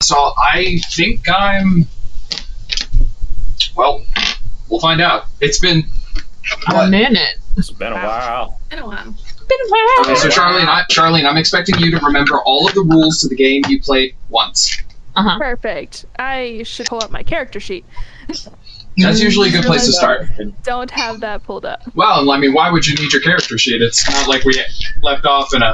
So I think well, we'll find out. It's been a minute. It's been a while. Been a while. Okay, so Charlene, I'm expecting you to remember all of the rules to the game you played once. Perfect. I should pull up my character sheet. That's usually a good place to start. Don't have that pulled up. Well, I mean, why would you need your character sheet? It's not like we left off in a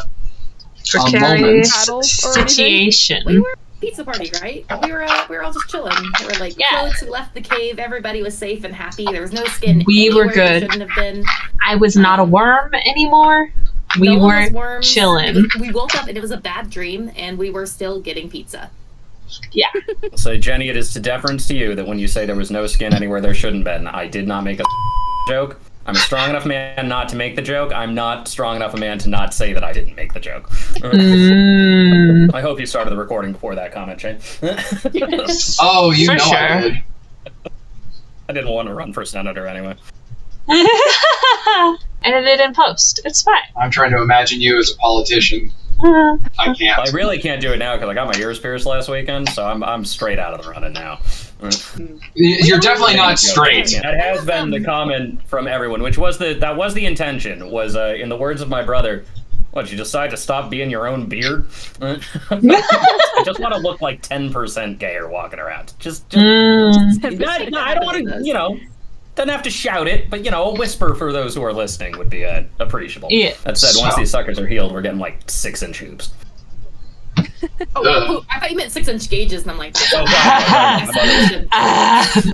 moment. Battle or anything. Situation. We were pizza party, right? We were all just chilling. We were like, floats, we left the cave, everybody was safe and happy. There was no skin. We were anywhere good. there shouldn't have been. I was not a worm anymore. We No one was were worms. chilling. We woke up and it was a bad dream, and we were still getting pizza. Yeah. So, Jenny, it is to deference to you that when you say there was no skin anywhere there shouldn't been, I did not make a joke. I'm a strong enough man not to make the joke. I'm not strong enough a man to not say that I didn't make the joke. I hope you started the recording before that comment, Shane. Oh, you For know sure. I did. I didn't want to run for senator anyway. Edited in post. It's fine. I'm trying to imagine you as a politician. I can't. I really can't do it now because I got my ears pierced last weekend, so I'm straight out of the running now. You're definitely not straight. That has been the comment from everyone, which was that was the intention. Was in the words of my brother, what, you decide to stop being your own beard? I just want to look like 10% gayer walking around. No, I don't want to, doesn't have to shout it, but, a whisper for those who are listening would be appreciable. Yeah. That said, once these suckers are healed, we're getting like 6-inch hoops. Oh, I thought you meant 6-inch gauges, and I'm like, Oh, God.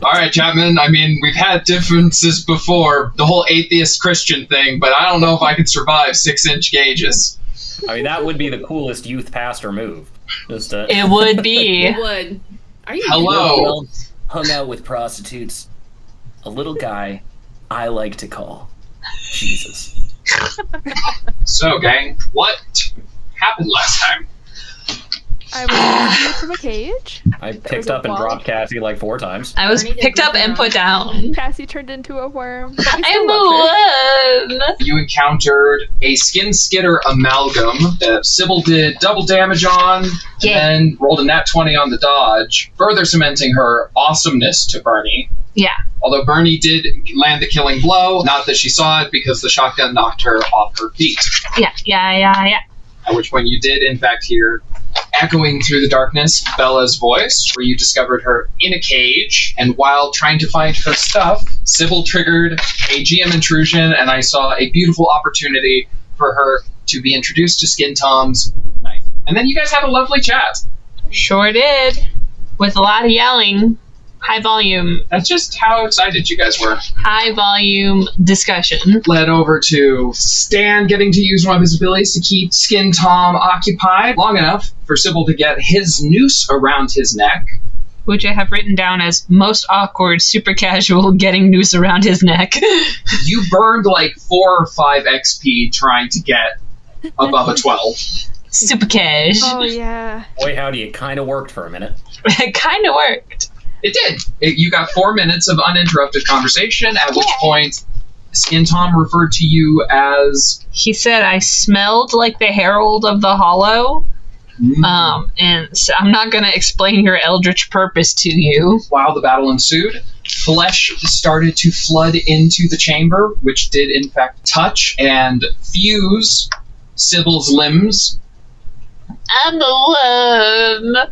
All right, Chapman, I mean, we've had differences before, the whole atheist Christian thing, but I don't know if I could survive 6-inch gauges. I mean, that would be the coolest youth pastor move. Just It would be. it would. Are you? Hello. Hung out with prostitutes. A little guy I like to call Jesus. So, gang, what happened last time? I was rescued from a cage. I There was picked a up and wall. dropped Cassie like 4 times. I was Bernie did picked up good and job. put down. Cassie turned into a worm. but we I'm still loved her. the one. You encountered a skin skitter amalgam that Sybil did double damage on, Yeah. and then rolled a nat 20 on the dodge, further cementing her awesomeness to Bernie. Yeah. Although Bernie did land the killing blow, not that she saw it because the shotgun knocked her off her feet. Yeah. At which point you did, in fact, hear echoing through the darkness Bella's voice, where you discovered her in a cage, and while trying to find her stuff, Sybil triggered a GM intrusion, and I saw a beautiful opportunity for her to be introduced to Skin Tom's knife. And then you guys had a lovely chat. Sure did. With a lot of yelling. High volume That's just how excited you guys were. discussion. Led over to Stan getting to use one of his abilities to keep Skin Tom occupied long enough for Sybil to get his noose around his neck. Which I have written down as most awkward, super casual, getting noose around his neck. You burned like 4 or 5 XP trying to get above a 12. Super cash. Oh, yeah. Boy, howdy, it kind of worked for a minute. It kind of worked. It did. You got 4 minutes of uninterrupted conversation, at which point Skin Tom referred to you as... He said I smelled like the Herald of the Hollow. And so I'm not going to explain your eldritch purpose to you. While the battle ensued, flesh started to flood into the chamber, which did in fact touch and fuse Sybil's limbs. I'm the one.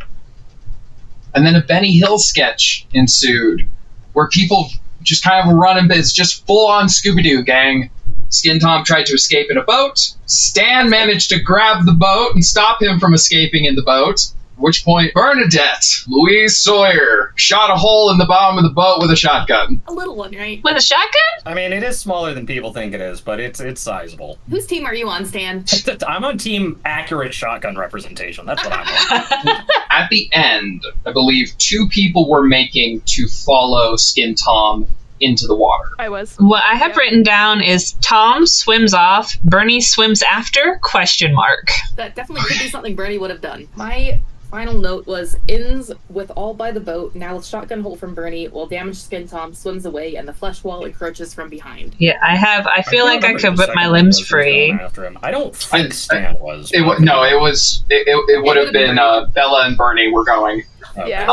And then a Benny Hill sketch ensued, where people just kind of running, but it's just full-on Scooby-Doo, gang. Skin Tom tried to escape in a boat. Stan managed to grab the boat and stop him from escaping in the boat. At which point, Bernadette, Louise Sawyer, shot a hole in the bottom of the boat with a shotgun. A little one, right? With a shotgun? I mean, it is smaller than people think it is, but it's sizable. Whose team are you on, Stan? I'm on team accurate shotgun representation. That's what I'm on. At the end, I believe 2 people were making to follow Skin Tom into the water. I was. What I have written down is Tom swims off, Bernie swims after, ? That definitely could be something Bernie would have done. My final note was ends with all by the boat. Now with shotgun hole from Bernie, while damaged Skin Tom swims away and the flesh wall encroaches from behind. Yeah, I feel like I could whip my limbs free. After him. I don't think Stan was. It would have been Bella and Bernie were going. Yeah,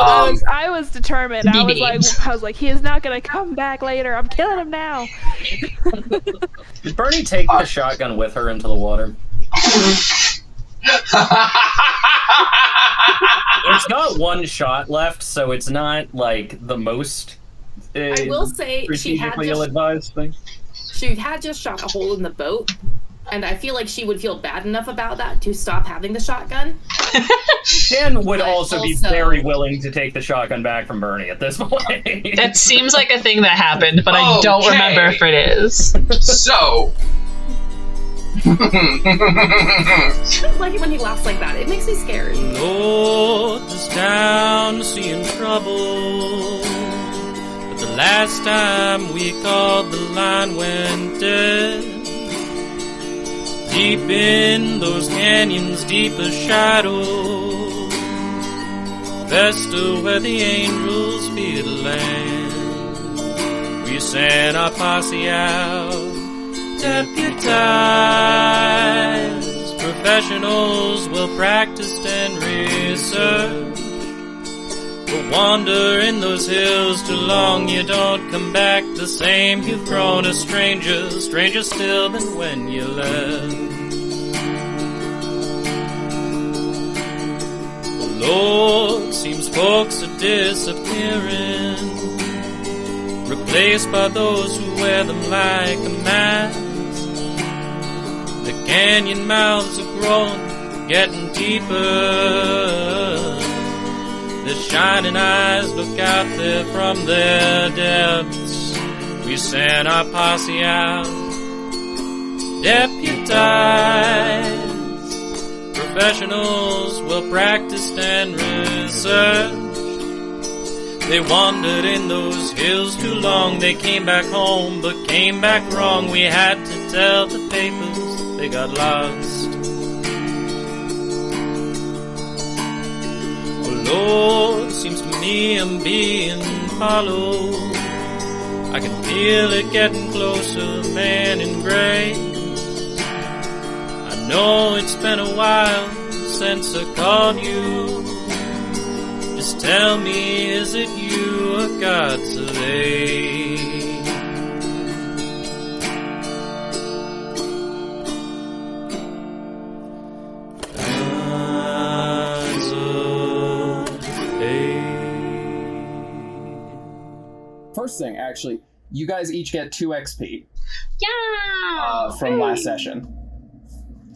I was determined. I was like, he is not gonna come back later. I'm killing him now. Did Bernie take the shotgun with her into the water? It's got one shot left, so it's not like the most. I will say she had just shot a hole in the boat, and I feel like she would feel bad enough about that to stop having the shotgun. Dan would also be very willing to take the shotgun back from Bernie at this point. That seems like a thing that happened, but I don't remember if it is. So. I like it when he laughs like that. It makes me scared. Lord is down, seeing trouble. But the last time we called, the line went dead. Deep in those canyons, deep as shadow. Vesta where the angels fear the land. We sent our posse out. Deputized professionals, well practiced and researched. But wander in those hills too long, you don't come back the same. You've grown a stranger, stranger still than when you left. The Lord seems folks are disappearing, replaced by those who wear them like a mask. The canyon mouths are growing, getting deeper. The shining eyes look out there from their depths. We sent our posse out, deputized professionals, well practiced and researched. They wandered in those hills too long. They came back home, but came back wrong. We had to tell the papers they got lost. Oh Lord, seems to me I'm being followed. I can feel it getting closer, man in gray. I know it's been a while since I called you. Just tell me, is it you or God's away? First thing, actually, you guys each get 2 XP. Yeah! From last session.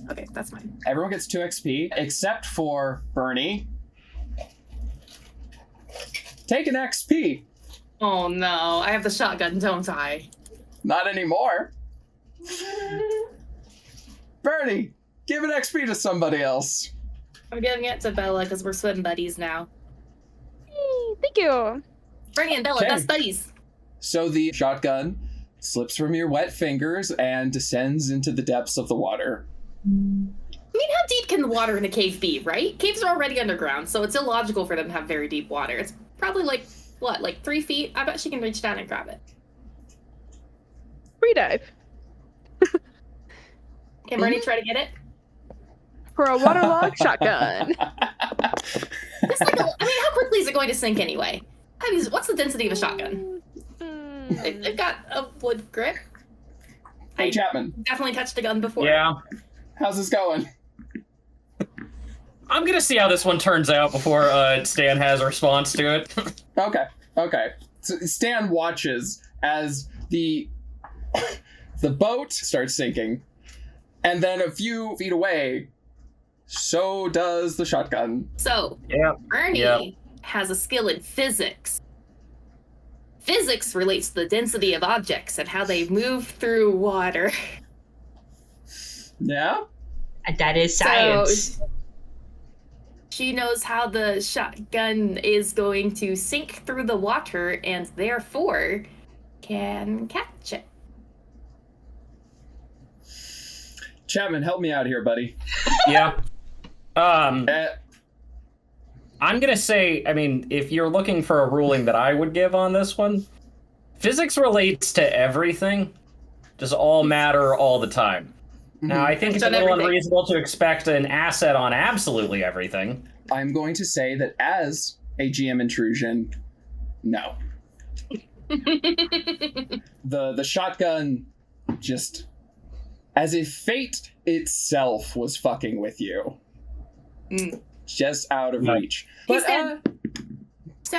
Okay, that's fine. Everyone gets 2 XP, except for Bernie. Take an XP. Oh no, I have the shotgun, don't I? Not anymore. Bernie, give an XP to somebody else. I'm giving it to Bella because we're swim buddies now. Hey, thank you. Bernie and Bella, best buddies. So the shotgun slips from your wet fingers and descends into the depths of the water. I mean, how deep can the water in a cave be, right? Caves are already underground, so it's illogical for them to have very deep water. It's probably like 3 feet? I bet she can reach down and grab it. Free dive. Can Bernie try to get it? For a waterlogged shotgun. It's like how quickly is it going to sink anyway? I mean, what's the density of a shotgun? They've got a wood grip. Hey, Chapman. Definitely touched a gun before. Yeah. How's this going? I'm gonna see how this one turns out before Stan has a response to it. Okay. So Stan watches as the boat starts sinking, and then a few feet away, so does the shotgun. So, Ernie has a skill in physics. Physics relates to the density of objects and how they move through water. Yeah? That is science. So, she knows how the shotgun is going to sink through the water and therefore can catch it. Chapman, help me out here, buddy. Yeah. I'm gonna say, I mean, if you're looking for a ruling that I would give on this one, physics relates to everything, just all matter all the time. Now, I think it's a little unreasonable to expect an asset on absolutely everything. I'm going to say that as a GM intrusion, no. The shotgun just, as if fate itself was fucking with you. Just out of reach. But Stan,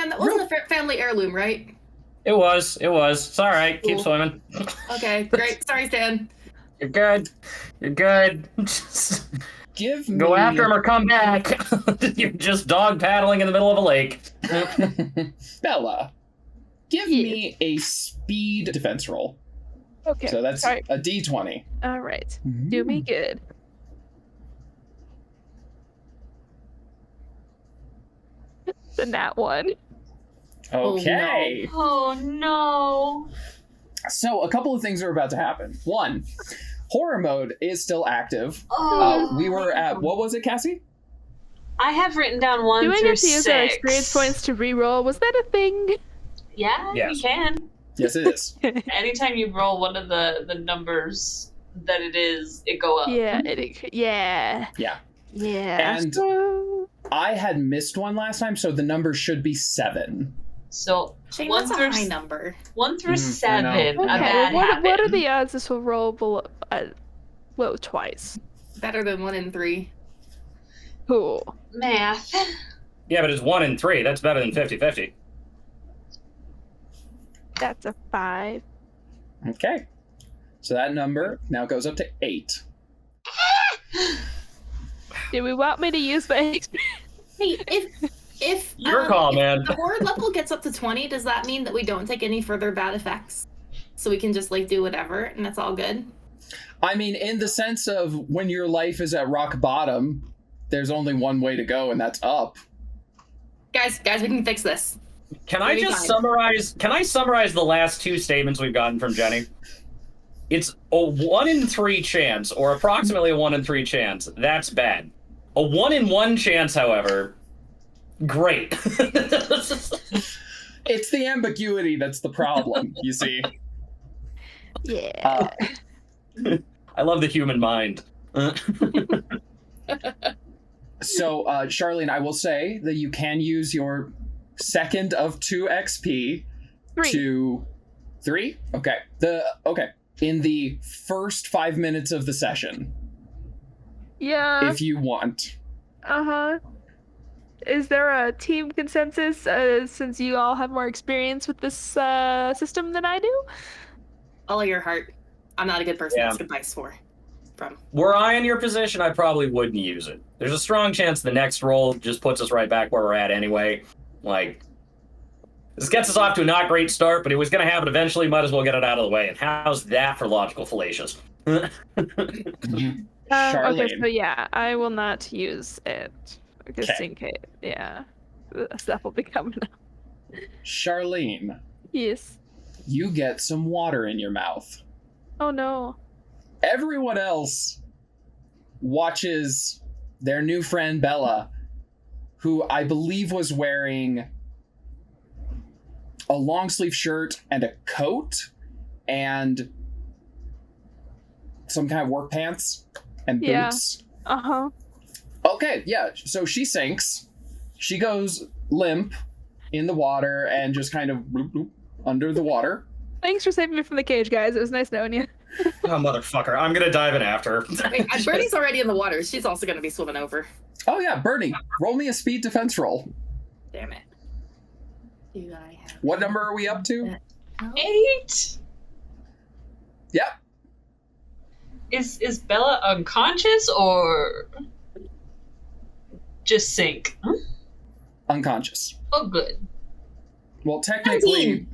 that wasn't a family heirloom, right? It was. It's all right. Keep Cool. swimming. Okay, great. Sorry, Stan. You're good. Just give me... go after him or come back. You're just dog paddling in the middle of a lake. Bella, give me a speed defense roll. Okay. So that's Sorry. a D20. All right. Do me good. The nat one. Okay. Oh no. So a couple of things are about to happen. One, horror mode is still active. Oh. We were at, what was it, Cassie? I have written down 1 Do I through get to use 6. our experience points to reroll? Was that a thing? Yeah, Yes. you can. Yes, it is. Anytime you roll one of the numbers that it is, it go up. Yeah. Yeah. Yeah. And So- I had missed one last time, so the number should be 7. So Shane, 1 that's through a high number. 1 through I 7. know. A Okay. bad habit. What are the odds this will roll below twice? Better than 1 in 3. Cool. Math? Yeah, but it's 1 in 3. That's better than 50-50. That's a 5. Okay. So that number now goes up to 8. Do we want me to use my experience? Hey, if Your call, if man. the horror level gets up to 20, does that mean that we don't take any further bad effects? So we can just like do whatever and that's all good? I mean, in the sense of when your life is at rock bottom, there's only one way to go, and that's up. Guys, we can fix this. Can I just Fine. summarize? Can I summarize the last 2 statements we've gotten from Jenny? It's a 1 in 3 chance, or approximately a 1 in 3 chance. That's bad. A 1 in 1 chance, however, great. It's the ambiguity that's the problem, you see. Yeah. I love the human mind. So, Charlene, I will say that you can use your second of 2 XP 3. to 3. Okay. In the first 5 minutes of the session, Yeah. if you want. Uh-huh. Is there a team consensus, since you all have more experience with this system than I do? Follow your heart. I'm not a good person to Yeah. ask advice for. From. Were I in your position, I probably wouldn't use it. There's a strong chance the next roll just puts us right back where we're at anyway. Like, this gets us off to a not great start, but it was going to happen eventually. Might as well get it out of the way. And how's that for logical fallacious? Charlene. Okay, so yeah, I will not use it. Just Okay. in case, yeah. Stuff will be coming up. Charlene, Yes. you get some water in your mouth. Oh no. Everyone else watches their new friend Bella, who I believe was wearing a long sleeve shirt and a coat and some kind of work pants and Yeah. boots. Uh-huh. Okay, yeah, so she sinks. She goes limp in the water and just kind of bloop, bloop, under the water. Thanks for saving me from the cage, guys. It was nice knowing you. Oh, motherfucker. I'm going to dive in after her. Wait, Bernie's already in the water. She's also going to be swimming over. Oh yeah, Bernie, roll me a speed defense roll. Damn it. Do I have... What number are we up to? 8? Yep. Is Bella unconscious or just sink? Huh? Unconscious. Oh, good. Well, technically... 17.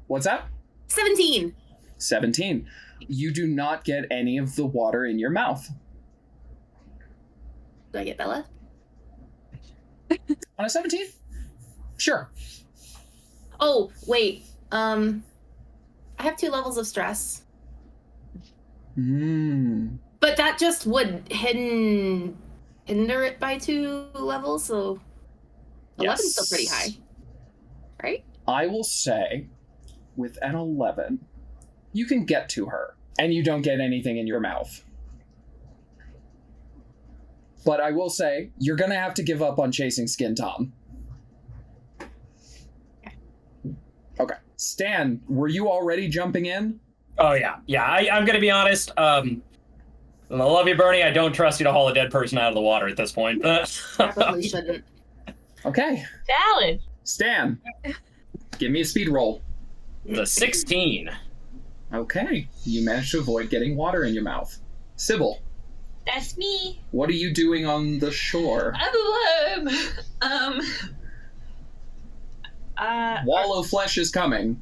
What's that? 17. 17. You do not get any of the water in your mouth. Do I get Bella? On a 17? Sure. Oh, wait. I have 2 levels of stress. But that just would hinder it by 2 levels, so 11's still pretty high. Right? I will say, with an 11, you can get to her, and you don't get anything in your mouth. But I will say, you're gonna have to give up on chasing Skin Tom. Stan, were you already jumping in? Oh, yeah. Yeah, I'm going to be honest. I love you, Bernie. I don't trust you to haul a dead person out of the water at this point. Probably shouldn't. Okay. Valid. Stan, give me a speed roll. The 16. Okay. You managed to avoid getting water in your mouth. Sybil, That's me. what are you doing on the shore? Wallow flesh is coming.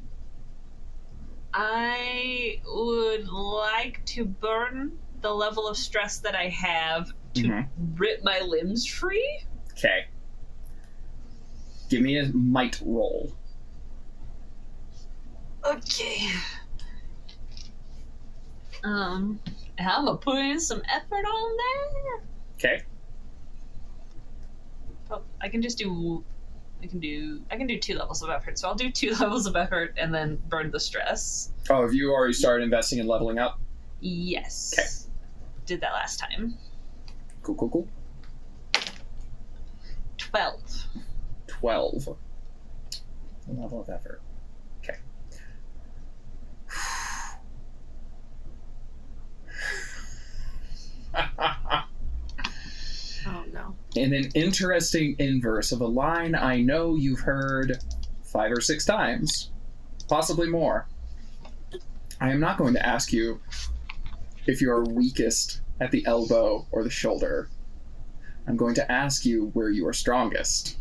I would like to burn the level of stress that I have to rip my limbs free. Okay. Give me a might roll. Okay. I'm gonna put in some effort on that. Okay. Oh, I can do 2 levels of effort. So I'll do 2 levels of effort and then burn the stress. Oh, have you already started investing in leveling up? Yes. Okay. Did that last time. Cool. 12. 12. A level of effort. Okay. Oh no. In an interesting inverse of a line I know you've heard 5 or 6 times, possibly more. I am not going to ask you if you are weakest at the elbow or the shoulder. I'm going to ask you where you are strongest.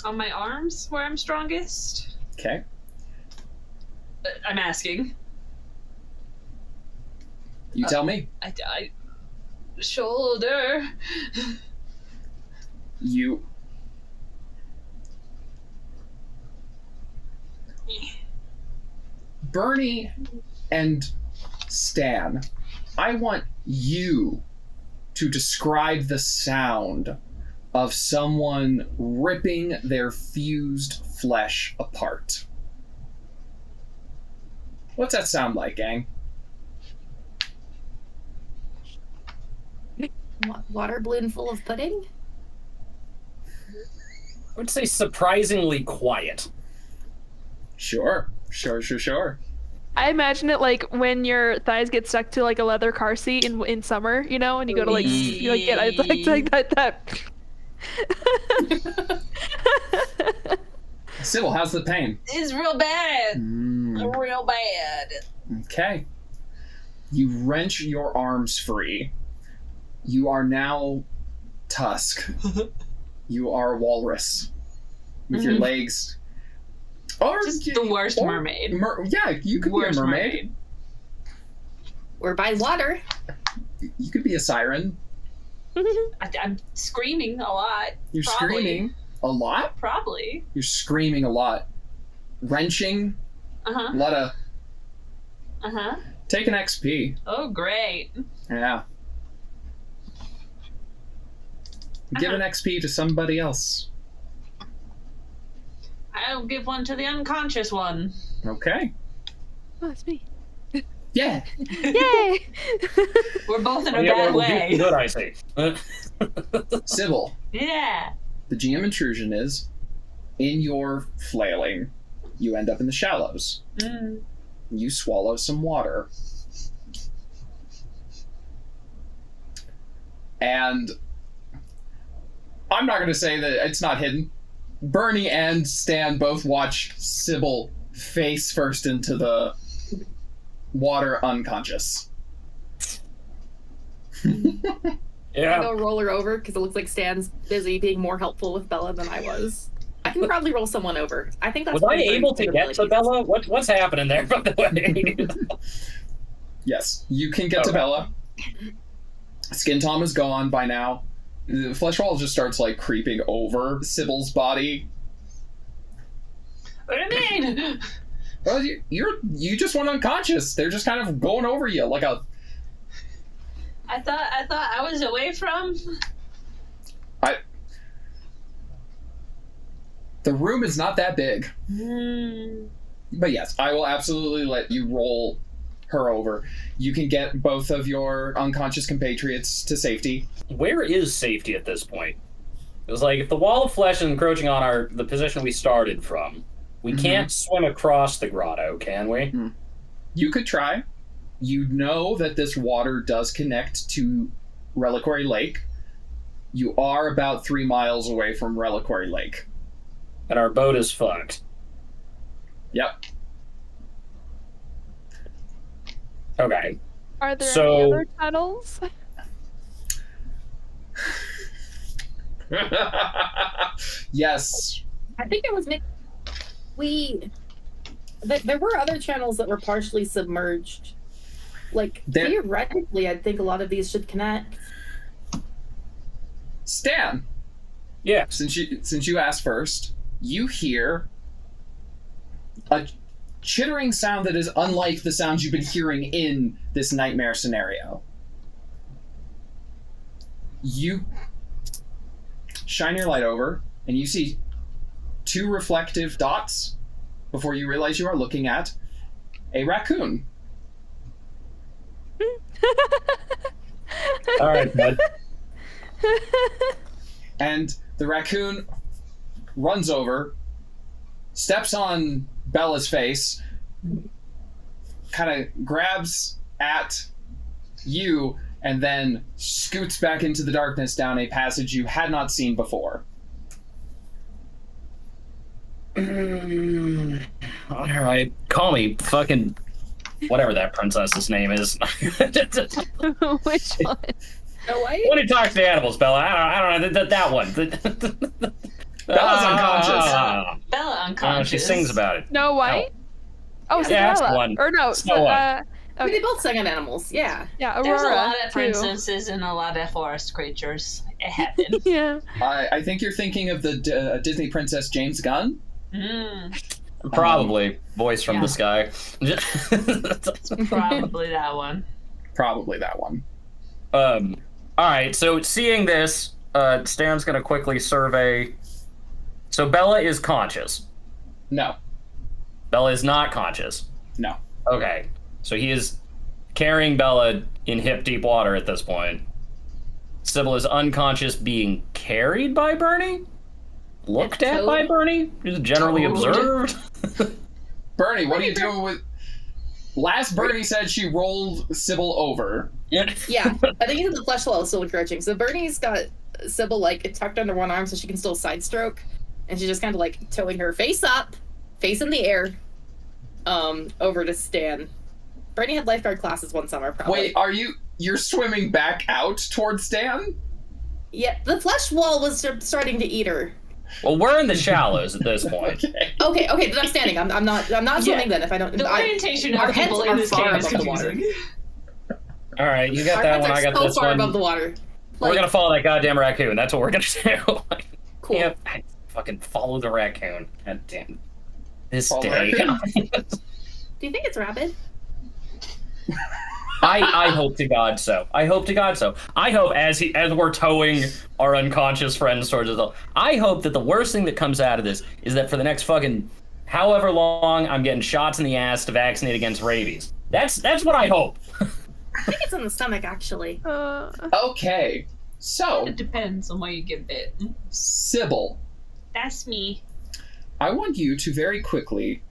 On my arms, where I'm strongest. Okay. I'm asking. You tell me. I shoulder. You... Bernie and Stan, I want you to describe the sound of someone ripping their fused flesh apart. What's that sound like, gang? Water balloon full of pudding? I would say surprisingly quiet. Sure. I imagine it like when your thighs get stuck to like a leather car seat in summer, you know, and you go to like you like get like that. Sybil, how's the pain? It's real bad. Real bad. Okay. You wrench your arms free. You are now Tusk. You are Walrus. With your legs. Or Just the worst mermaid. Yeah, you could Worst be a mermaid. We're by water. You could be a siren. I'm screaming a lot. You're Probably. screaming a lot? Probably. You're screaming a lot. Wrenching. A lot of... Take an XP. Oh, great. Yeah. Give an XP to somebody else. I'll give one to the unconscious one. Okay. Oh, it's me. Yeah. Yay! We're both in a bad way. Good, I say. Sybil, Yeah. the GM intrusion is, in your flailing, you end up in the shallows. You swallow some water. And I'm not going to say that it's not hidden. Bernie and Stan both watch Sybil face first into the water unconscious. I Yeah. go roll her over because it looks like Stan's busy being more helpful with Bella than I was. I can probably roll someone over. I think that's. Was I one of able to Bernie's get to abilities. Bella? What's happening there, by the way? Yes, you can get to Okay. Bella. Skin Tom is gone by now. The flesh wall just starts like creeping over Sybil's body. What do you mean? Well, you just went unconscious. They're just kind of going over you like a. I thought I was away from. The room is not that big. Hmm. But yes, I will absolutely let you roll her over. You can get both of your unconscious compatriots to safety. Where is safety at this point? It was like, if the wall of flesh is encroaching on the position we started from, we can't swim across the grotto, can we? You could try. You know that this water does connect to Reliquary Lake. You are about 3 miles away from Reliquary Lake. And our boat is fucked. Yep. Okay. Are there any other tunnels? Yes. I think it was there were other channels that were partially submerged. Like, theoretically, I think a lot of these should connect. Stan. Yeah. Since you asked first, you hear a chittering sound that is unlike the sounds you've been hearing in this nightmare scenario. You shine your light over, and you see 2 reflective dots before you realize you are looking at a raccoon. All right, bud. And the raccoon runs over, steps on Bella's face, kind of grabs at you, and then scoots back into the darkness down a passage you had not seen before. All right, call me fucking whatever that princess's name is. Which one? No way. When he talks to animals, Bella, I don't know that one. Bella's unconscious. Bella unconscious. She sings about it. Snow White? Oh, Yeah, that's Cinderella. the one. Or no, Snow White. I mean, they both sing on animals, yeah. Yeah, Aurora. There's a lot of too. princesses and a lot of forest creatures. It happened. Yeah. I think you're thinking of the Disney princess James Gunn. Probably voice from the sky. Probably that one. Probably that one. All right. So seeing this, Stan's gonna quickly survey. So Bella is conscious. No. Bella is not conscious. No. Okay. So he is carrying Bella in hip-deep water at this point. Sybil is unconscious, being carried by Bernie? Looked at by Bernie? Just generally observed? Bernie, what are you doing with... Last Bernie said she rolled Sybil over. Yeah, I think the flesh wall is still encroaching. So Bernie's got Sybil, like, tucked under one arm so she can still side stroke. And she's just kind of, like, towing her face up, face in the air, over to Stan. Bernie had lifeguard classes one summer, probably. Wait, you're swimming back out towards Stan? Yeah, the flesh wall was starting to eat her. Well, we're in the shallows at this point. Okay, then I'm standing. I'm not swimming then if I don't. The orientation our of people heads in are this far game is above the water. confusing. All right, you got Our that heads one. are I got so this far one. above the water. We're gonna follow that goddamn raccoon. That's what we're gonna do. Cool. Yeah, fucking follow the raccoon. God damn. This Follow the day. raccoon? Do you think it's rabid? I hope to God so. I hope to God so. I hope as we're towing our unconscious friends towards us, I hope that the worst thing that comes out of this is that for the next fucking however long, I'm getting shots in the ass to vaccinate against rabies. That's what I hope. I think it's in the stomach, actually. Okay, so... It depends on where you get bit. Sybil, That's me. I want you to very quickly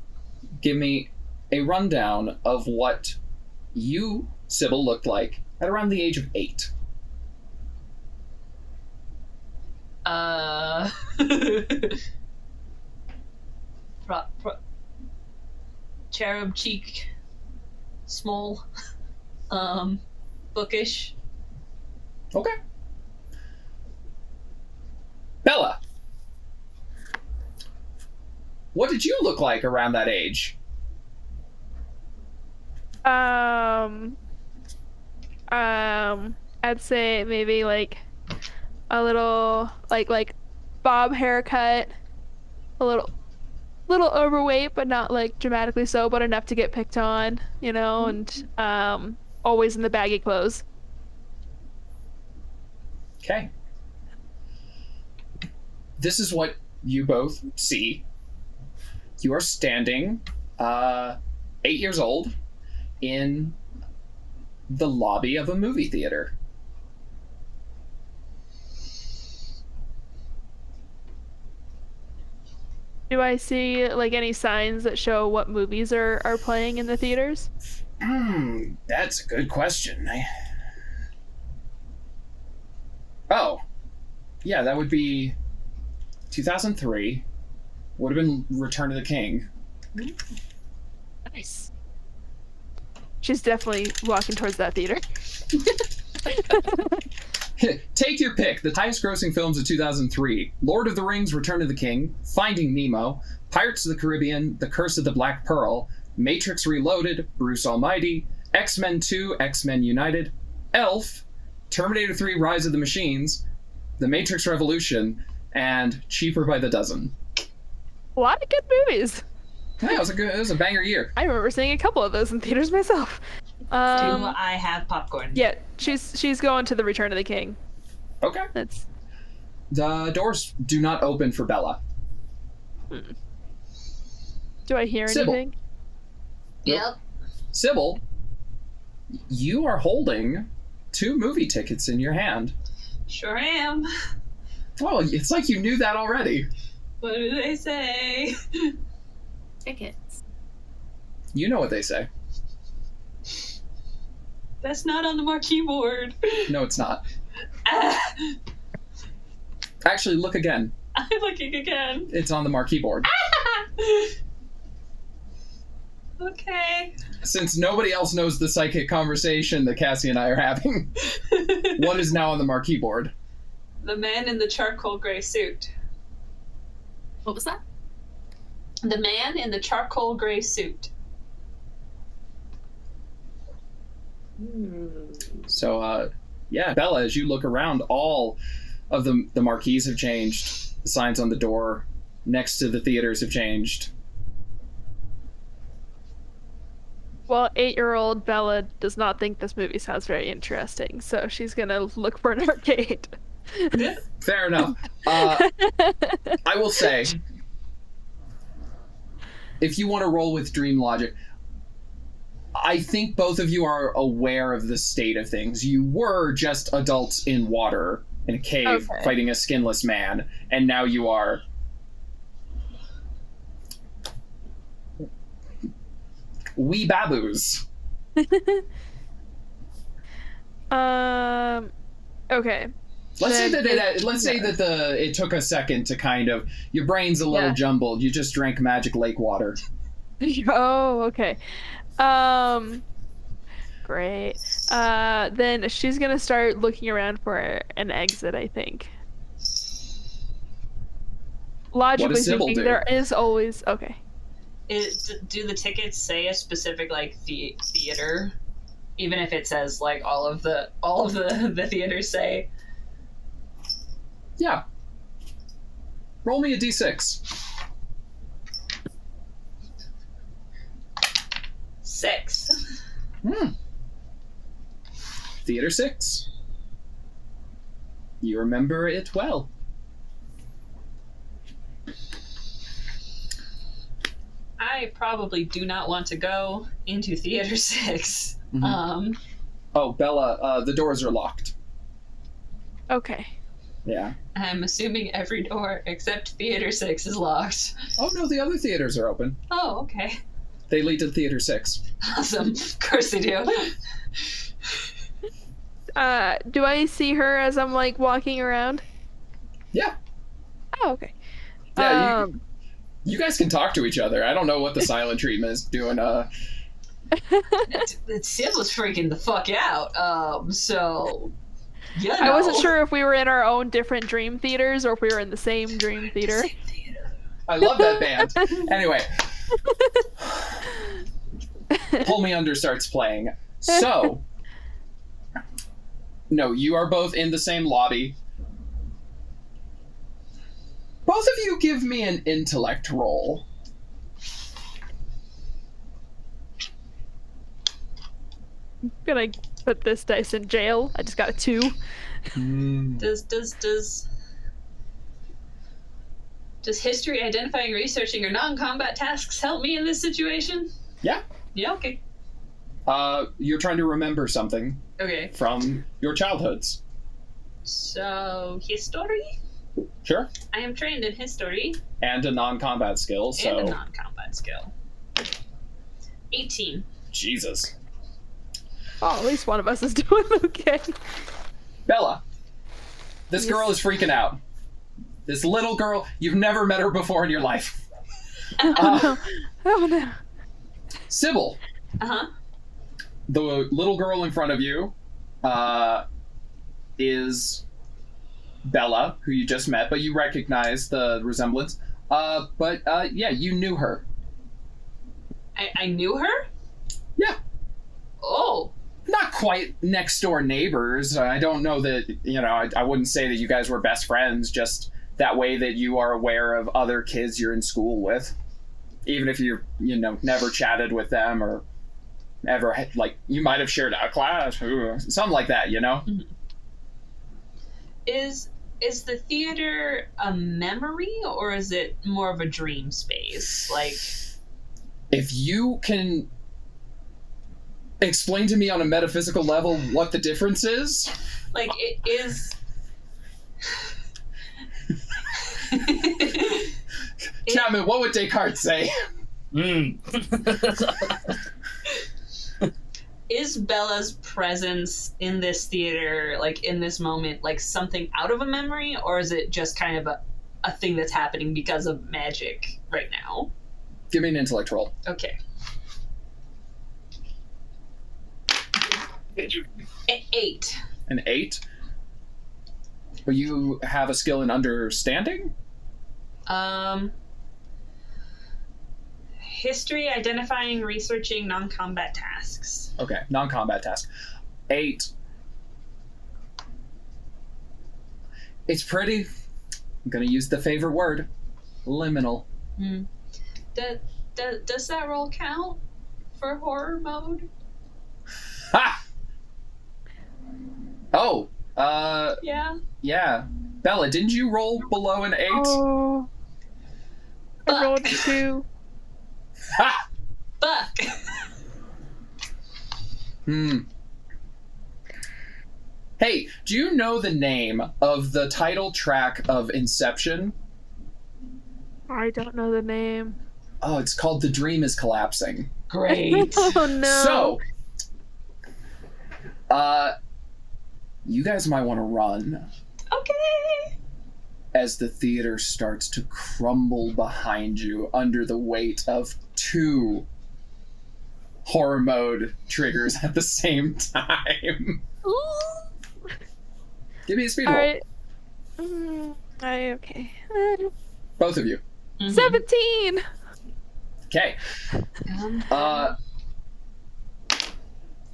give me a rundown of what you, Sybil, looked like at around the age of 8. Cherub cheek, small, bookish. Okay. Bella, what did you look like around that age? I'd say maybe like a little like bob haircut, a little overweight, but not like dramatically so, but enough to get picked on, you know, and always in the baggy clothes. Okay. This is what you both see. You are standing 8 years old in the lobby of a movie theater. Do I see like any signs that show what movies are playing in the theaters? That's a good question. Oh, yeah, that would be 2003. Would have been Return of the King. Nice. She's definitely walking towards that theater. Take your pick. The highest grossing films of 2003. Lord of the Rings, Return of the King, Finding Nemo, Pirates of the Caribbean, The Curse of the Black Pearl, Matrix Reloaded, Bruce Almighty, X-Men 2, X-Men United, Elf, Terminator 3, Rise of the Machines, The Matrix Revolution, and Cheaper by the Dozen. A lot of good movies. Yeah, it was a banger year. I remember seeing a couple of those in theaters myself. Do I have popcorn? Yeah, she's going to the Return of the King. Okay. That's The doors do not open for Bella. Do I hear Sybil. anything? Yep. Sybil, you are holding 2 movie tickets in your hand. Sure am. Oh, it's like you knew that already. What do they say? Tickets. You know what they say. That's not on the marquee board. No, it's not. Actually, look again. I'm looking again. It's on the marquee board. Okay. Since nobody else knows the psychic conversation that Cassie and I are having, what is now on the marquee board? The man in the charcoal gray suit. What was that? The man in the charcoal gray suit. So, yeah, Bella, as you look around, all of the marquees have changed. The signs on the door next to the theaters have changed. Well, 8-year-old Bella does not think this movie sounds very interesting, so she's gonna look for an arcade. Fair enough. I will say, if you want to roll with dream logic, I think both of you are aware of the state of things. You were just adults in water in a cave fighting a skinless man, and now you are wee baboos. Okay. Let's say that it took a second to kind of, your brain's a little jumbled. You just drank magic lake water. Oh, okay. Great. Then she's gonna start looking around for an exit, I think. Logically What does Sybil speaking, do? there is always okay. Do the tickets say a specific theater, even if it says like all of the theaters say? Yeah. Roll me a d6. 6. Theater 6. You remember it well. I probably do not want to go into theater 6. Mm-hmm. Oh, Bella, the doors are locked. Okay. Yeah. I'm assuming every door except theater 6 is locked. Oh no, the other theaters are open. Oh, okay. They lead to theater 6. Awesome. Of course they do. Do I see her as I'm like walking around? Yeah. Oh, okay. Yeah, you guys can talk to each other. I don't know what the silent treatment is doing. That Sid was freaking the fuck out. So... Yeah, I wasn't sure if we were in our own different dream theaters or if we were in the same dream theater. I love that band. Anyway. Pull Me Under starts playing. So, no, you are both in the same lobby. Both of you give me an intellect roll. I'm gonna put this dice in jail. I just got a 2. Does history, identifying, researching, or non-combat tasks help me in this situation? Yeah. Yeah, okay. You're trying to remember something Okay. from your childhoods. So, history? Sure. I am trained in history. And a non-combat skill, so... And a non-combat skill. 18. Jesus. Oh, at least one of us is doing okay. Bella, this girl is freaking out. This little girl, you've never met her before in your life. Oh no. Sybil, Uh-huh. the little girl in front of you, is Bella, who you just met, but you recognize the resemblance. Yeah, you knew her. I knew her? Yeah. Oh. Not quite next door neighbors. I don't know that, I wouldn't say that you guys were best friends, just that way that you are aware of other kids you're in school with. Even if you're, never chatted with them or ever, you might have shared a class, something like that, Mm-hmm. Is the theater a memory or is it more of a dream space? If you can explain to me on a metaphysical level what the difference is. It is... Chapman, what would Descartes say? Is Bella's presence in this theater, in this moment, something out of a memory, or is it just kind of a thing that's happening because of magic right now? Give me an intellect roll. Okay. 8. An 8? Will you have a skill in understanding? History, identifying, researching, non-combat tasks. Okay, non-combat task. 8. It's pretty. I'm gonna use the favorite word. Liminal. Does that roll count for horror mode? Ha! Oh, Yeah. yeah. Bella, didn't you roll below an 8? Oh. I rolled a 2. Ha! Fuck. Hey, do you know the name of the title track of Inception? I don't know the name. Oh, it's called The Dream is Collapsing. Great. Oh no. So, you guys might want to run Okay. as the theater starts to crumble behind you under the weight of 2 horror mode triggers at the same time. Give me a speed roll. Alright. Okay. Both of you. 17! Okay.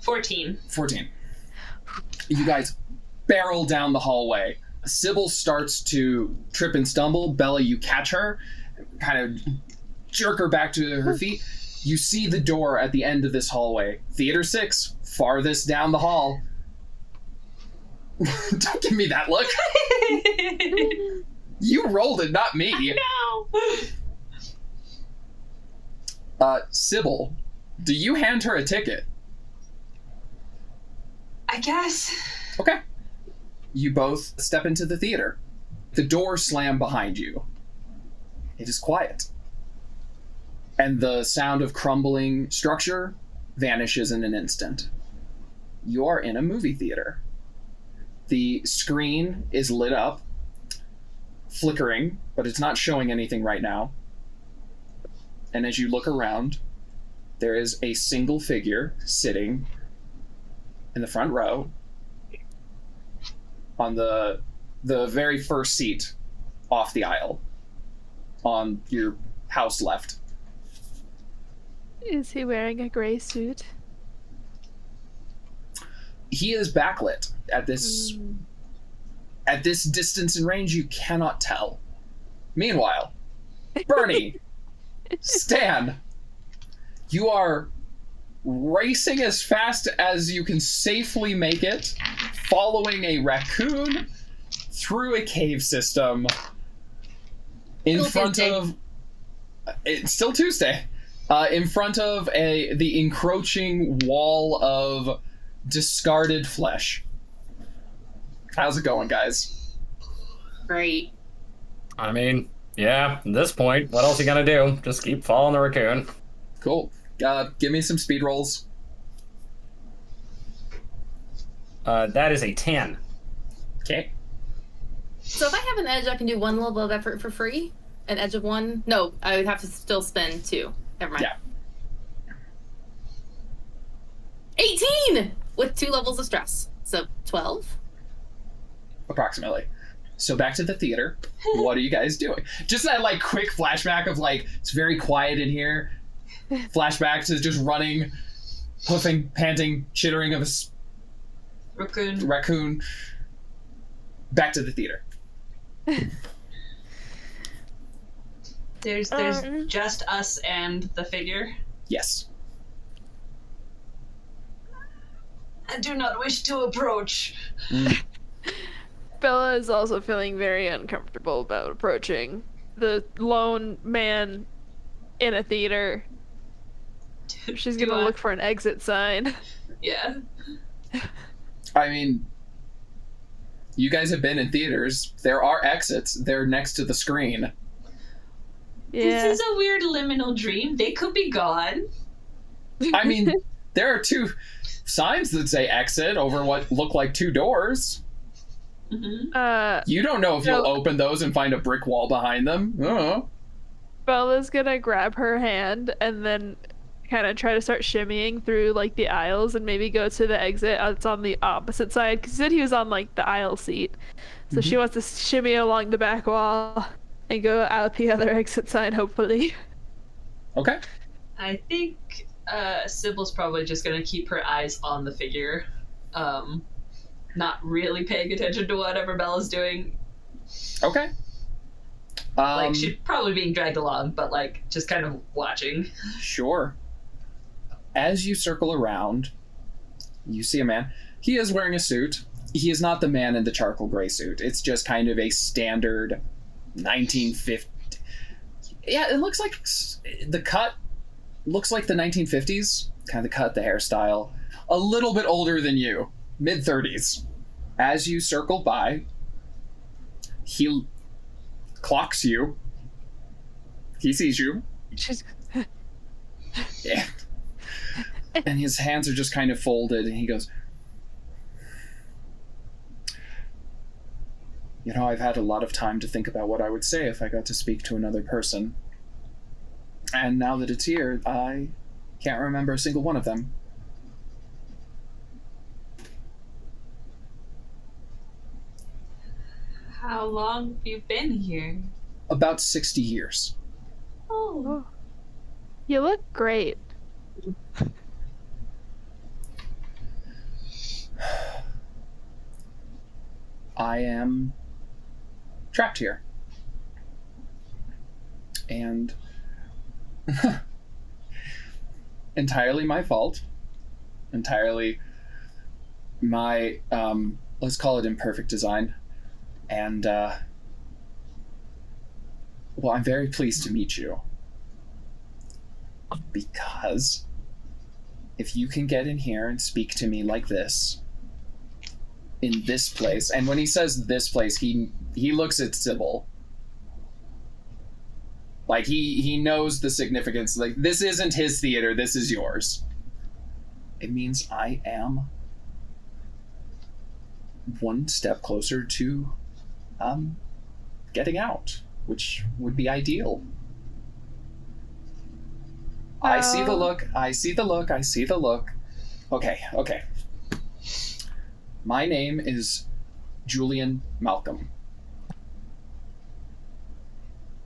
14. 14. You guys barrel down the hallway. Sybil starts to trip and stumble. Bella, you catch her, kind of jerk her back to her feet. You see the door at the end of this hallway. Theater 6, farthest down the hall. Don't give me that look. You rolled it, not me. No. Sybil, do you hand her a ticket? I guess. Okay. You both step into the theater. The doors slam behind you. It is quiet. And the sound of crumbling structure vanishes in an instant. You are in a movie theater. The screen is lit up, flickering, but it's not showing anything right now. And as you look around, there is a single figure sitting in the front row on the very first seat off the aisle on your house left. Is he wearing a gray suit? He is backlit. At this distance and range, you cannot tell. Meanwhile, Bernie, Stan, you are racing as fast as you can safely make it, following a raccoon through a cave system in Still front Tuesday. of... It's still Tuesday. in front of the encroaching wall of discarded flesh. How's it going, guys? Great. I mean, yeah, at this point, what else are you gonna do? Just keep following the raccoon. Cool. Give me some speed rolls. That is a 10. Okay. So if I have an edge, I can do 1 level of effort for free? An edge of 1? No, I would have to still spend 2. Never mind. Yeah. 18! With 2 levels of stress. So 12? Approximately. So back to the theater. What are you guys doing? Just that like quick flashback of like it's very quiet in here. Flashback to just running, puffing, panting, chittering of a raccoon. Back to the theater. There's just us and the figure. Yes. I do not wish to approach. Bella is also feeling very uncomfortable about approaching the lone man in a theater. She's gonna look for an exit sign. Yeah. I mean, you guys have been in theaters. There are exits. They're next to the screen. Yeah. This is a weird liminal dream. They could be gone. I mean, there are 2 signs that say exit over what look like 2 doors. Mm-hmm. You don't know if you'll open those and find a brick wall behind them. Bella's gonna grab her hand and then kind of try to start shimmying through like the aisles and maybe go to the exit that's on the opposite side, because he said he was on like the aisle seat, so she wants to shimmy along the back wall and go out the other exit sign, hopefully. Okay. I think Sybil's probably just gonna keep her eyes on the figure, not really paying attention to whatever Bella's doing. Okay. Like she's probably being dragged along, but like just kind of watching. Sure. As you circle around, you see a man. He is wearing a suit. He is not the man in the charcoal gray suit. It's just kind of a standard 1950. Yeah, it looks like the cut looks like the 1950s. Kind of the cut, the hairstyle. A little bit older than you. Mid-30s. As you circle by, he clocks you. He sees you. Yeah. And his hands are just kind of folded, and he goes, "You know, I've had a lot of time to think about what I would say if I got to speak to another person. And now that it's here, I can't remember a single one of them." How long have you been here? About 60 years. Oh. You look great. I am trapped here. And entirely my fault. Entirely my, let's call it imperfect design. And, well, I'm very pleased to meet you. Because if you can get in here and speak to me like this, in this place, and when he says this place, he looks at Sybil. Like, he knows the significance. Like, this isn't his theater, this is yours. It means I am one step closer to, getting out, which would be ideal. I see the look, I see the look, I see the look. Okay. My name is Julian Malcolm.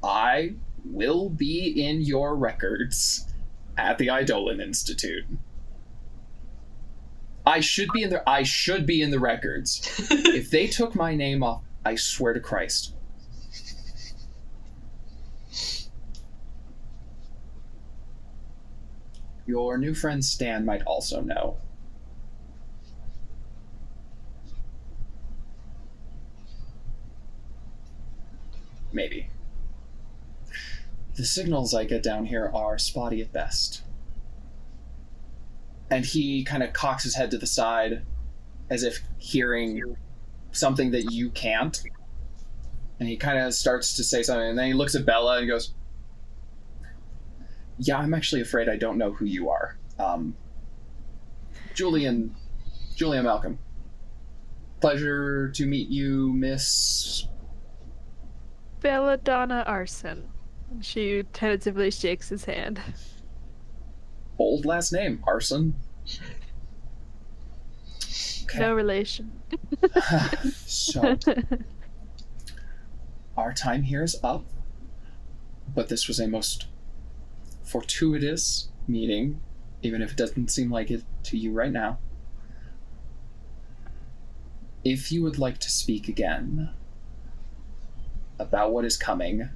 I will be in your records at the Eidolon Institute. I should be in the records. If they took my name off, I swear to Christ. Your new friend Stan might also know. Maybe. The signals I get down here are spotty at best. And he kind of cocks his head to the side as if hearing something that you can't. And he kind of starts to say something, and then he looks at Bella and goes, yeah, I'm actually afraid I don't know who you are. Julian Malcolm. Pleasure to meet you, Miss... Belladonna Arson. She tentatively shakes his hand. Old last name, Arson. Okay. No relation. So, our time here is up, but this was a most fortuitous meeting, even if it doesn't seem like it to you right now. If you would like to speak again about what is coming,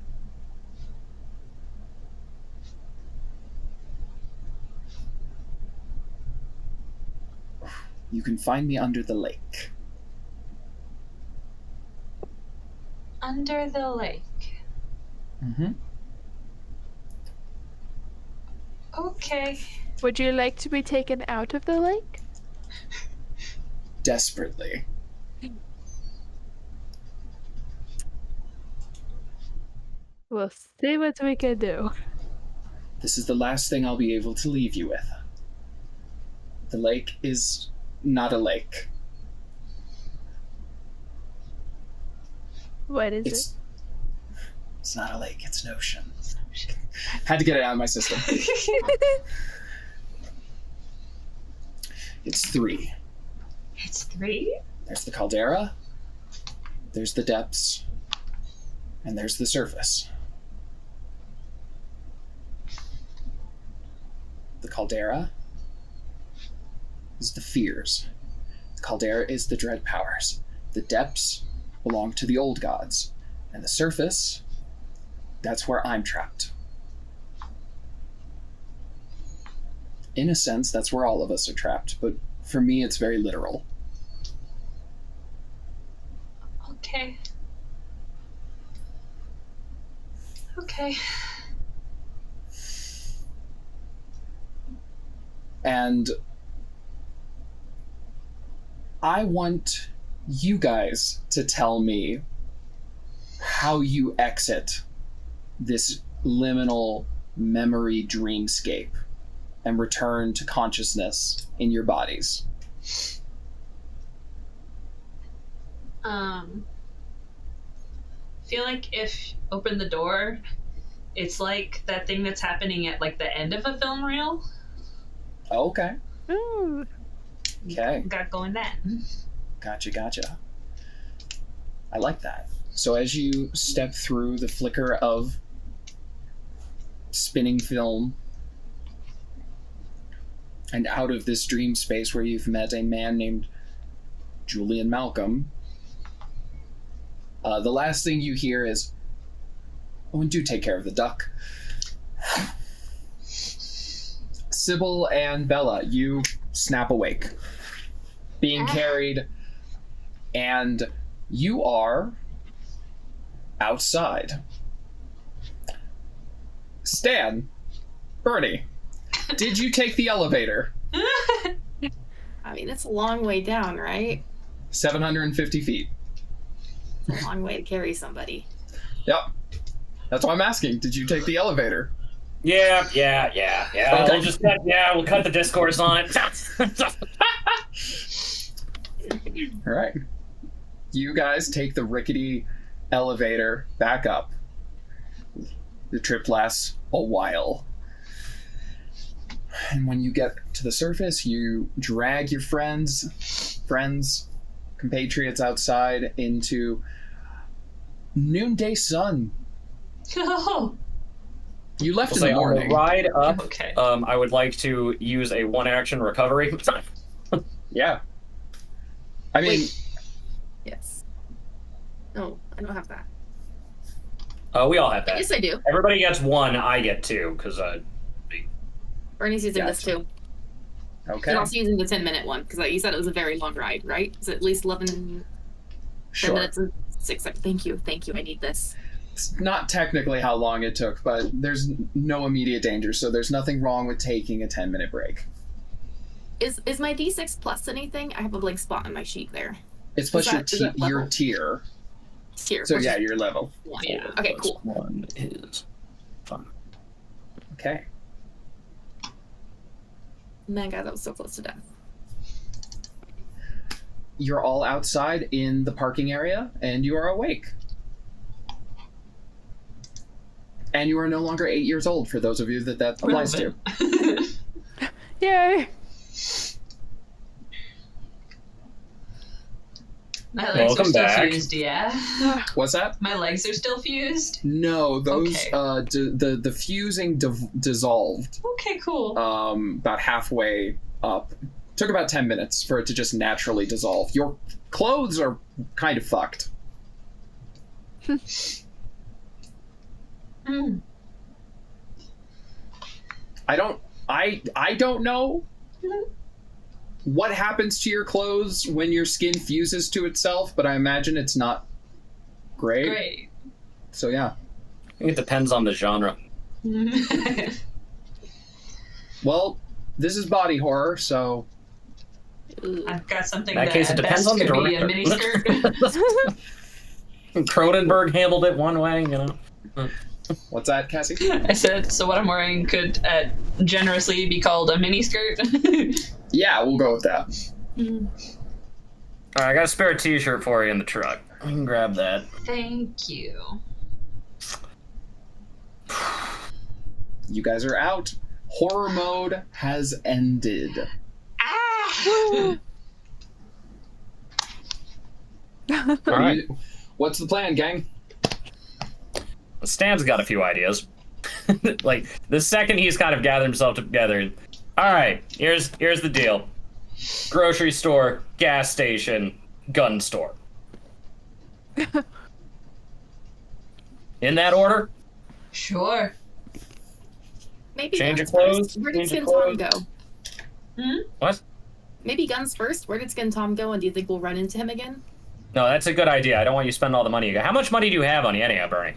you can find me under the lake. Under the lake. Mm-hmm. Okay. Would you like to be taken out of the lake? Desperately. We'll see what we can do. This is the last thing I'll be able to leave you with. The lake is not a lake. What is it? It's not a lake, it's an ocean. Had to get it out of my system. It's 3. It's 3? There's the caldera, there's the depths, and there's the surface. The caldera is the fears. The caldera is the dread powers. The depths belong to the old gods. And the surface, that's where I'm trapped. In a sense, that's where all of us are trapped, but for me, it's very literal. Okay. Okay. And I want you guys to tell me how you exit this liminal memory dreamscape and return to consciousness in your bodies. Feel like if open the door, it's like that thing that's happening at like the end of a film reel. Okay. Ooh. Okay. Got going that. Gotcha. I like that. So as you step through the flicker of spinning film and out of this dream space where you've met a man named Julian Malcolm, the last thing you hear is, oh, and do take care of the duck. Sybil and Bella, you snap awake, being carried, and you are outside. Stan, Bernie, did you take the elevator? I mean, it's a long way down, right? 750 feet. It's a long way to carry somebody. Yep. That's why I'm asking. Did you take the elevator? Yeah. Okay. We'll cut the discourse on it. All right. You guys take the rickety elevator back up. The trip lasts a while. And when you get to the surface, you drag your friends, compatriots outside into noonday sun. Oh. You left We'll in say the morning. on the ride up, Okay. I would like to use a 1-action recovery. Yeah. I mean, Yes. No, I don't have that. We all have that. Yes, I do. Everybody gets 1, I get 2, because Bernie's using this Gotcha. too. okay. And also using the 10-minute one, because you said it was a very long ride, right? Is it at least 10 Sure. minutes and 6 seconds? Thank you. I need this. That's not technically how long it took, but there's no immediate danger, so there's nothing wrong with taking a 10-minute break. Is my D6 plus anything? I have a blank spot on my sheet there. It's plus Is that your level? tier. Tier. So which yeah, is your level. 1. Yeah. Okay, cool. 1 is fun. Okay. Man, God, that was so close to death. You're all outside in the parking area, and you are awake. And you are no longer 8 years old, for those of you that applies to. Yay! My legs Welcome are still back. fused, yeah. What's that? My legs are still fused? No, those Okay. the fusing dissolved Okay, cool. about halfway up. Took about 10 minutes for it to just naturally dissolve. Your clothes are kind of fucked. Mm. I don't know what happens to your clothes when your skin fuses to itself, but I imagine it's not great. Great. So yeah. I think it depends on the genre. Well, this is body horror, so Ooh. I've got something In that case, it at depends best on the could be a director. miniskirt. Cronenberg handled it one way, you know. what's that, Cassie? I said, so what I'm wearing could generously be called a miniskirt. Yeah, we'll go with that. Alright, I got a spare t-shirt for you in the truck. You can grab that. Thank you. You guys are out. Horror mode has ended. Ah! Alright. What's the plan, gang? Stan's got a few ideas. Like, the second he's kind of gathered himself together, alright, here's the deal. Grocery store, gas station, gun store. In that order? Sure. Maybe Change guns your clothes, first. Where did change your Skin Tom clothes. go? What? Maybe guns first. Where did Skin Tom go? And do you think we'll run into him again? No, that's a good idea. I don't want you to spend all the money you got. How much money do you have on you anyhow, Bernie?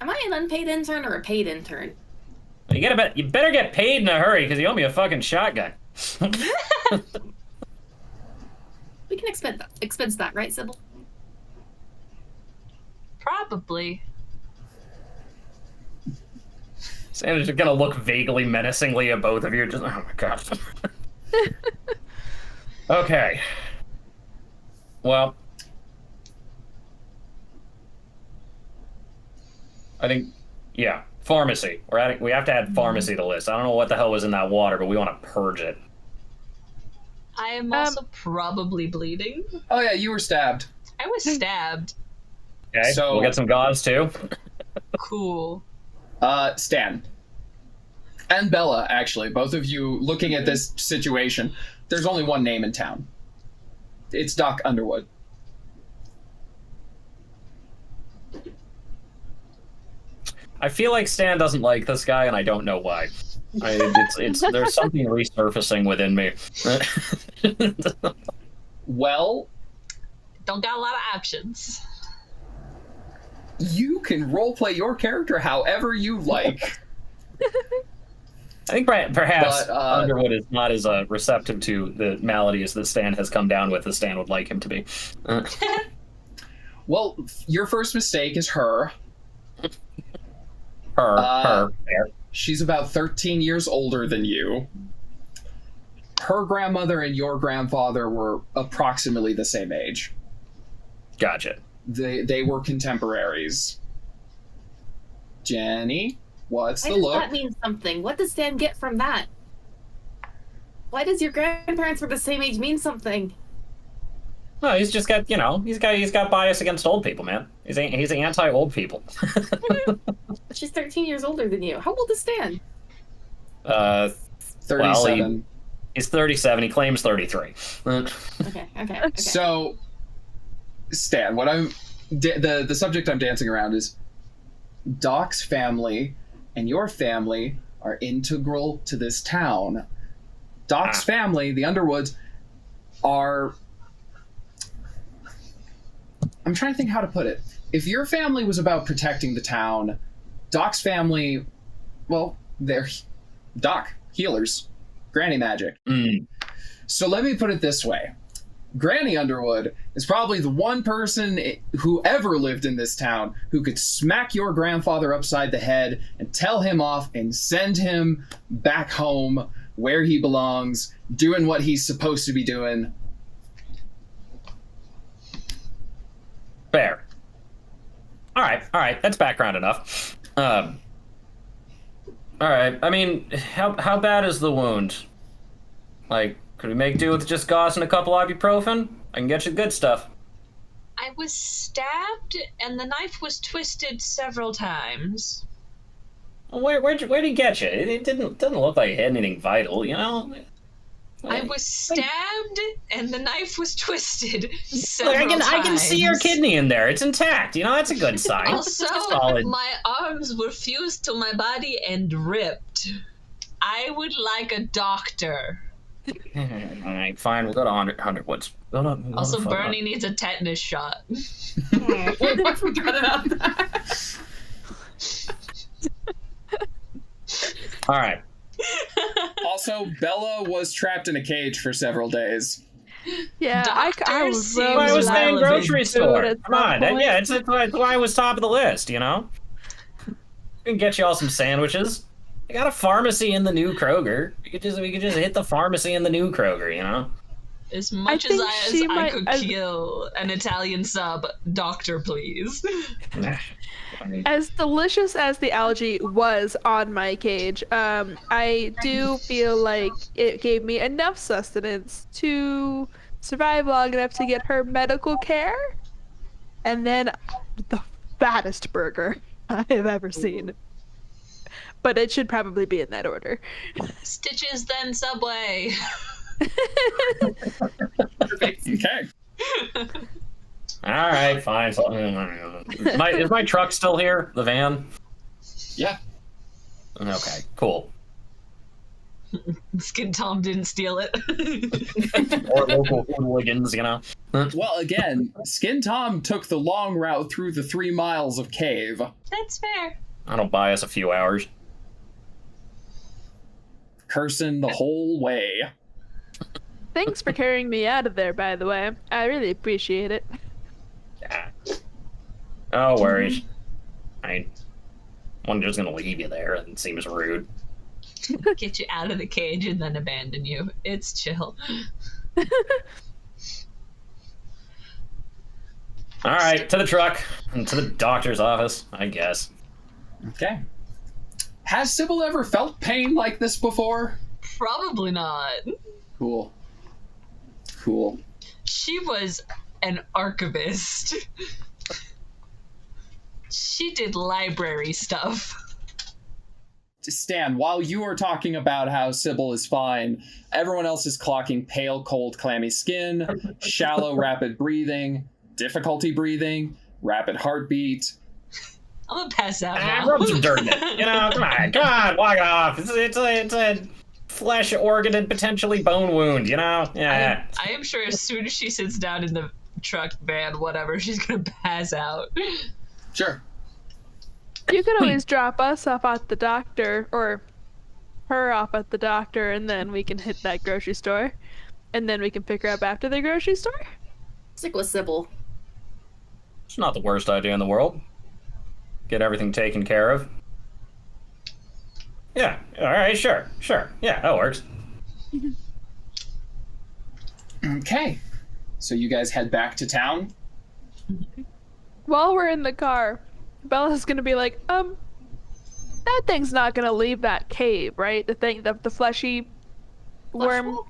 Am I an unpaid intern or a paid intern? You better get paid in a hurry, because you owe me a fucking shotgun. We can expense that, right, Sybil? Probably. Sandra's just gonna look vaguely menacingly at both of you. Just, oh my god. Okay. Well, I think, yeah, pharmacy. We have to add pharmacy to the list. I don't know what the hell was in that water, but we want to purge it. I am also probably bleeding. Oh yeah, you were stabbed. I was stabbed. Okay, So- we'll get some gauze too. Cool. Stan. And Bella, actually, both of you looking at this situation, there's only one name in town. It's Doc Underwood. I feel like Stan doesn't like this guy, and I don't know why. It's there's something resurfacing within me. Well, Don't got a lot of options. you can roleplay your character however you like. I think perhaps But, Underwood is not as receptive to the maladies that Stan has come down with as Stan would like him to be. Well, your first mistake is her. Her. She's about 13 years older than you. Her grandmother and your grandfather were approximately the same age. Gotcha. They were contemporaries. Jenny, what's Why the does look? that mean something? What does Stan get from that? Why does your grandparents were the same age mean something? No, he's just got, he's got bias against old people, man. He's anti-old people. She's 13 years older than you. How old is Stan? 37. He's 37. He claims 33. Okay. So, Stan, what the subject I'm dancing around is Doc's family and your family are integral to this town. Doc's family, the Underwoods, are I'm trying to think how to put it. If your family was about protecting the town, Doc's family, well, they're Doc, healers, granny magic. So let me put it this way. Granny Underwood is probably the one person who ever lived in this town who could smack your grandfather upside the head and tell him off and send him back home where he belongs, doing what he's supposed to be doing. Fair. All right. That's background enough. All right. I mean, how bad is the wound? Like, could we make do with just gauze and a couple ibuprofen? I can get you good stuff. I was stabbed, and the knife was twisted several times. Well, where'd he get you? It didn't look like it had anything vital, you know? I was stabbed, and the knife was twisted several Look, I can times. see your kidney in there. It's intact. You know, that's a good sign. Also, Solid. my arms were fused to my body and ripped. I would like a doctor. All right, fine. We'll go to 100 Woods. Also, Bernie needs a tetanus shot. I forgot about that. All right. Also, Bella was trapped in a cage for several days. Yeah, I Doctor was seems really I was saying relevant. grocery store. At Come on. some point. Yeah, it's why I was top of the list, you know? We can get you all some sandwiches. I got a pharmacy in the new Kroger. We could just hit the pharmacy in the new Kroger, you know? As much think as she I might- could kill an Italian sub, doctor, please. As delicious as the algae was on my cage, I do feel like it gave me enough sustenance to survive long enough to get her medical care, and then the fattest burger I have ever seen. But it should probably be in that order. Stitches, then Subway. Perfect. Okay. All right, fine. Is my truck still here? The van? Yeah. Okay, cool. Skin Tom didn't steal it. Or local hooligans, you know? Well, again, Skin Tom took the long route through the 3 miles of cave. That's fair. That'll buy us a few hours. Cursing the whole way. Thanks for carrying me out of there, by the way. I really appreciate it. Yeah. No worries. I'm just gonna leave you there. It seems rude. Get you out of the cage and then abandon you. It's chill. All right, to the truck and to the doctor's office, I guess. Okay. Has Sybil ever felt pain like this before? Probably not. Cool. Cool. She was an archivist. She did library stuff. Stan, while you are talking about how Sybil is fine, everyone else is clocking pale, cold, clammy skin, shallow, rapid breathing, difficulty breathing, rapid heartbeat. I'm gonna pass out Ah, now. rub some dirt in it. You know, come on, walk it off. It's a flesh, organ, and potentially bone wound, you know? Yeah. I am sure as soon as she sits down in the truck, van, whatever, she's gonna pass out. Sure. You could always drop us off at the doctor, or her off at the doctor, and then we can hit that grocery store. And then we can pick her up after the grocery store. Stick with Sybil. It's not the worst idea in the world. Get everything taken care of. Yeah, all right, sure. Yeah, that works. Okay. So you guys head back to town? While we're in the car, Bella's gonna be like, that thing's not gonna leave that cave, right? The fleshy worm. Flesh wall?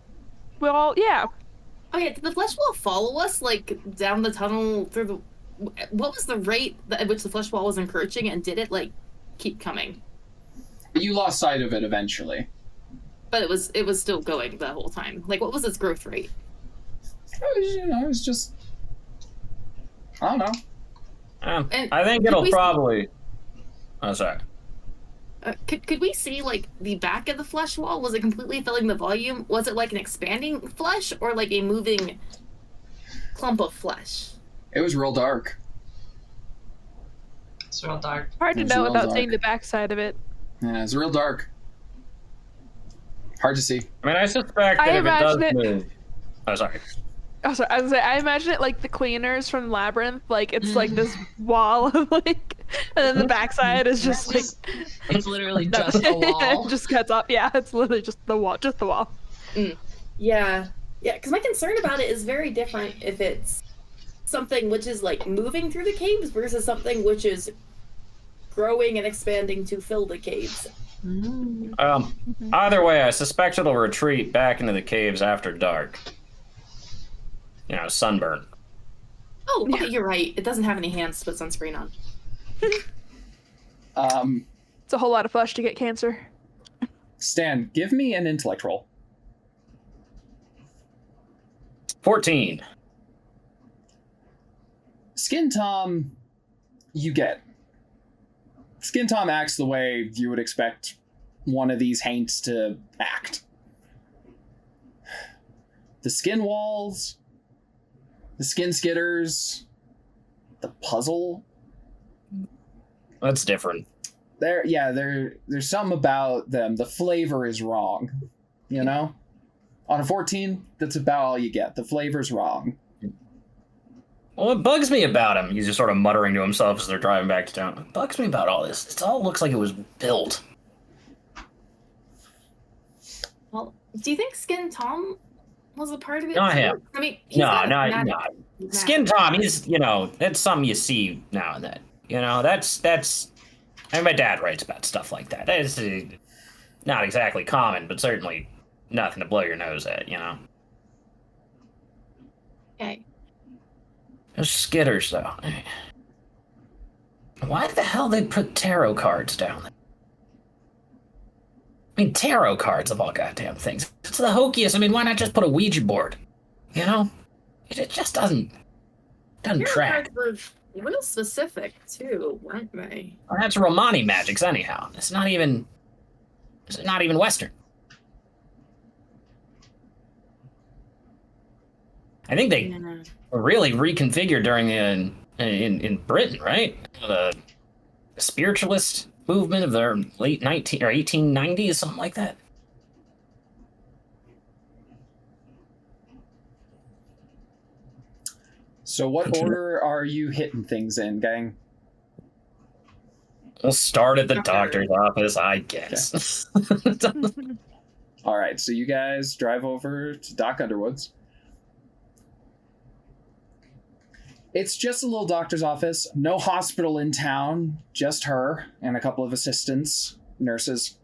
Well, yeah. Oh yeah, did the flesh wall follow us, like, down the tunnel through the... What was the rate at which the flesh wall was encroaching, and did it, like, keep coming? You lost sight of it eventually. But it was still going the whole time. Like, what was its growth rate? It was just... I don't know. And I think did it'll we- probably... Oh, sorry. Could we see, like, the back of the flesh wall? Was it completely filling the volume? Was it like an expanding flesh, or like a moving clump of flesh? It was real dark. It's real dark. Hard to It's know real without dark. seeing the backside of it. Yeah, it's real dark. Hard to see. I mean, I suspect I that if it does imagine it- move... Oh, sorry. Oh, sorry, I was gonna say, I imagine it like the cleaners from Labyrinth, like it's like this wall of like, and then the backside is just like It's literally just a wall. it just cuts off. Yeah, it's literally just the wall, just the wall. Yeah, because my concern about it is very different if it's something which is like moving through the caves versus something which is growing and expanding to fill the caves. Either way, I suspect it'll retreat back into the caves after dark. You know, sunburn. Oh, okay, you're right. It doesn't have any hands to put sunscreen on. It's a whole lot of flesh to get cancer. Stan, give me an intellect roll. 14. Skin Tom, you get. Skin Tom acts the way you would expect one of these haints to act. The skin walls, the skin skitters, the puzzle. That's different. There's something about them. The flavor is wrong. You know? On a 14, that's about all you get. The flavor's wrong. Well, what bugs me about him, he's just sort of muttering to himself as they're driving back to town. What bugs me about all this? It all looks like it was built. Well, do you think Skin Tom was a part of it? Not him. I mean, he's No, got no, magic. no. Skin Tom, he's, you know, that's something you see now and then. You know, that's, I mean, my dad writes about stuff like that. That is not exactly common, but certainly nothing to blow your nose at, you know? Okay. Those skitters, though. Why the hell they put tarot cards down there? I mean, tarot cards of all goddamn things. It's the hokiest. I mean, why not just put a Ouija board? You know? It just doesn't track. Were real specific, too, weren't they? Well, that's Romani magics, anyhow. It's not even Western. I think they were really reconfigured during the in Britain, right? The spiritualist movement of the late 1890s, something like that. So what order are you hitting things in, gang? We'll start at the doctor's office, I guess. All right, so you guys drive over to Doc Underwood's. It's just a little doctor's office. No hospital in town. Just her and a couple of assistants, nurses.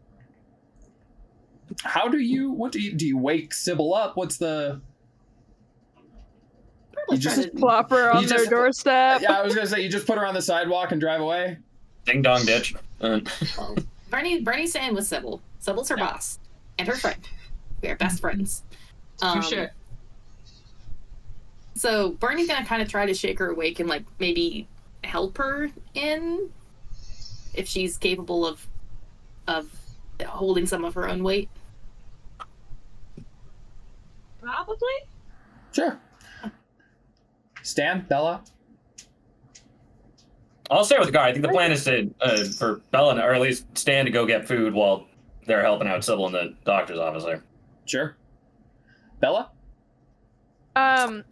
Do you wake Sybil up? What's the... You just Plop her on their doorstep. Yeah, I was gonna say you just put her on the sidewalk and drive away. Ding dong ditch. Bernie's staying with Sybil. Sybil's her boss and her friend. We are best friends. For sure. So Bernie's gonna kind of try to shake her awake and like maybe help her in if she's capable of holding some of her own weight. Probably. Sure. Stan, Bella. I'll stay with the guy. I think the plan is to for Bella, or at least Stan, to go get food while they're helping out Sybil in the doctor's office there. Sure. Bella.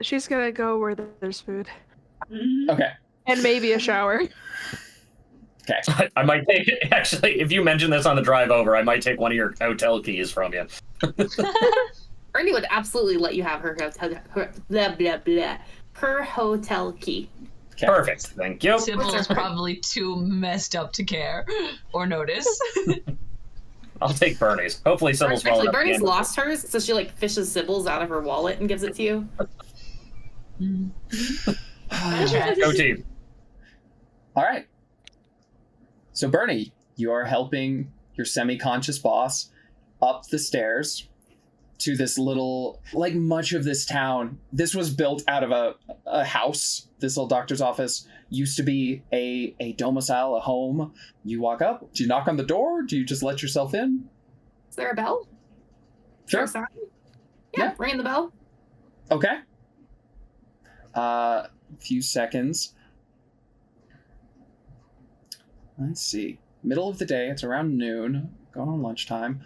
She's gonna go where there's food Okay. and maybe a shower. Okay. I might take it. Actually, if you mention this on the drive over, I might take one of your hotel keys from you. Bernie would absolutely let you have her blah blah blah. Her hotel key. Okay. Perfect. Thank you. Sybil is probably too messed up to care or notice. I'll take Bernie's. Hopefully Sybil's well Actually, enough to Bernie's handle it. lost hers, so she like fishes Sybil's out of her wallet and gives it to you. Go team. All right. So Bernie, you are helping your semi-conscious boss up the stairs to this little, like much of this town. This was built out of a house. This little doctor's office used to be a domicile, a home. You walk up. Do you knock on the door? Do you just let yourself in? Is there a bell? Is there a sign? Yeah. Ring the bell. Okay. few seconds. Let's see. Middle of the day. It's around noon. Going on lunchtime.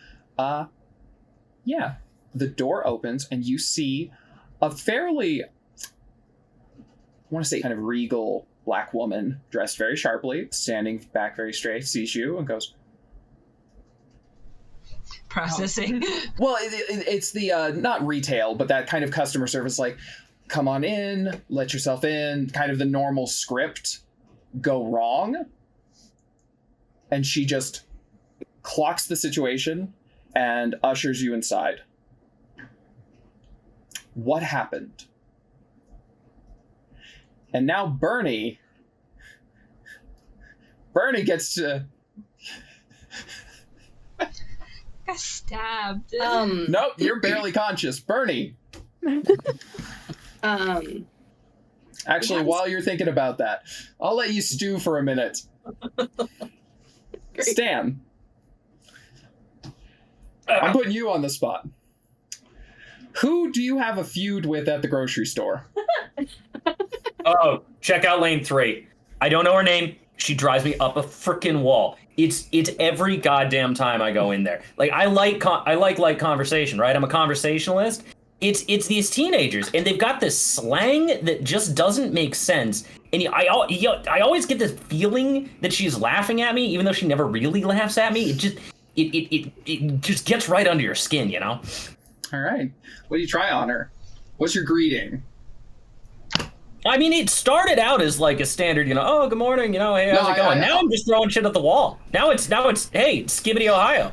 Yeah. The door opens and you see a fairly, I want to say kind of regal black woman dressed very sharply, standing back very straight, sees you and goes, Processing. well, it's the, not retail, but that kind of customer service, like, come on in, let yourself in, kind of the normal script go wrong. And she just clocks the situation and ushers you inside. What happened? And now Bernie gets to... Got stabbed. Nope, you're barely conscious. Bernie. Actually, while you're thinking about that, I'll let you stew for a minute. Stan. I'm putting you on the spot. Who do you have a feud with at the grocery store? Oh, check out lane 3. I don't know her name. She drives me up a freaking wall. It's every goddamn time I go in there. Like, I like conversation, right? I'm a conversationalist. It's these teenagers, and they've got this slang that just doesn't make sense. And I always get this feeling that she's laughing at me, even though she never really laughs at me. It just gets right under your skin, you know? All right. What do you try on her? What's your greeting? I mean, it started out as like a standard, oh, good morning, hey, how's it going? Now I'm just throwing shit at the wall. Now it's hey, Skibbity Ohio.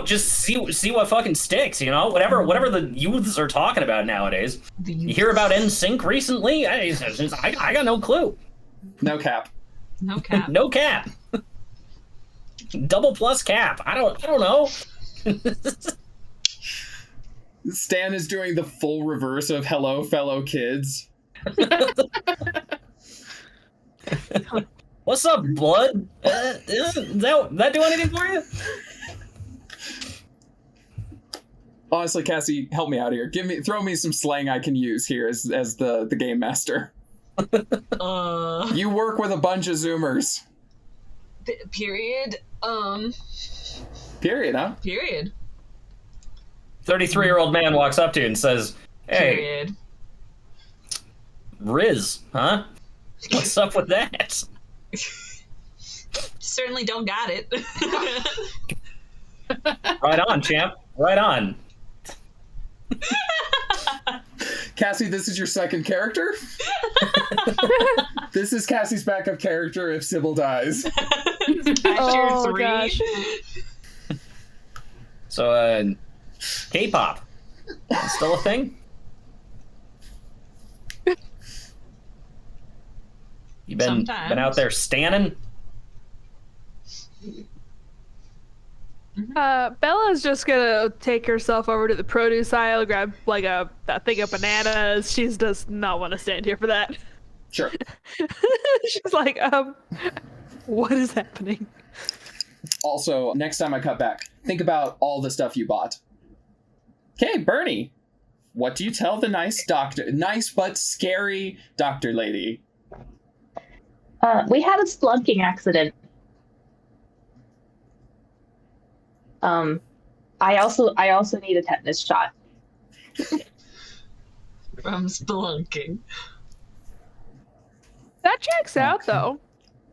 Just see what fucking sticks, whatever the youths are talking about nowadays. You hear about NSYNC recently? I got no clue. No cap. No cap. No cap. Double plus cap. I don't know. Stan is doing the full reverse of hello, fellow kids. What's up, blood? That do anything for you? Honestly, Cassie, help me out here. Throw me some slang I can use here as the game master. You work with a bunch of Zoomers. Period. Period, huh? Period. 33-year-old man walks up to you and says, "Hey, Period. Riz, huh? What's up with that?" Certainly don't got it. Right on, champ. Right on. Cassie, this is your second character? This is Cassie's backup character if Sybil dies. Oh, 3. gosh. So, K-pop. Still a thing? You been out there standing? Bella's just gonna take herself over to the produce aisle, grab like a thing of bananas. She does not want to stand here for that. Sure. She's like, what is happening? Also, next time I cut back, think about all the stuff you bought. Okay, Bernie, what do you tell the nice but scary doctor lady? We had a splunking accident. I also need a tetanus shot. From spelunking. That checks out, though.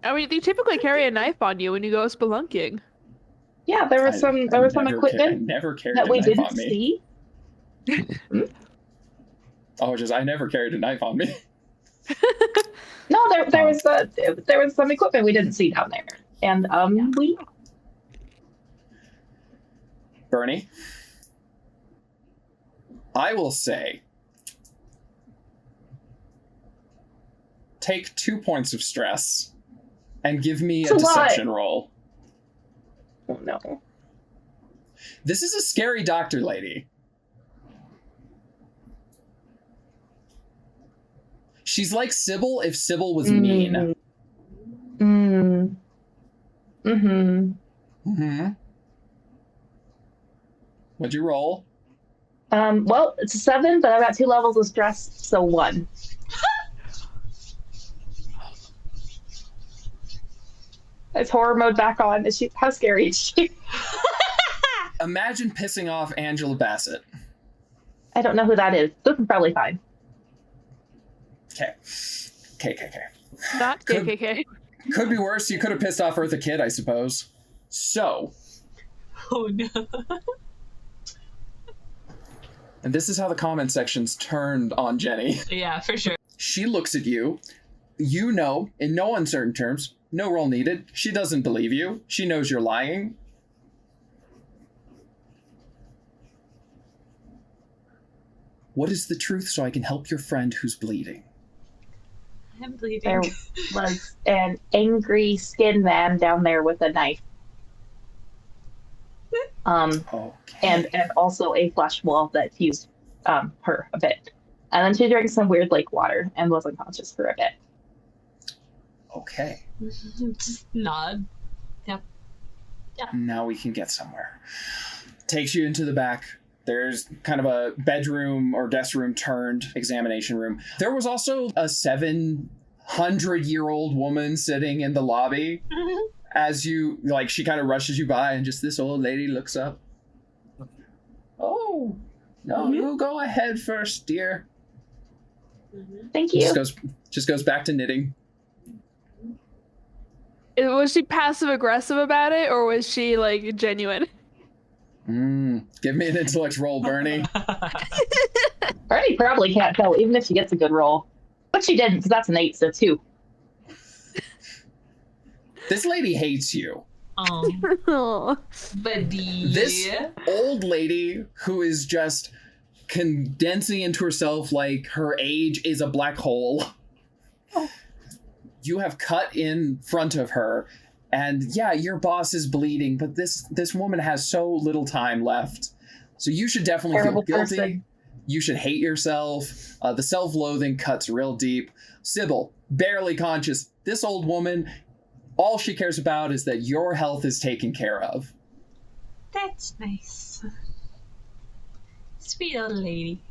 I mean, you typically carry a knife on you when you go spelunking. Yeah, there was some equipment that we didn't see. I never carried a knife on me. No, there was some equipment we didn't see down there, and we. Bernie, I will say, take 2 points of stress and give me a deception roll. Oh no. This is a scary doctor lady. She's like Sybil if Sybil was mean. What'd you roll? Well, it's a 7, but I've got 2 levels of stress, so 1. Is horror mode back on? How scary is she? Imagine pissing off Angela Bassett. I don't know who that is. This is probably fine. Okay. KKK. Not KKK. Could be worse. You could have pissed off Eartha Kitt, I suppose. So. Oh no. And this is how the comment section's turned on Jenny. Yeah, for sure. She looks at you. You know, in no uncertain terms, no roll needed. She doesn't believe you. She knows you're lying. What is the truth so I can help your friend who's bleeding? I'm bleeding. There was an angry skin man down there with a knife. Okay. And also a flesh wall that teased her a bit. And then she drank some weird lake water and was unconscious for a bit. Okay. Just nod. Now we can get somewhere. Takes you into the back. There's kind of a bedroom or guest room turned examination room. There was also a 700-year-old woman sitting in the lobby. As you, like, she kind of rushes you by and just this old lady looks up. Oh, no, you go ahead first, dear. Thank you. Just goes back to knitting. Was she passive aggressive about it, or was she like genuine? Give me an intellect roll, Bernie. Bernie probably can't tell, even if she gets a good roll. But she didn't, because that's an 8, so 2. This lady hates you. Oh. Buddy. This old lady who is just condensing into herself like her age is a black hole. You have cut in front of her, and yeah, your boss is bleeding, but this woman has so little time left. So you should definitely Terrible feel guilty. person. You should hate yourself. The self-loathing cuts real deep. Sybil, barely conscious. This old woman, all she cares about is that your health is taken care of. That's nice. Sweet old lady.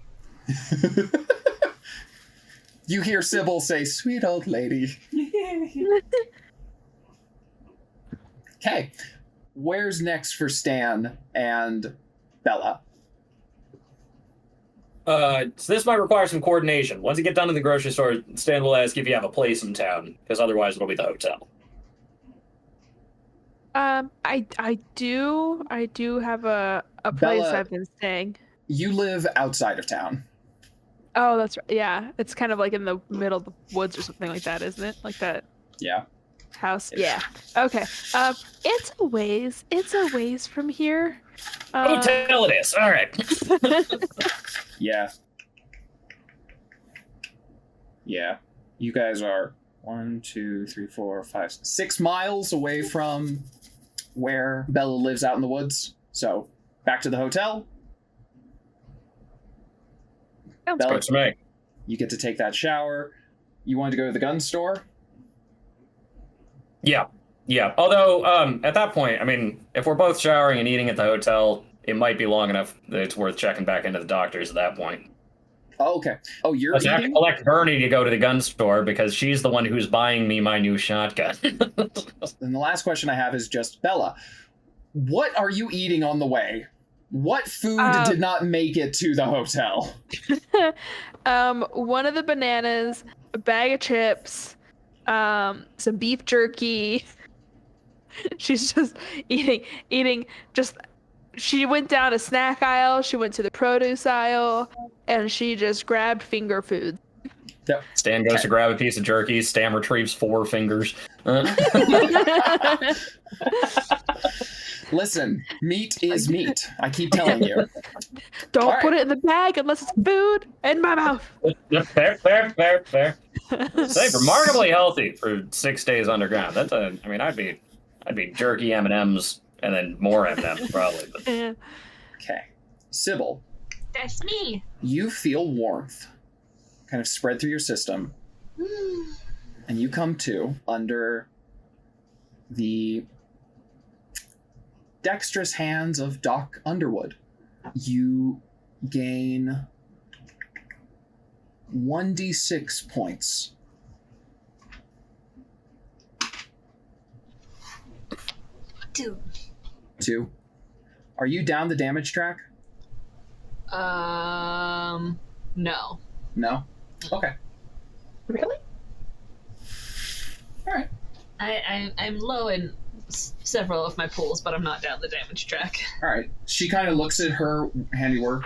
You hear Sybil say, "Sweet old lady." Okay. Where's next for Stan and Bella? So this might require some coordination. Once you get done in the grocery store, Stan will ask if you have a place in town, because otherwise it'll be the hotel. I do have a place Bella, I've been staying. You live outside of town. Oh, that's right. Yeah, it's kind of like in the middle of the woods or something like that, isn't it? Like that Yeah. house. Yeah. Okay. It's a ways from here. Hotel it is. All right. Yeah. Yeah. You guys are 1, 2, 3, 4, 5, 6 miles away from where Bella lives out in the woods. So back to the hotel. Sounds Bella, Works for me. you get to take that shower. You wanted to go to the gun store? Yeah. Although, at that point, I mean, if we're both showering and eating at the hotel, it might be long enough that it's worth checking back into the doctor's at that point. Oh, okay. Oh, you're Let's have to eating? collect Bernie to go to the gun store because she's the one who's buying me my new shotgun. And the last question I have is just, Bella, what are you eating on the way? What food did not make it to the hotel? One of the bananas, a bag of chips, some beef jerky. She's just eating just. She went down a snack aisle, she went to the produce aisle, and she just grabbed finger food. Yep. Stan goes to grab a piece of jerky. Stan retrieves 4 fingers. Listen, meat is meat. I keep telling you. Don't All put right. it in the bag unless it's food in my mouth. Fair. Say, remarkably healthy for 6 days underground. That's a. I mean, I'd be jerky M&Ms and then more M&Ms probably. But. Okay. Sybil, That's me. you feel warmth kind of spread through your system, and you come to under the dexterous hands of Doc Underwood. You gain 1d6 points. 2. 2. Are you down the damage track? No. No? Okay. Really? Alright. I'm low in several of my pools, but I'm not down the damage track. Alright. She kind of looks at her handiwork,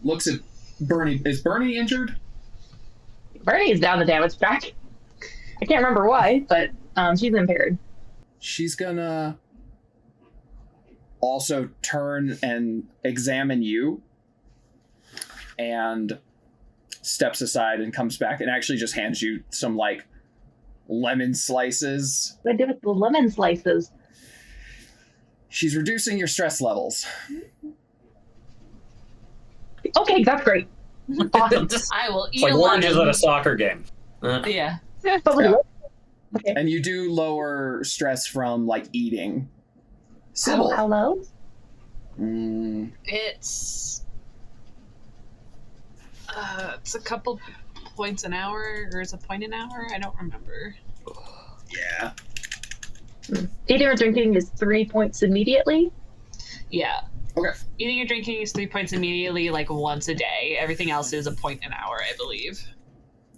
looks at Bernie. Is Bernie injured? Bernie is down the damage track. I can't remember why, but she's impaired. She's gonna also turn and examine you and steps aside and comes back and actually just hands you some, like, lemon slices. What do I do with the lemon slices? She's reducing your stress levels. Okay, that's great. Awesome. I will eat It's like a oranges lemon. at a soccer game. Yeah. But with Yeah. Okay. And you do lower stress from, like, eating. How Sybil. low? It's a couple points an hour, or is it a point an hour? I don't remember. Yeah. Eating or drinking is 3 points immediately. Yeah. Okay. Eating or drinking is 3 points immediately, like once a day. Everything else is a point an hour, I believe.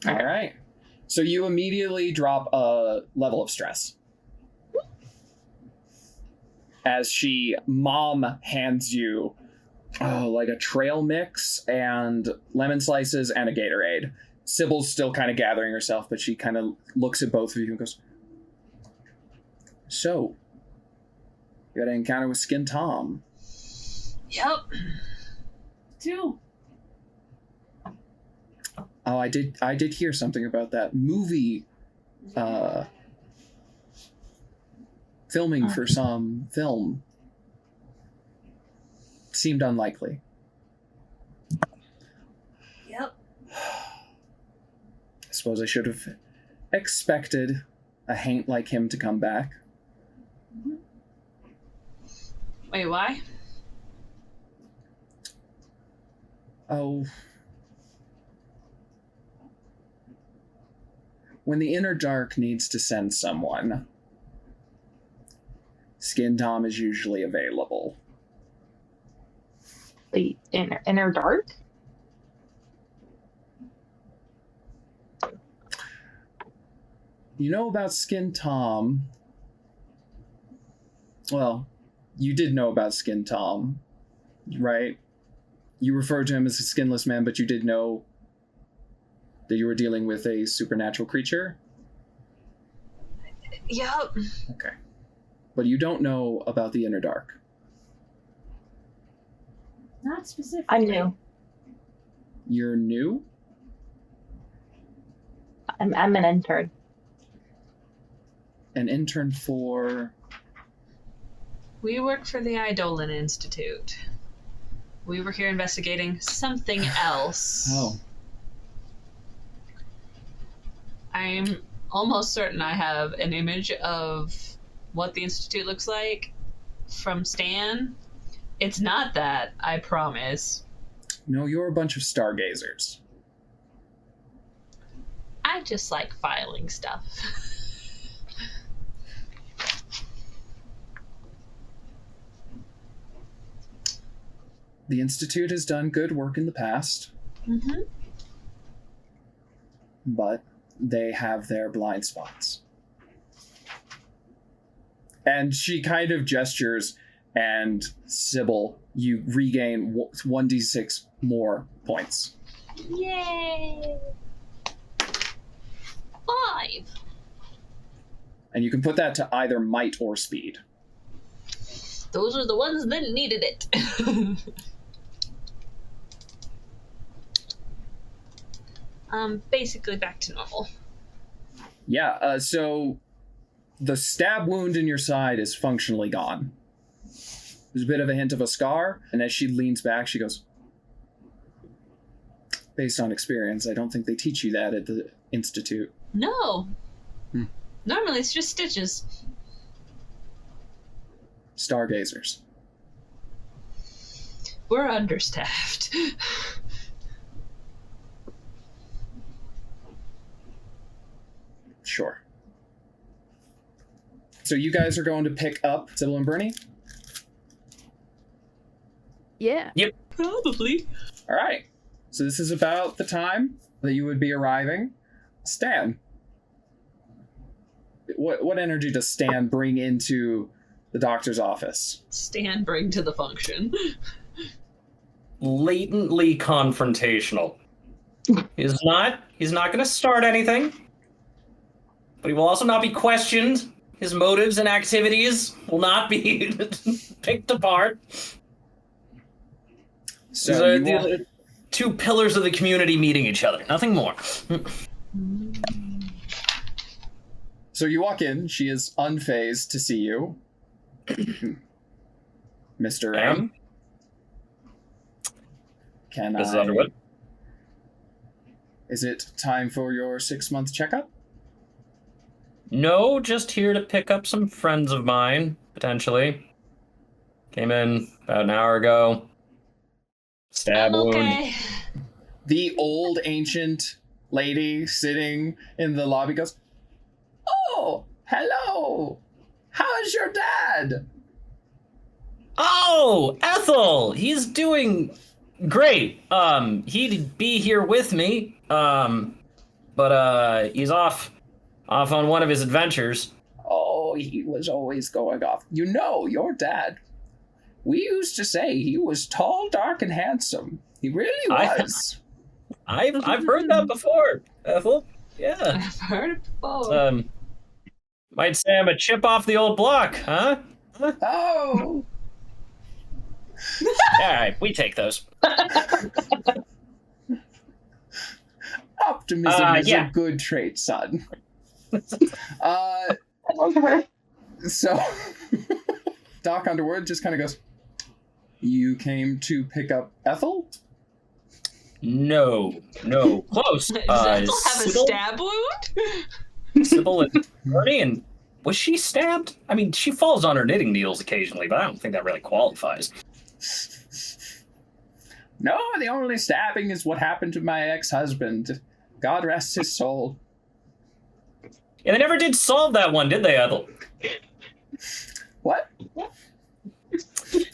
All right. So you immediately drop a level of stress. As mom hands you, like a trail mix and lemon slices and a Gatorade. Sybil's still kind of gathering herself, but she kind of looks at both of you and goes, "So, you had an encounter with Skin Tom." Yep. 2. Oh, I did hear something about that movie filming for some film. Seemed unlikely. Yep. I suppose I should have expected a haint like him to come back. Wait, why? Oh. When the Inner Dark needs to send someone, Skin Tom is usually available. The inner dark? You know about Skin Tom. Well, you did know about Skin Tom, right? You referred to him as a skinless man, but you did know that you were dealing with a supernatural creature? Yep. Okay. But you don't know about the Inner Dark. Not specific. I'm new. You're new? I'm an intern. An intern for... We work for the Eidolon Institute. We were here investigating something else. Oh. I'm almost certain I have an image of what the Institute looks like from Stan. It's not that, I promise. No, you're a bunch of stargazers. I just like filing stuff. The Institute has done good work in the past, Mm-hmm. but they have their blind spots. And she kind of gestures, and Sybil, you regain 1d6 more points. Yay! 5! And you can put that to either might or speed. Those are the ones that needed it. Basically back to normal. Yeah, so the stab wound in your side is functionally gone. There's a bit of a hint of a scar, and as she leans back, she goes, "Based on experience, I don't think they teach you that at the Institute." No. Hmm. Normally it's just stitches. Stargazers. We're understaffed. Sure. So you guys are going to pick up Sybil and Bernie? Yeah. Probably. All right. So this is about the time that you would be arriving. Stan. What energy does Stan bring into the doctor's office? Stan bring to the function. Latently confrontational. He's not going to start anything, but he will also not be questioned. His motives and activities will not be picked apart. So the two pillars of the community meeting each other. Nothing more. So you walk in. She is unfazed to see you. Mr. M. Can Mrs. I... Underwood. Is it time for your 6-month checkup? No, just here to pick up some friends of mine, potentially. Came in about an hour ago. Stab wound. Okay. The old ancient lady sitting in the lobby goes, "Oh, hello. How's your dad?" Oh, Ethel! He's doing great. He'd be here with me. But he's off on one of his adventures. Oh, he was always going off. You know, your dad. We used to say he was tall, dark, and handsome. He really was. I've heard that before, Ethel. Yeah. I've heard it before. Might say I'm a chip off the old block, huh? Oh. All right, we take those. Optimism is yeah. a good trait, son. So, Doc Underwood just kind of goes, "You came to pick up Ethel?" No, close. Does Ethel have a stab wound? Sybil and Bernie, and was she stabbed? I mean, she falls on her knitting needles occasionally, but I don't think that really qualifies. No, the only stabbing is what happened to my ex-husband. God rest his soul. Yeah, they never did solve that one, did they, Ethel? What? Yeah,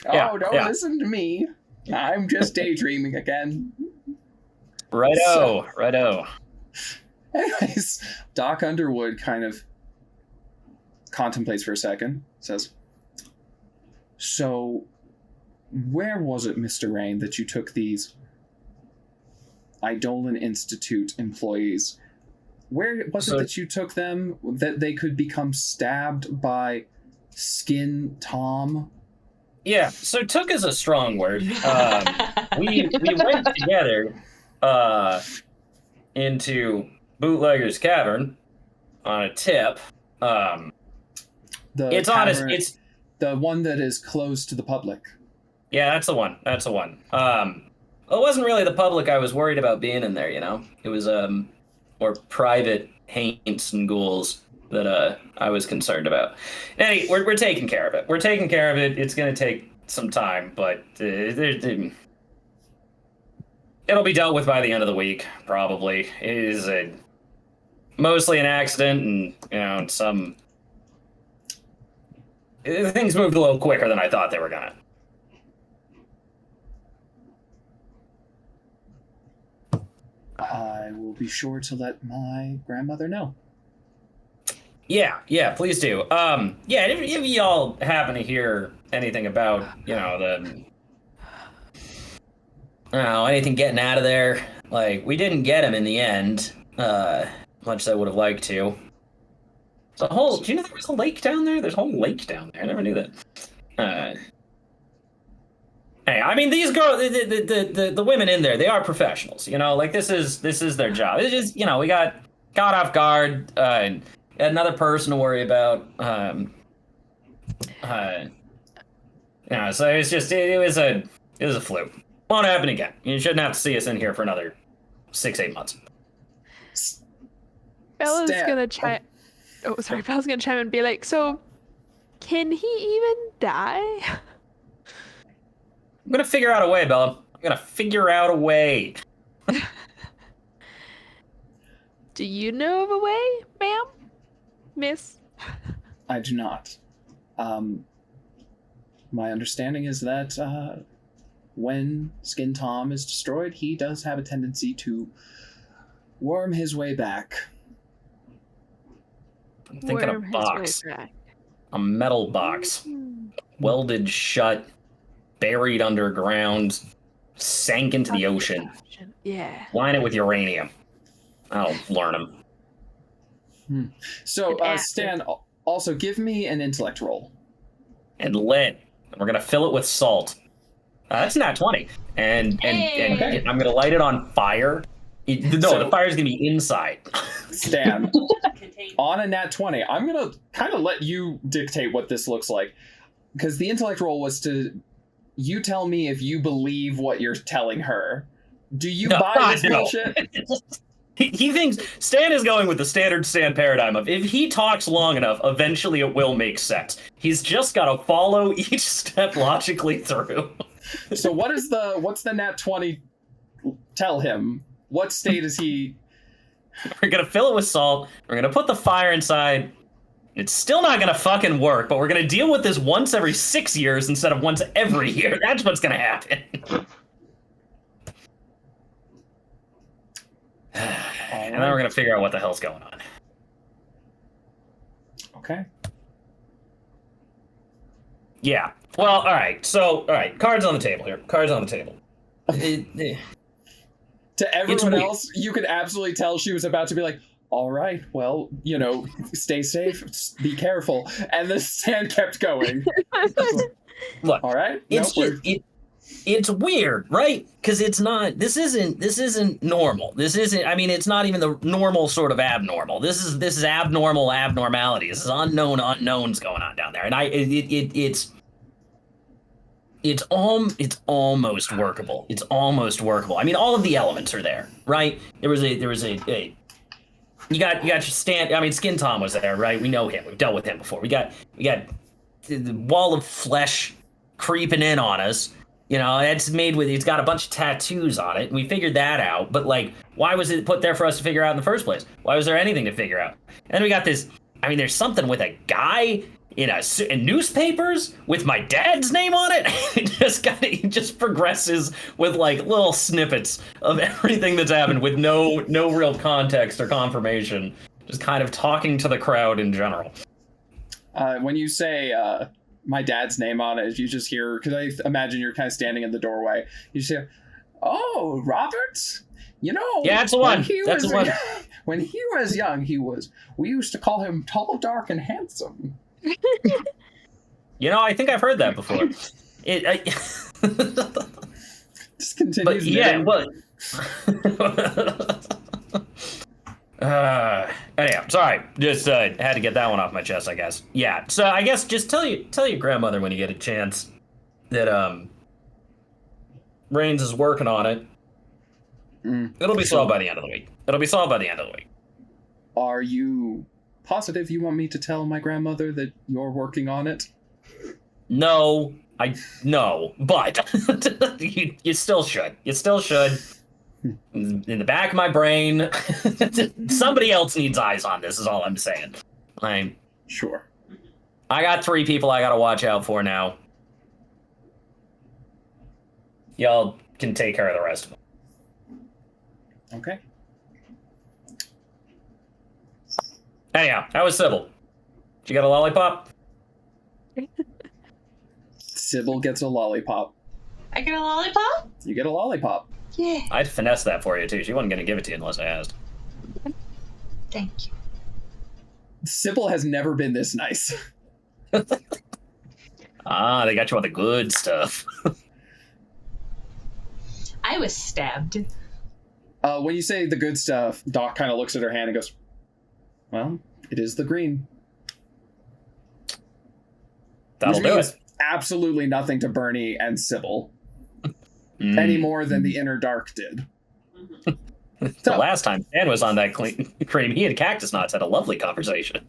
Oh, don't listen to me. I'm just daydreaming again. Righto. Anyways, Doc Underwood kind of contemplates for a second, says, "So, where was it, Mr. Rain, that you took these Eidolon Institute employees? Where was it that you took them, that they could become stabbed by Skin Tom?" Yeah, so took is a strong word. We went together into Bootlegger's Cavern on a tip. It's honest. It's the one that is closed to the public. Yeah, that's the one. It wasn't really the public I was worried about being in there, you know? It was more private haints and ghouls that I was concerned about. Anyway, we're taking care of it. It's going to take some time, but it'll be dealt with by the end of the week, probably. It is mostly an accident, and, you know, things moved a little quicker than I thought they were going to. I will be sure to let my grandmother know. Yeah, please do. If y'all happen to hear anything about, you know, anything getting out of there, like, we didn't get him in the end, much as I would have liked to. Do you know there was a lake down there? There's a whole lake down there. I never knew that. Hey, I mean, these girls, the women in there, they are professionals, you know, like, this is their job. It's just, you know, we got off guard, had another person to worry about, so it's just, it was a fluke. Won't happen again. You shouldn't have to see us in here for another 6-8 months. Bella's gonna chime. Oh, sorry. Bella's gonna chime in and be like, "So, can he even die?" I'm gonna figure out a way, Bella. I'm gonna figure out a way. Do you know of a way, ma'am? Miss? I do not. My understanding is that when Skin Tom is destroyed, he does have a tendency to worm his way back. I'm thinking Worm a his box. way back. A metal box. Welded shut, buried underground, sank into the ocean. Yeah. Line it with uranium. I'll learn him. So, An Stan, also give me an intellect roll. And lead. And we're gonna fill it with salt. That's not 20. And Okay. I'm gonna light it on fire. The fire's gonna be inside. Stan, Contain. on a nat 20, I'm going to kind of let you dictate what this looks like. Because the intellect roll was to... You tell me if you believe what you're telling her. Do you buy this bullshit? He thinks Stan is going with the standard Stan paradigm of if he talks long enough, eventually it will make sense. He's just got to follow each step logically through. So what's the nat 20 tell him? What state is he... We're going to fill it with salt. We're going to put the fire inside. It's still not going to fucking work, but we're going to deal with this once every 6 years instead of once every year. That's what's going to happen. And then we're going to figure out what the hell's going on. Okay. Yeah. Well, all right. So, all right. Cards on the table here. Cards on the table. To everyone weird. else, you could absolutely tell she was about to be like, all right, well, stay safe, be careful. And the Stan kept going. Look, All right? it's Nope, it's weird, right? Because it's not. This isn't normal. This isn't. I mean, it's not even the normal sort of abnormal. This is abnormal abnormality. This is unknown unknowns going on down there, and it's almost workable. It's almost workable. I mean, all of the elements are there, right? There was a. You got your Stan. I mean, Skin Tom was there, right? We know him. We've dealt with him before. We got the wall of flesh creeping in on us. It's got a bunch of tattoos on it, and we figured that out. But like, why was it put there for us to figure out in the first place? Why was there anything to figure out? And then we got this. I mean, there's something with a guy in newspapers with my dad's name on it. It just progresses with like little snippets of everything that's happened with no real context or confirmation. Just kind of talking to the crowd in general. When you say my dad's name on it, you just hear, because I imagine you're kind of standing in the doorway, you just hear, "Oh, Robert, yeah, that's the one. That's the one." When he was young, we used to call him tall, dark, and handsome. I think I've heard that before. Just continues. But yeah, well. Anyhow, sorry. Just had to get that one off my chest, I guess. Yeah. So I guess just tell your grandmother when you get a chance that Rains is working on it. It'll be solved by the end of the week. Are you positive you want me to tell my grandmother that you're working on it? No, but you still should. You still should. In the back of my brain, somebody else needs eyes on this, is all I'm saying. Sure. I got 3 people I gotta watch out for now. Y'all can take care of the rest of them. Okay. Anyhow, how was Sybil? Did you get a lollipop? Sybil gets a lollipop. I get a lollipop? You get a lollipop. Yeah. I'd finesse that for you, too. She wasn't going to give it to you unless I asked. Thank you. Sybil has never been this nice. They got you all the good stuff. I was stabbed. When you say the good stuff, Doc kind of looks at her hand and goes, "Well, it is the green." That'll Which do means it. absolutely nothing to Bernie and Sybil. Any more than the inner dark did. The last time Dan was on that cream, he and Cactus Knots had a lovely conversation.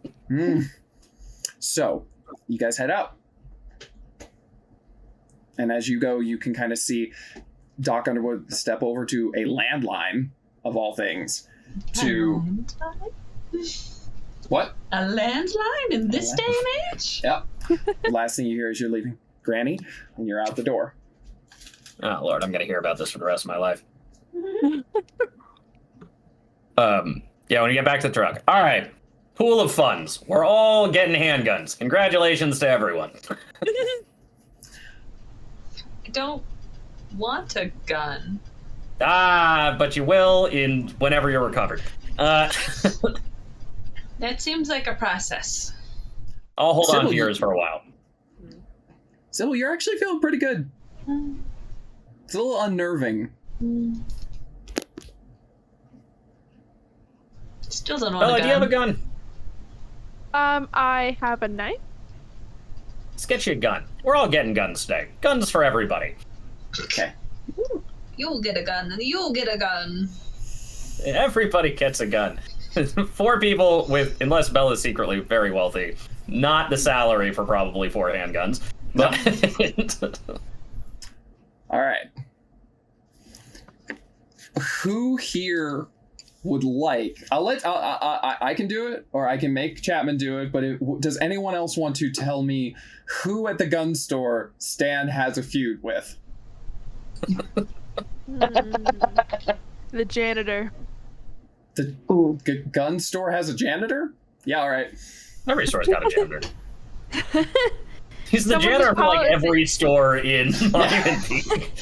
So, you guys head out. And as you go, you can kind of see Doc Underwood step over to a landline, of all things, to What? A landline in this day and age? Yep. The last thing you hear is you're leaving Granny, and you're out the door. Oh, Lord, I'm going to hear about this for the rest of my life. Yeah, when you get back to the truck. All right. Pool of funds. We're all getting handguns. Congratulations to everyone. I don't want a gun. But you will whenever you're recovered. That seems like a process. I'll hold on Sybil, to yours for a while. Sybil, you're actually feeling pretty good. It's a little unnerving. Still don't want a Bella, gun. do you have a gun? I have a knife. Let's get you a gun. We're all getting guns today. Guns for everybody. Okay. You'll get a gun, and you'll get a gun. Everybody gets a gun. 4 people with, unless Bella's secretly very wealthy, not the salary for probably 4 handguns. But All right. Who here would like? I can do it, or I can make Chapman do it. But does anyone else want to tell me who at the gun store Stan has a feud with? The janitor. The gun store has a janitor? Yeah, all right. every store's got a janitor. He's the Someone janitor for like just every store in Monument Peak.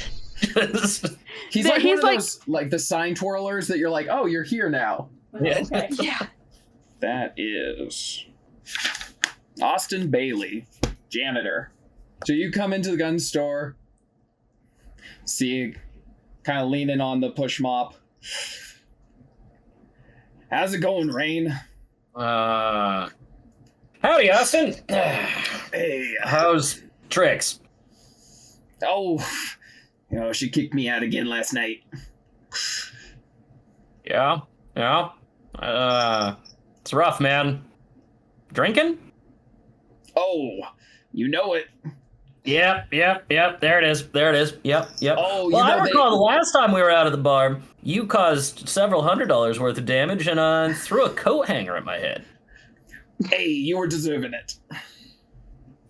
He's like one of those, like the sign twirlers that you're like, oh, you're here now. Yeah. Okay. Yeah. That is Austin Bailey, janitor. So you come into the gun store, see, kind of leaning on the push mop. How's it going, Rain? Howdy, Austin. Hey, How's Trix? oh, she kicked me out again last night. Yeah. It's rough, man. Drinking? Oh, you know it. Yep. There it is. Yep. Oh, Well, I they- recall the last time we were out of the bar, you caused several $100 worth of damage and threw a coat hanger at my head. Hey, you were deserving it.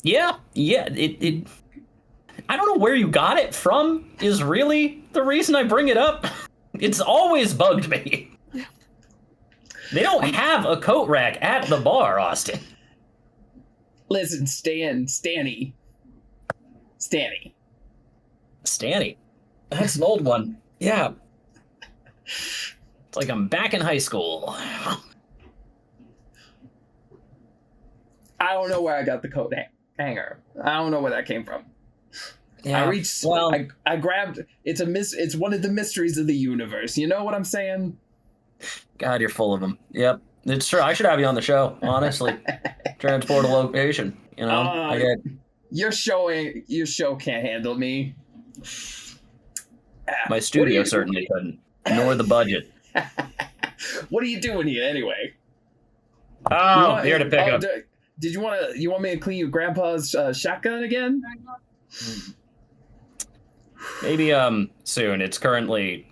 Yeah. It I don't know where you got it from is really the reason I bring it up. It's always bugged me. They don't have a coat rack at the bar, Austin. Listen, Stanny. Stanny. That's an old one. Yeah. It's like I'm back in high school. I don't know where I got the coat hanger. I don't know where that came from. Yeah. I reached. Well, I grabbed. It's one of the mysteries of the universe. You know what I'm saying? God, you're full of them. Yep. It's true. I should have you on the show, honestly. Transport a location, I get. Your show can't handle me. My studio certainly couldn't, nor the budget. What are you doing here anyway? Oh, here to pick up. Did you want me to clean your grandpa's shotgun again? Maybe soon. It's currently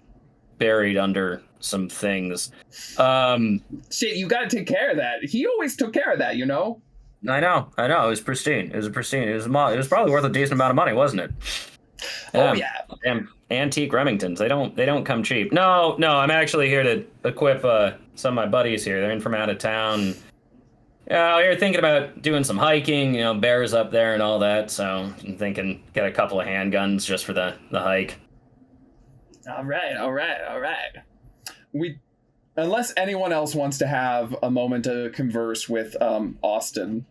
buried under some things. Shit, you gotta take care of that. He always took care of that, you know? I know. It was pristine. It was probably worth a decent amount of money, wasn't it? Oh yeah. Damn antique Remingtons. They don't come cheap. No, I'm actually here to equip some of my buddies here. They're in from out of town. You're thinking about doing some hiking, bears up there and all that, so I'm thinking get a couple of handguns just for the hike. All right. Unless anyone else wants to have a moment to converse with Austin.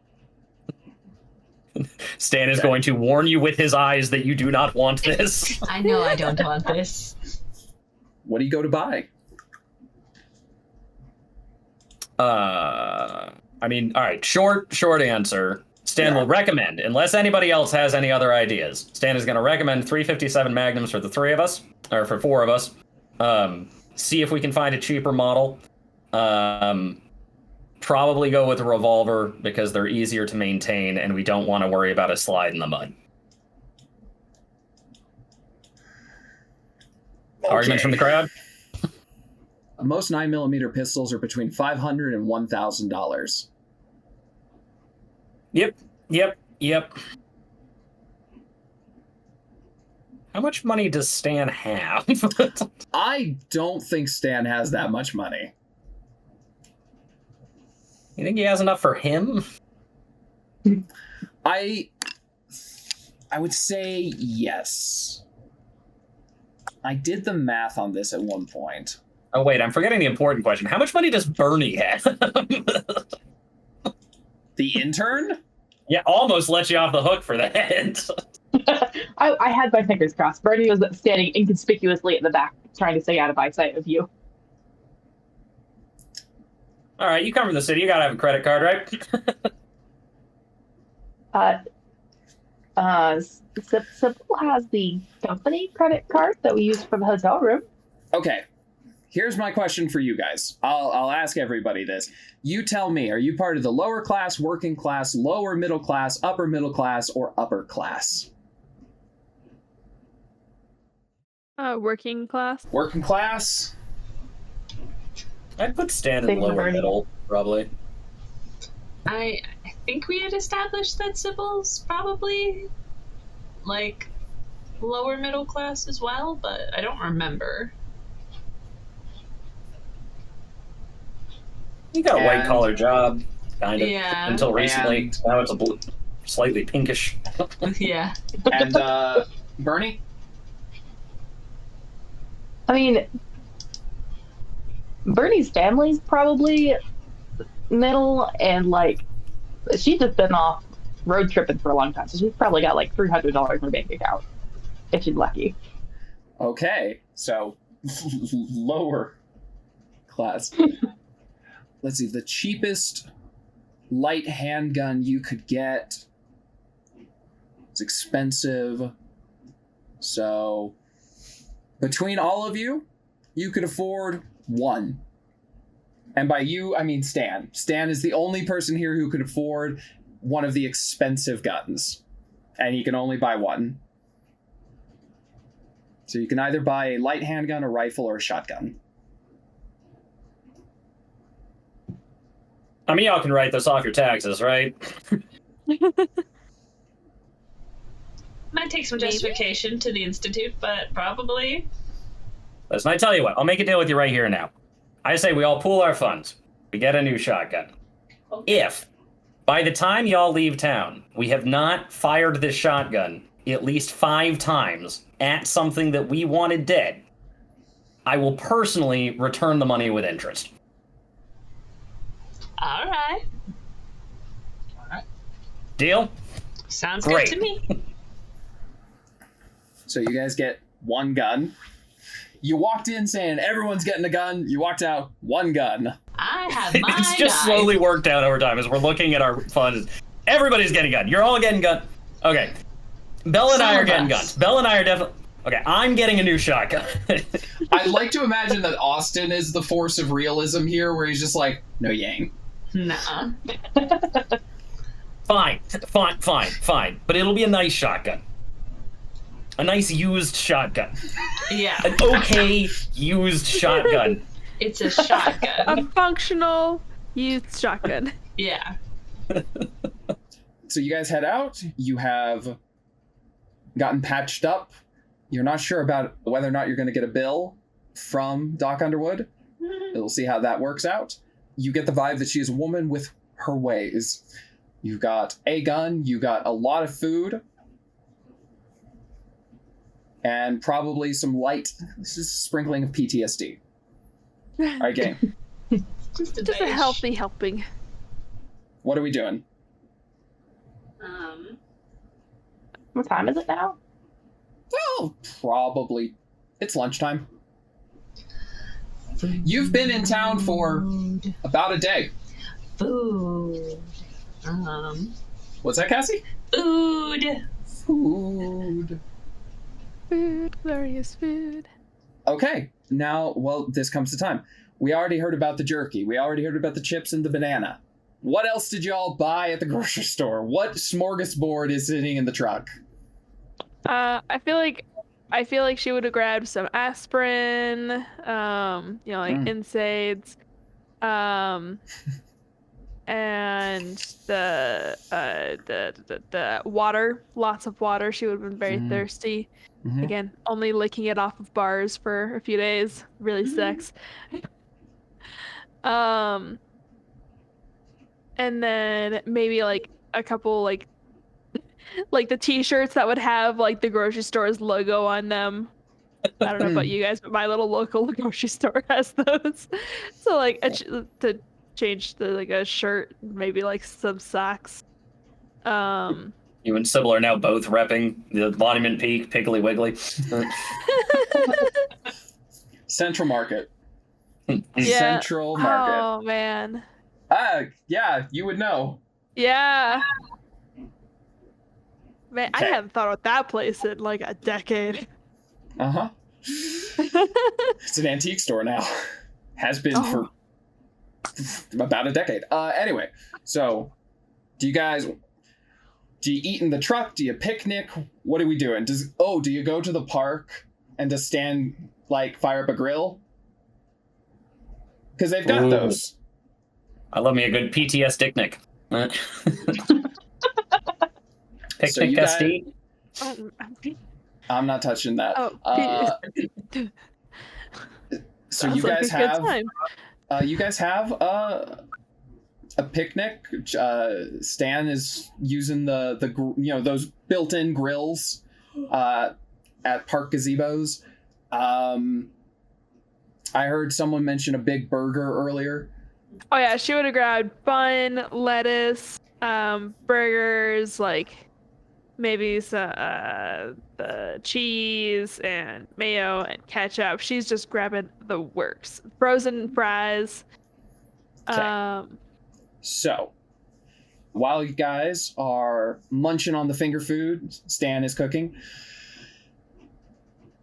Stan is going to warn you with his eyes that you do not want this. I know I don't want this. What do you go to buy? All right, short answer. Stan will recommend, unless anybody else has any other ideas, Stan is going to recommend 357 Magnums for the 3 of us, or for 4 of us. See if we can find a cheaper model. Probably go with a revolver because they're easier to maintain and we don't want to worry about a slide in the mud. Okay. Arguments from the crowd? Most 9mm pistols are between $500 and $1,000. Yep. How much money does Stan have? I don't think Stan has that much money. You think he has enough for him? I would say yes. I did the math on this at one point. Oh, wait, I'm forgetting the important question. How much money does Bernie have? The intern? Yeah, almost let you off the hook for that. I had my fingers crossed. Bernie was standing inconspicuously at the back, trying to stay out of eyesight of you. All right, you come from the city. You gotta have a credit card, right? Sybil has the company credit card that we use for the hotel room. Okay. Here's my question for you guys. I'll ask everybody this. You tell me, are you part of the lower class, working class, lower middle class, upper middle class, or upper class? Working class. Working class? I'd put Stan in Same lower Bernie. middle, probably. I think we had established that Sybil's probably like lower middle class as well, but I don't remember. You got a white And- collar job, kind of. Yeah. Until recently. And- Now it's slightly pinkish. Yeah. And Bernie? I mean, Bernie's family's probably middle, and like she's just been off road tripping for a long time, so she's probably got like $300 in her bank account if she's lucky. Okay, so lower class. Let's see, the cheapest light handgun you could get is expensive. So between all of you, you could afford one. And by you, I mean Stan. Stan is the only person here who could afford one of the expensive guns. And he can only buy one. So you can either buy a light handgun, a rifle, or a shotgun. I mean, y'all can write this off your taxes, right? Might take some Maybe. justification to the Institute, but probably. Listen, I tell you what, I'll make a deal with you right here and now. I say we all pool our funds. We get a new shotgun. If, by the time y'all leave town, we have not fired this shotgun at least 5 times at something that we wanted dead, I will personally return the money with interest. All right. Deal? Sounds Great. good to me. So you guys get one gun. You walked in saying everyone's getting a gun. You walked out, one gun. I have my It's just knife. slowly worked out over time as we're looking at our funds. Everybody's getting a gun. You're all getting gun. Okay. Belle and I Some are of getting us. guns. Belle and I are definitely... Okay, I'm getting a new shotgun. I'd like to imagine that Austin is the force of realism here, where he's just like, no yang. Nuh-uh. Fine. But it'll be a nice shotgun. A nice used shotgun. Yeah. An okay used shotgun. It's a shotgun. A functional used shotgun. Yeah. So you guys head out. You have gotten patched up. You're not sure about whether or not you're going to get a bill from Doc Underwood. We'll see how that works out. You get the vibe that she is a woman with her ways. You've got a gun. You got a lot of food. And probably some light sprinkling of PTSD. All right, game. Just a Just a beige. healthy helping. What are we doing? What time is it now? Well, probably. It's lunchtime. You've been in town for about a day. Food. What's that, Cassie? Food. Food. Food, glorious food. Okay, now, well, this comes to time. We already heard about the jerky. We already heard about the chips and the banana. What else did y'all buy at the grocery store? What smorgasbord is sitting in the truck? I feel like I feel like she would have grabbed some aspirin, like NSAIDs, and the water, lots of water. She would have been very thirsty. Again, only licking it off of bars for a few days really sucks. And then maybe like a couple like the t-shirts that would have like the grocery store's logo on them. I don't know about you guys, but my little local grocery store has those. So like to change the like a shirt, maybe like some socks. You and Sybil are now both repping the Monument Peak Piggly Wiggly. Central Market. Yeah. Central Market. Oh man. Yeah, you would know. Yeah. Man, I Okay. hadn't thought about that place in like a decade. Uh-huh. It's an antique store now. Has been for about a decade. Anyway, so do you eat in the truck? Do you picnic? What are we doing? Do you go to the park and just stand, like, fire up a grill? Because they've got those. I love me a good PTS picnic. So you guys- SD? I'm not touching that. So you guys have a picnic. Stan is using the those built-in grills at park gazebos. I heard someone mention a big burger earlier. Oh yeah, she would have grabbed bun, lettuce, burgers, like maybe some the cheese and mayo and ketchup. She's just grabbing the works. Frozen fries. Okay. So, while you guys are munching on the finger food Stan is cooking,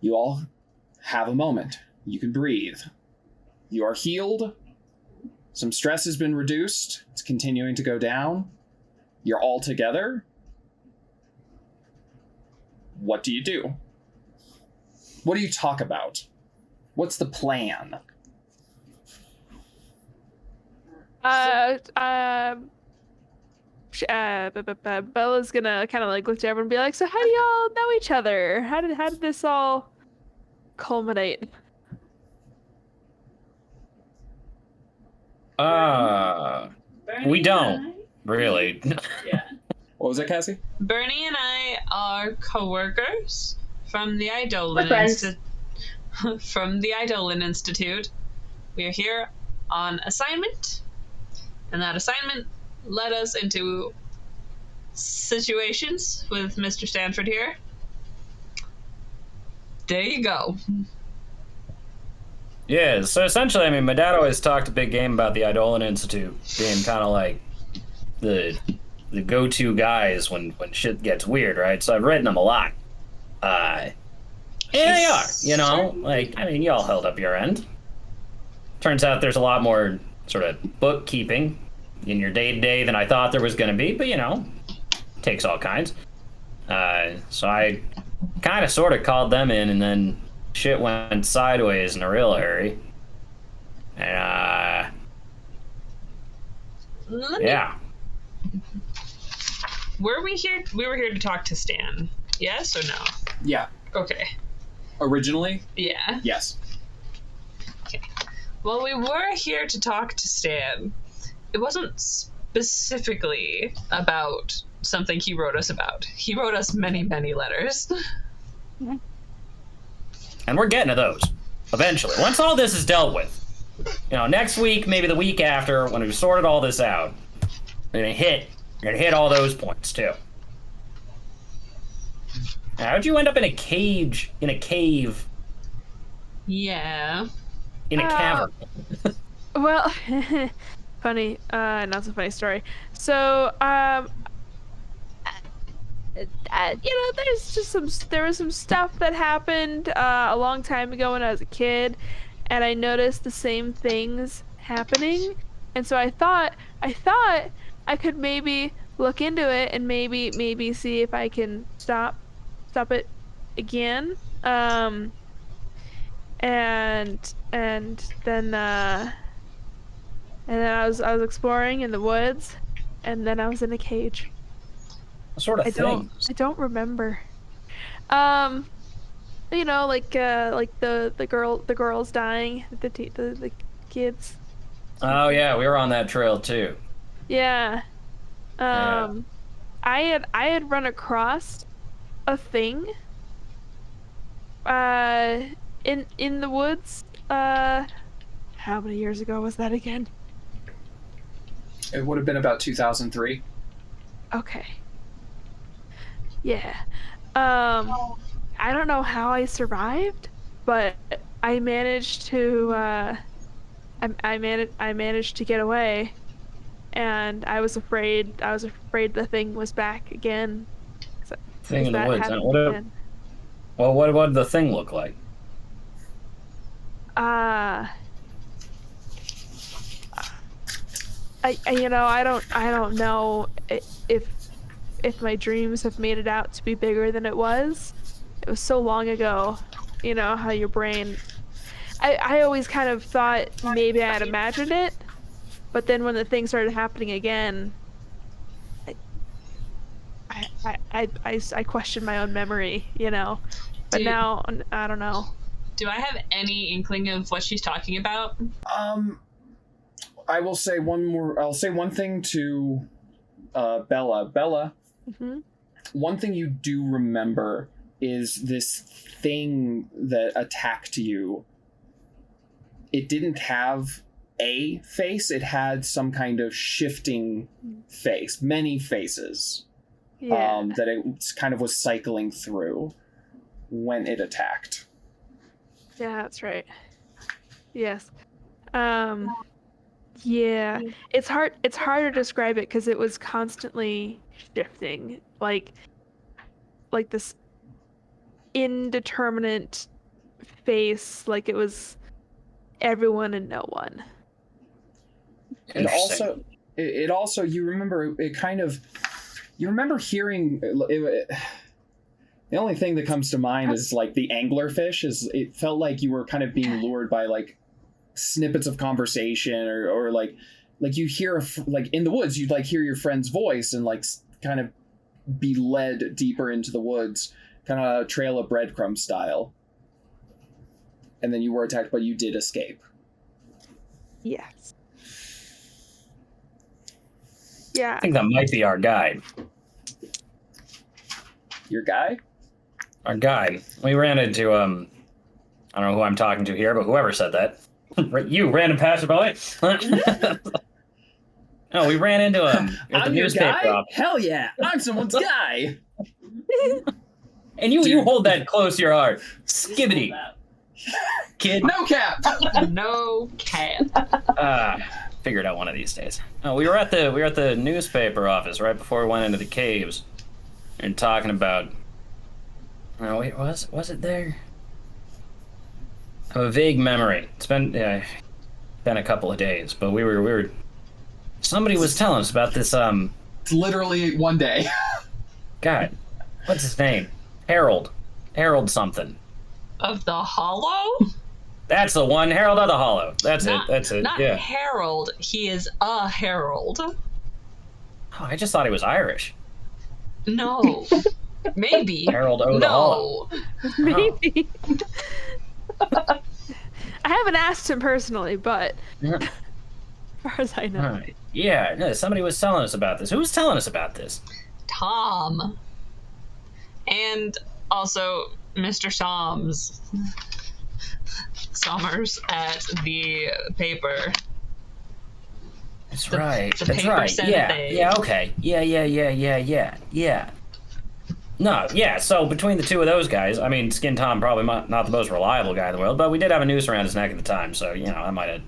you all have a moment. You can breathe. You are healed. Some stress has been reduced. It's continuing to go down. You're all together. What do you do? What do you talk about? What's the plan? Bella's gonna kind of like look to everyone and be like, so how do y'all know each other? How did this all culminate? We don't really. What was it, Cassie? Bernie and I are co-workers from the We're Eidolon friends. from the Eidolon Institute. We are here on assignment, and that assignment led us into situations with Mr. Stanford here. There you go. Yeah, so essentially, I mean, my dad always talked a big game about the Eidolon Institute being kind of like the go-to guys when shit gets weird, right? So I've written them a lot. And they are, like, I mean, y'all held up your end. Turns out there's a lot more sort of bookkeeping in your day-to-day than I thought there was going to be, but, takes all kinds. So I kind of sort of called them in, and then shit went sideways in a real hurry. And, yeah. Were we here? We were here to talk to Stan. Yes or no? Yeah. Okay. Originally? Yeah. Yes. Okay. Well, we were here to talk to Stan. It wasn't specifically about something he wrote us about. He wrote us many, many letters. And we're getting to those eventually. Once all this is dealt with, next week, maybe the week after, when we've sorted all this out, we're gonna hit all those points too. Now, how'd you end up in a cage, in a cave, Yeah. in a cavern? Well, funny, not so funny story. So, there was some stuff that happened a long time ago when I was a kid, and I noticed the same things happening, and so I thought I could maybe look into it and maybe see if I can stop it again. And then I was exploring in the woods, and then I was in a cage. What sort of I things? don't remember. You know, like the girls dying, the kids. Oh yeah, we were on that trail too. Yeah. Yeah. I had run across a thing. In the woods. How many years ago was that again? It would have been about 2003. Okay. Yeah. I don't know how I survived, but I managed to I managed to get away, and I was afraid the thing was back again. Thing in the That woods. happened And again. what did the thing look like? I don't know if my dreams have made it out to be bigger than it was. It was so long ago. You know how your brain. I always kind of thought maybe I had imagined it, but then when the thing started happening again, I questioned my own memory, you know. But now I don't know. Do I have any inkling of what she's talking about? I will say one more. I'll say one thing to Bella. Bella, one thing you do remember is this thing that attacked you. It didn't have a face. It had some kind of shifting face, many faces. Yeah. That it kind of was cycling through when it attacked. Yeah, that's right. Yes. Yeah. It's hard to describe it because it was constantly shifting. Like this indeterminate face, like it was everyone and no one. And it also you remember it kind of you remember hearing it, the only thing that comes to mind is like the anglerfish. It felt like you were kind of being lured by like snippets of conversation or like you hear like in the woods you'd like hear your friend's voice and like kind of be led deeper into the woods, kind of trail of breadcrumb style. And then you were attacked, but you did escape. Yes. Yeah. I think that might be our guide. Your guy? Our guide. We ran into I don't know who I'm talking to here, but whoever said that. You random passerby. No, we ran into him at the I'm your newspaper guy? office. Hell yeah! I'm someone's guy. And you hold that close to your heart. Skibbity. Kid. No cap. No cap. Figure it out one of these days. Oh, we were at the newspaper office right before we went into the caves and talking about. Oh wait, was it there? I have a vague memory. It's been a couple of days, but we were. Somebody was telling us about this. It's literally one day. God, what's his name? Harold something. Of the Hollow? That's the one. Harold of the Hollow. That's it. Not Yeah. Harold. He is a Herald. Oh, I just thought he was Irish. No. Maybe. Harold O. the Hollow. Maybe. I haven't asked him personally, but as far as I know. Right. Yeah, no, somebody was telling us about this. Who was telling us about this? Tom. And also Mr. Sommers at the paper. That's The right. That's paper right. said Yeah. they- Yeah. Okay. Yeah. No. Yeah. So between the two of those guys, I mean, Skin Tom probably not the most reliable guy in the world, but we did have a noose around his neck at the time, so you know that might have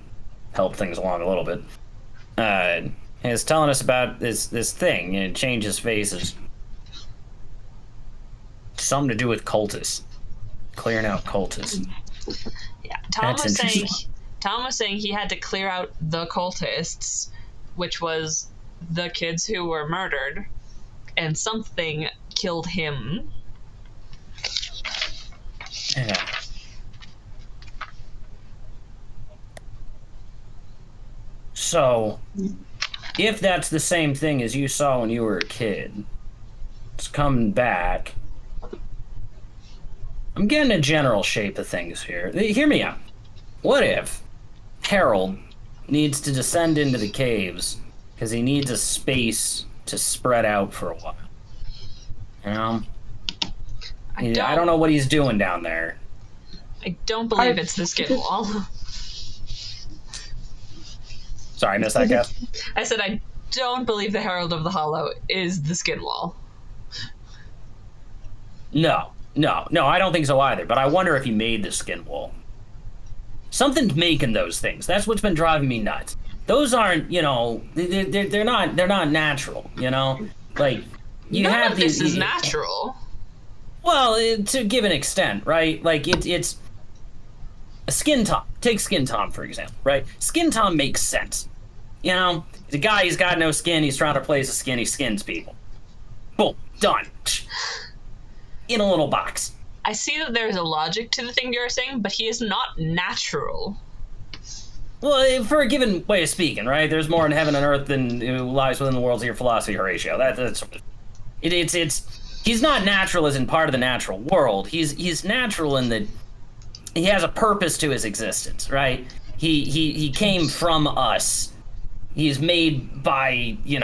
helped things along a little bit. He was telling us about this thing, and it changes faces. Something to do with cultists, clearing out cultists. Yeah. That's interesting. Tom was saying he had to clear out the cultists, which was the kids who were murdered, and something killed him. Yeah. So, if that's the same thing as you saw when you were a kid, it's coming back. I'm getting a general shape of things here. Hear me out. What if Harold needs to descend into the caves because he needs a space to spread out for a while? You know? I don't know what he's doing down there. I don't believe it's the skin wall. Sorry, I missed that, Cass. I said I don't believe the Herald of the Hollow is the skin wall. No, I don't think so either, but I wonder if he made the skin wall. Something's making those things. That's what's been driving me nuts. Those aren't, they're not natural, Like, you None have of these... this is natural. Well, to give an extent, right? Like, it's... A Skin Tom. Take Skin Tom, for example, right? Skin Tom makes sense. He's a guy, he's got no skin, he's trying to place a skin, he skins people. Boom, done. In a little box. I see that there's a logic to the thing you're saying, but he is not natural. Well, for a given way of speaking, right? There's more in heaven and earth than lies within the world's of your philosophy, Horatio. He's not natural as in part of the natural world. He's natural in that he has a purpose to his existence, right? He came from us. He's made by, he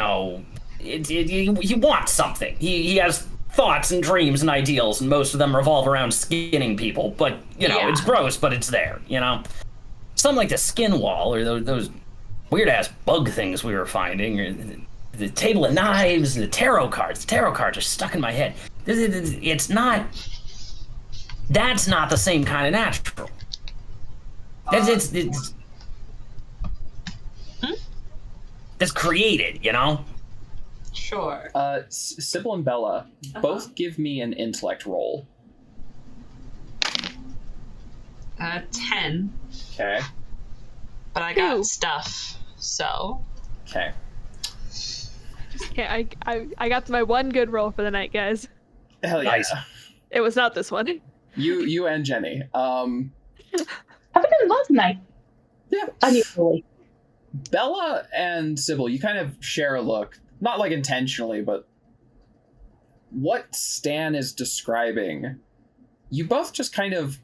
wants something. He has thoughts and dreams and ideals, and most of them revolve around skinning people. But, it's gross, but it's there, Something like the skin wall, or those weird-ass bug things we were finding, or the table of knives, and the tarot cards. The tarot cards are stuck in my head. It's not... That's not the same kind of natural. It's that's created, Sure. Sybil and Bella, both give me an intellect roll. 10. Okay. But I got stuff, so... Okay. Okay, I got my one good roll for the night, guys. Hell yeah. Nice. It was not this one. You and Jenny. Have a good month tonight. Yeah. Unusually. Bella and Sybil, you kind of share a look. Not like intentionally, but what Stan is describing, you both just kind of,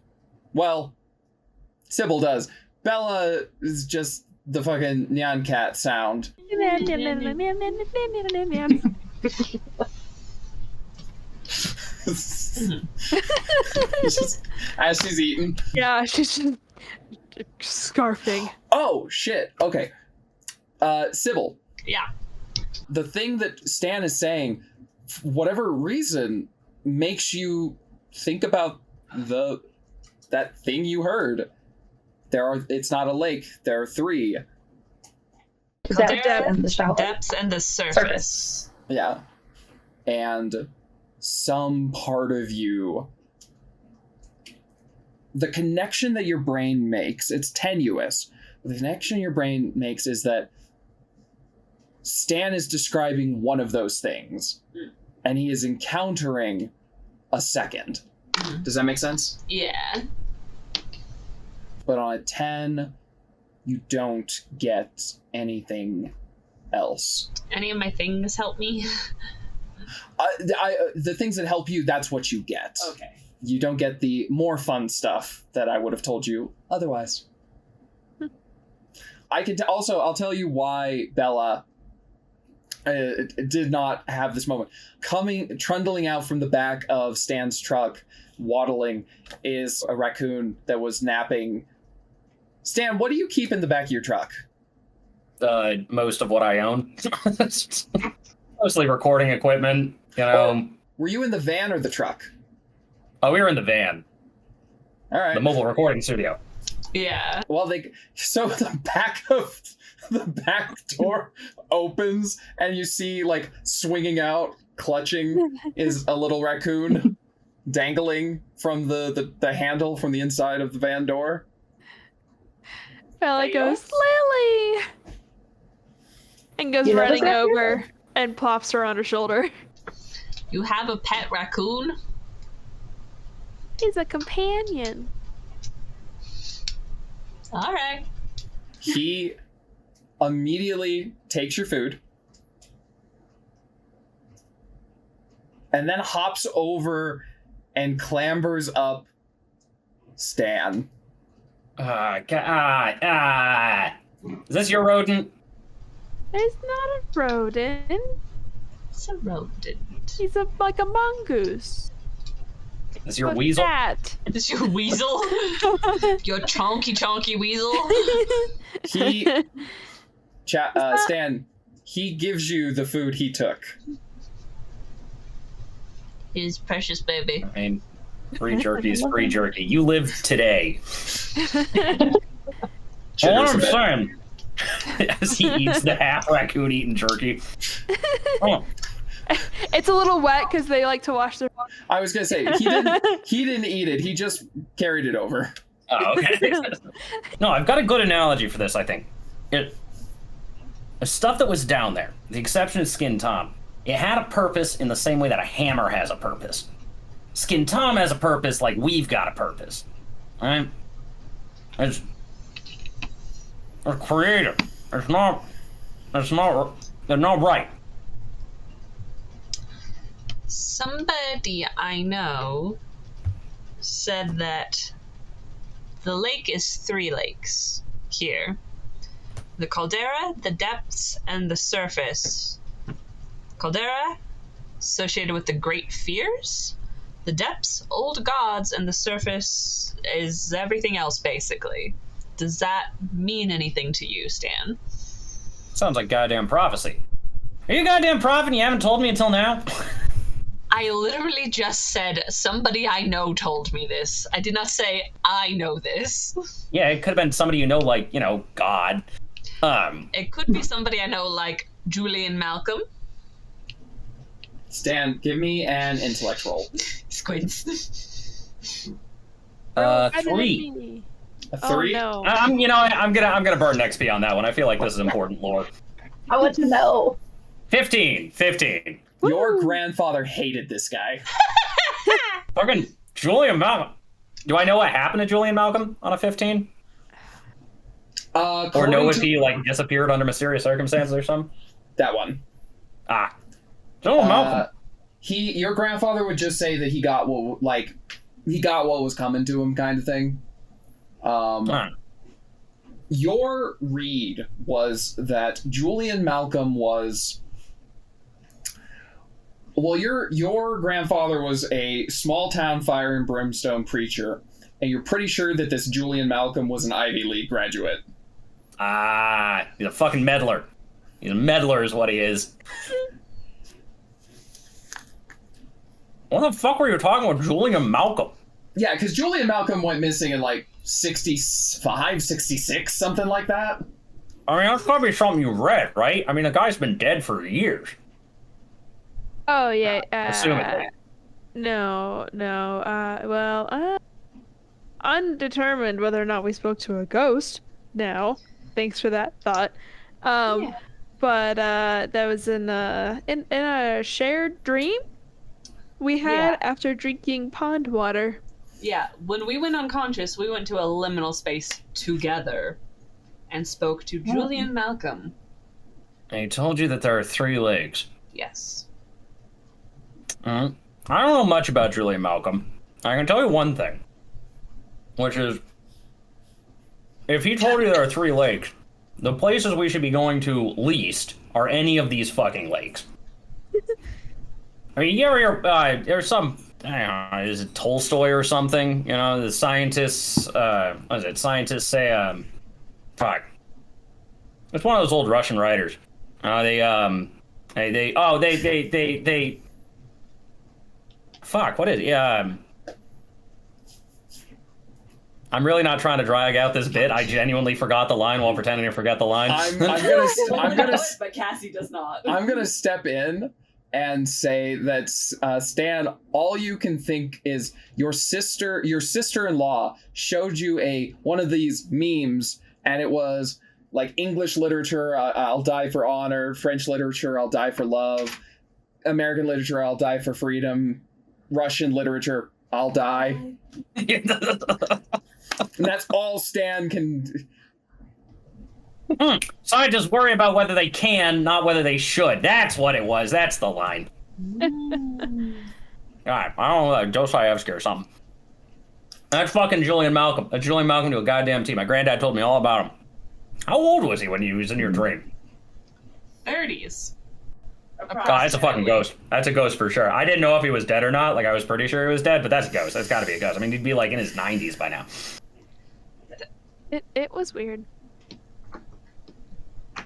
well, Sybil does. Bella is just the fucking Nyan Cat sound. Just, as she's eating. Yeah, she's just scarfing. Oh, shit. Okay. Sybil. Yeah. The thing that Stan is saying, for whatever reason, makes you think about that thing you heard. It's not a lake. There are 3. Depth and the shallow. Depths and the surface. Yeah. And some part of you, the connection that your brain makes, it's tenuous. The connection your brain makes is that Stan is describing one of those things, and he is encountering a second. Does that make sense? Yeah. But on a 10, you don't get anything else. Any of my things help me? The things that help you, that's what you get. Okay. You don't get the more fun stuff that I would have told you otherwise. I can also, I'll tell you why Bella did not have this moment. Trundling out from the back of Stan's truck, waddling, is a raccoon that was napping. Stan, what do you keep in the back of your truck? Most of what I own. Mostly recording equipment, Were you in the van or the truck? Oh, we were in the van. All right. The mobile recording studio. Yeah. Well, so the back door opens and you see, like, swinging out, clutching, is a little raccoon dangling from the handle from the inside of the van door. Bella goes, Lily! And goes running over and plops her on her shoulder. You have a pet raccoon? He's a companion. All right. He immediately takes your food and then hops over and clambers up Stan. Is this your rodent? He's not a rodent. It's a rodent. He's like a mongoose. Is this your What's weasel? that? Is this your weasel? Your chonky weasel? Stan, he gives you the food he took. His precious baby. I mean, free jerky is free jerky. You live today. All I'm saying, as he eats the half raccoon eating jerky. Oh. It's a little wet because they like to wash their. I was gonna say he didn't eat it. He just carried it over. Oh, okay. No, I've got a good analogy for this. I think the stuff that was down there, the exception of Skin Tom, it had a purpose in the same way that a hammer has a purpose. Skin Tom has a purpose like we've got a purpose. All right? They're creative. They're not right. Somebody I know said that the lake is 3 lakes here. The caldera, the depths, and the surface. Caldera, associated with the great fears. The depths, old gods, and the surface is everything else, basically. Does that mean anything to you, Stan? Sounds like goddamn prophecy. Are you a goddamn prophet and you haven't told me until now? I literally just said somebody I know told me this. I did not say I know this. Yeah, it could have been somebody you know, like, God. It could be somebody I know, like Julian Malcolm. Stan, give me an intellect roll. Squints. 3. A 3? Oh, no. I'm gonna burn an XP on that one. I feel like this is important lore. I want to know. 15. Your grandfather hated this guy. Fucking Julian Malcolm. Do I know what happened to Julian Malcolm on a 15? Or know if he disappeared under mysterious circumstances or something? That one. Julian Malcolm. Your grandfather would just say that he got what was coming to him, kind of thing. Your read was that Julian Malcolm was. Well, your grandfather was a small town fire and brimstone preacher, and you're pretty sure that this Julian Malcolm was an Ivy League graduate. He's a fucking meddler. He's a meddler is what he is. What the fuck were you talking about Julian Malcolm? Yeah, because Julian Malcolm went missing in 65, 66, something like that. I mean, that's probably something you read, right? I mean, the guy's been dead for years. Oh yeah. Assumedly. No. Undetermined whether or not we spoke to a ghost. Now, thanks for that thought. But that was in a shared dream we had after drinking pond water. Yeah, when we went unconscious, we went to a liminal space together and spoke to Julian Malcolm. And he told you that there are 3 legs. Yes. I don't know much about Julian Malcolm. I can tell you one thing, which is, if he told you there are 3 lakes, the places we should be going to least are any of these fucking lakes. I mean, there's some, I don't know, is it Tolstoy or something? The scientists, Scientists say, fuck. It's one of those old Russian writers. Fuck, what is it? I'm really not trying to drag out this bit. I genuinely forgot the line while pretending to forget the line. I'm gonna but Cassie does not. I'm gonna step in and say that Stan, all you can think is your sister-in-law showed you one of these memes, and it was like English literature, I'll die for honor; French literature, I'll die for love; American literature, I'll die for freedom; Russian literature, I'll die. And that's all Stan can... Scientists worry about whether they can, not whether they should. That's what it was. That's the line. Alright, I don't know, like Dostoevsky or something. That's fucking Julian Malcolm. That's Julian Malcolm to a goddamn T. My granddad told me all about him. How old was he when he was in your dream? 30s. God, that's a fucking ghost. That's a ghost for sure. I didn't know if he was dead or not. Like, I was pretty sure he was dead, but that's a ghost. That's gotta be a ghost. I mean, he'd be like in his 90s by now. It was weird.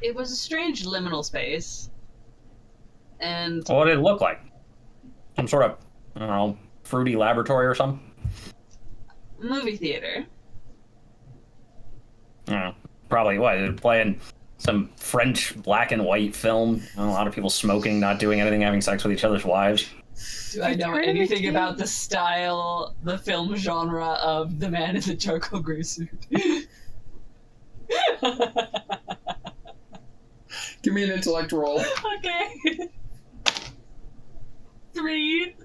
It was a strange liminal space. And What did it look like? Some sort of, I don't know, fruity laboratory or something? movie theater. Probably what? Playing some French black and white film. A lot of people smoking, not doing anything, having sex with each other's wives. Do I know anything about the style, the film genre of the man in the charcoal gray suit? Give me an intellect roll. Okay. 3.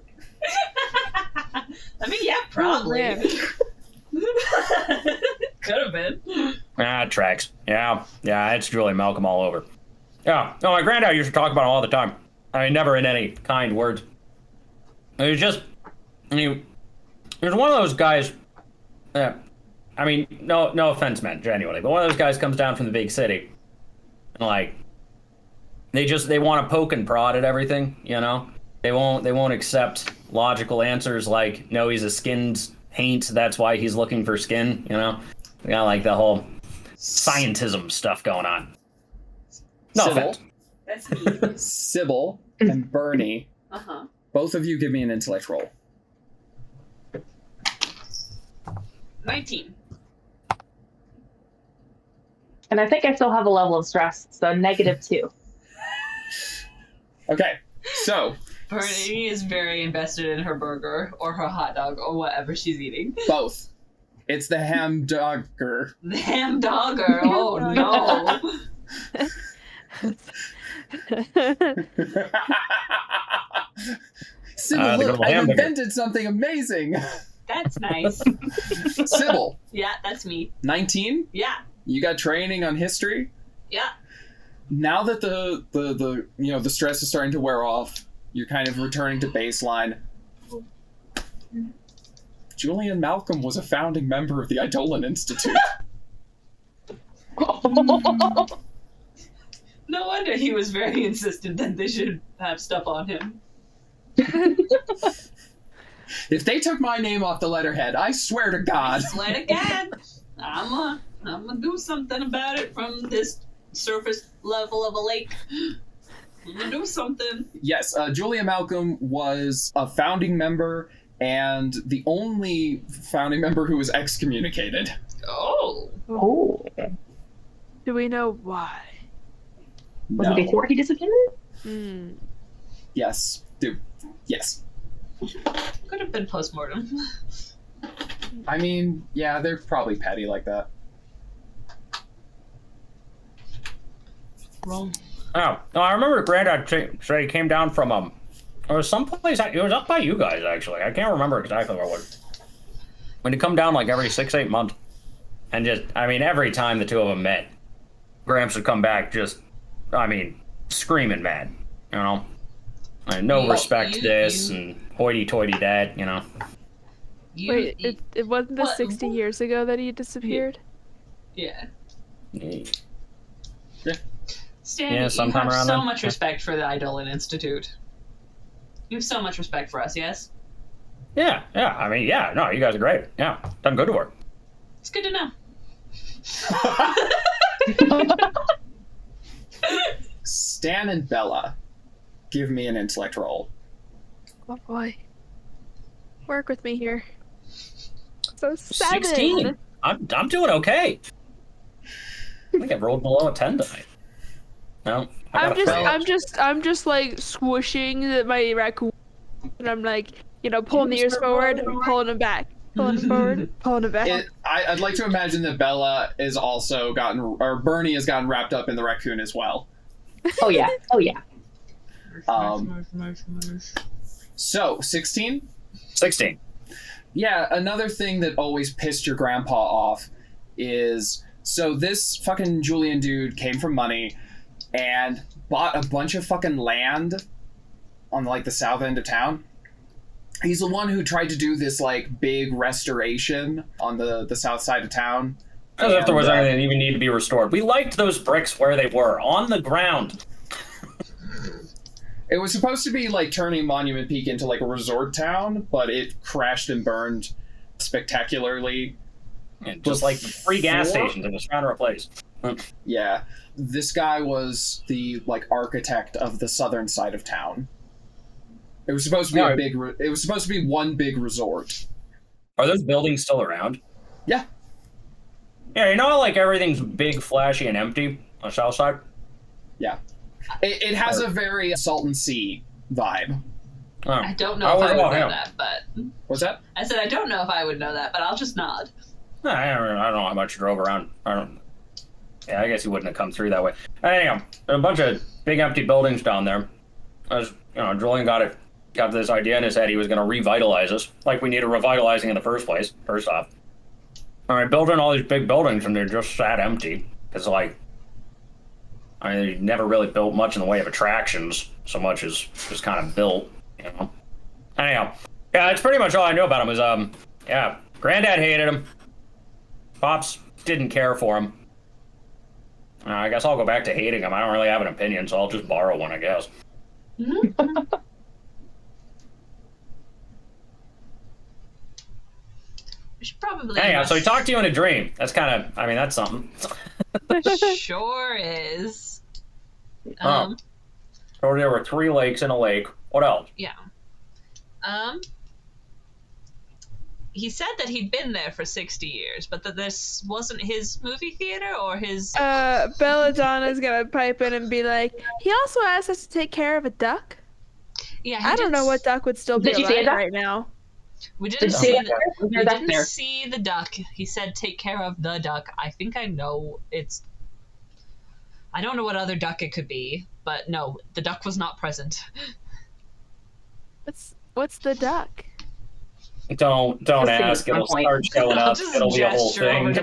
I mean, yeah, probably. Could have been. It tracks. Yeah, it's Julian Malcolm all over. Yeah, no, my granddad used to talk about him all the time. I mean, never in any kind words. It was just, he was one of those guys, I mean, no offense meant, genuinely, but one of those guys comes down from the big city, and like, they want to poke and prod at everything, you know? They won't accept logical answers like, no, he's a skinned haint, that's why he's looking for skin, you know? We got like the whole scientism stuff going on. No Sybil. offense. That's me. Sybil and Bernie. Uh-huh. Both of you give me an intellect roll. 19. And I think I still have a level of stress, so -2. Okay, so Bernie is very invested in her burger or her hot dog or whatever she's eating. both. It's the ham dogger. The ham dogger. Oh no. Sybil, the look, good old I've hamburger. invented something amazing. That's nice. Sybil, Yeah, that's me. 19. Yeah. You got training on history. Yeah. Now that the stress is starting to wear off, you're kind of returning to baseline. Julian Malcolm was a founding member of the Eidolon Institute. No wonder he was very insistent that they should have stuff on him. If they took my name off the letterhead, I swear to God. Swear to God, I'm gonna do something about it from this surface level of a lake. I'm gonna do something. Yes, Julian Malcolm was a founding member and the only founding member who was excommunicated. Oh. Oh. Do we know why? Was No. it before he disappeared? Yes. Dude. Yes. Could have been postmortem. I mean, yeah, they're probably petty like that. Wrong. Oh, no, I remember Granddad said he came down from, it was someplace, it was up by you guys, actually. I can't remember exactly where it was. When he come down like every 6-8 months. And just, I mean, every time the two of them met, Gramps would come back just, I mean, screaming mad, you know? Like, no respect this and hoity-toity that, you know? Wait, it wasn't the What? 60 years ago that he disappeared? Yeah. Yeah. Stan, Yeah, you sometime have around so then. much respect for the Eidolon Institute. You have so much respect for us, yes? Yeah, I mean, yeah, no, you guys are great. Yeah, done good work. It's good to know. Stan and Bella, give me an intellect roll. Oh boy. Work with me here. So 7. 16. I'm doing okay. I think I rolled below a 10 tonight. No, I'm just like squishing my raccoon, and I'm like, pulling the ears forward, and pulling them back, pulling them forward, pulling them back. I'd like to imagine that Bella is also or Bernie has gotten wrapped up in the raccoon as well. Oh yeah. Oh yeah. So 16. 16. Yeah, another thing that always pissed your grandpa off is, so this fucking Julian dude came from money and bought a bunch of fucking land on like the south end of town. He's the one who tried to do this like big restoration on the south side of town. As if there was anything that even need to be restored. We liked those bricks where they were, on the ground. It was supposed to be like turning Monument Peak into like a resort town, but it crashed and burned spectacularly. And just like the free gas stations it was trying to replace. Yeah. This guy was the like architect of the southern side of town. It was supposed to be it was supposed to be one big resort. Are those buildings still around? Yeah. Yeah, you know how like everything's big, flashy, and empty on the south side? Yeah. It has a very Salton Sea vibe. Oh. I don't know if I would know that, but... What's that? I said I don't know if I would know that, but I'll just nod. I don't know how much you drove around. Yeah, I guess he wouldn't have come through that way. Anyhow, a bunch of big empty buildings down there. Julian got this idea in his head he was going to revitalize us, like we needed revitalizing in the first place, first off. All right, building all these big buildings and they're just sat empty. It's like, they never really built much in the way of attractions, so much as just kind of built, you know. Anyhow, yeah, that's pretty much all I knew about him is, Granddad hated him. Pops didn't care for him. I guess I'll go back to hating him. I don't really have an opinion, so I'll just borrow one, I guess. We should probably... Anyhow, so he talked to you in a dream. That's kind of, that's something. Sure is. So there were 3 lakes in a lake. What else? Yeah. He said that he'd been there for 60 years, but that this wasn't his movie theater or his... Belladonna's gonna pipe in and be like, he also asked us to take care of a duck? Yeah, I don't know what duck would still be alive right now. We didn't see see the duck. He said take care of the duck. I think I know it's... I don't know what other duck it could be, but no, the duck was not present. What's the duck? Don't ask. It'll start showing up. It'll be a whole thing.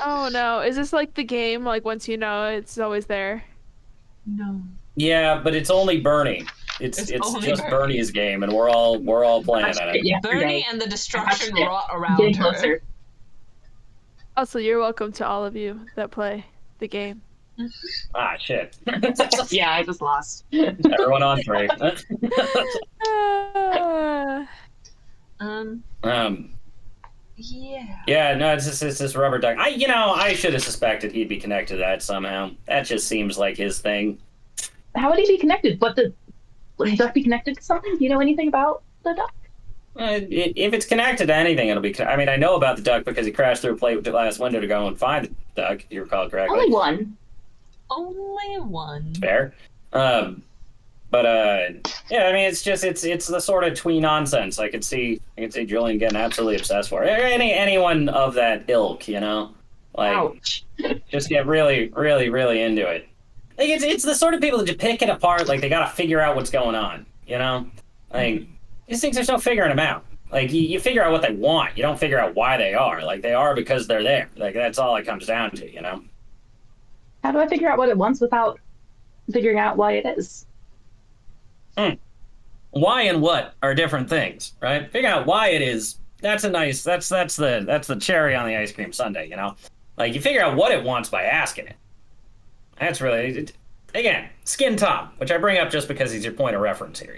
Oh no! Is this like the game? Like once you know it's always there? No. Yeah, but it's only Bernie. It's just Bernie's game, and we're all playing at it. Yeah, Bernie and the destruction wrought around her. Also, you're welcome to all of you that play the game. Ah, shit. Yeah, I just lost. Everyone on 3. Yeah. Yeah, no, it's this rubber duck. I should have suspected he'd be connected to that somehow. That just seems like his thing. How would he be connected? Would the duck be connected to something? Do you know anything about the duck? If it's connected to anything, it'll be... I know about the duck because he crashed through a plate glass window to go and find the duck, if you recall correctly. Only one. Only one. Fair. Yeah, it's the sort of twee nonsense. I could see Julian getting absolutely obsessed for it. Anyone of that ilk, Ouch. Just get really, really, really into it. Like it's the sort of people that just pick it apart. Like they gotta figure out what's going on. Like these things, there's no figuring them out. Like you figure out what they want. You don't figure out why they are. Like they are because they're there. Like that's all it comes down to. How do I figure out what it wants without figuring out why it is? Why and what are different things, right? Figuring out why it is, that's the cherry on the ice cream sundae, Like you figure out what it wants by asking it. That's really, again, Skin Tom, which I bring up just because he's your point of reference here,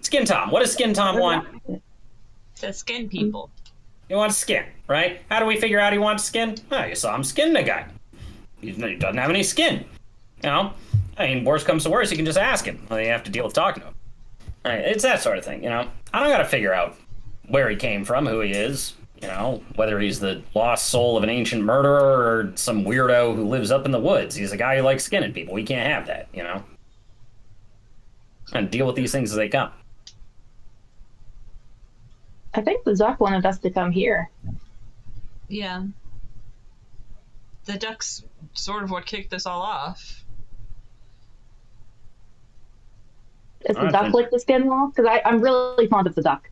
Skin Tom, what does Skin Tom want? The skin people. He wants skin, right? How do we figure out he wants skin? You saw him skin the guy. He doesn't have any skin, worst comes to worst, you can just ask him. You have to deal with talking to him. Right, it's that sort of thing, I don't gotta figure out where he came from, who he is, whether he's the lost soul of an ancient murderer or some weirdo who lives up in the woods. He's a guy who likes skinning people. We can't have that, And deal with these things as they come. I think the duck wanted us to come here. Yeah. The duck's sort of what kicked this all off. Is the duck like the skin wall? Because I'm really fond of the duck.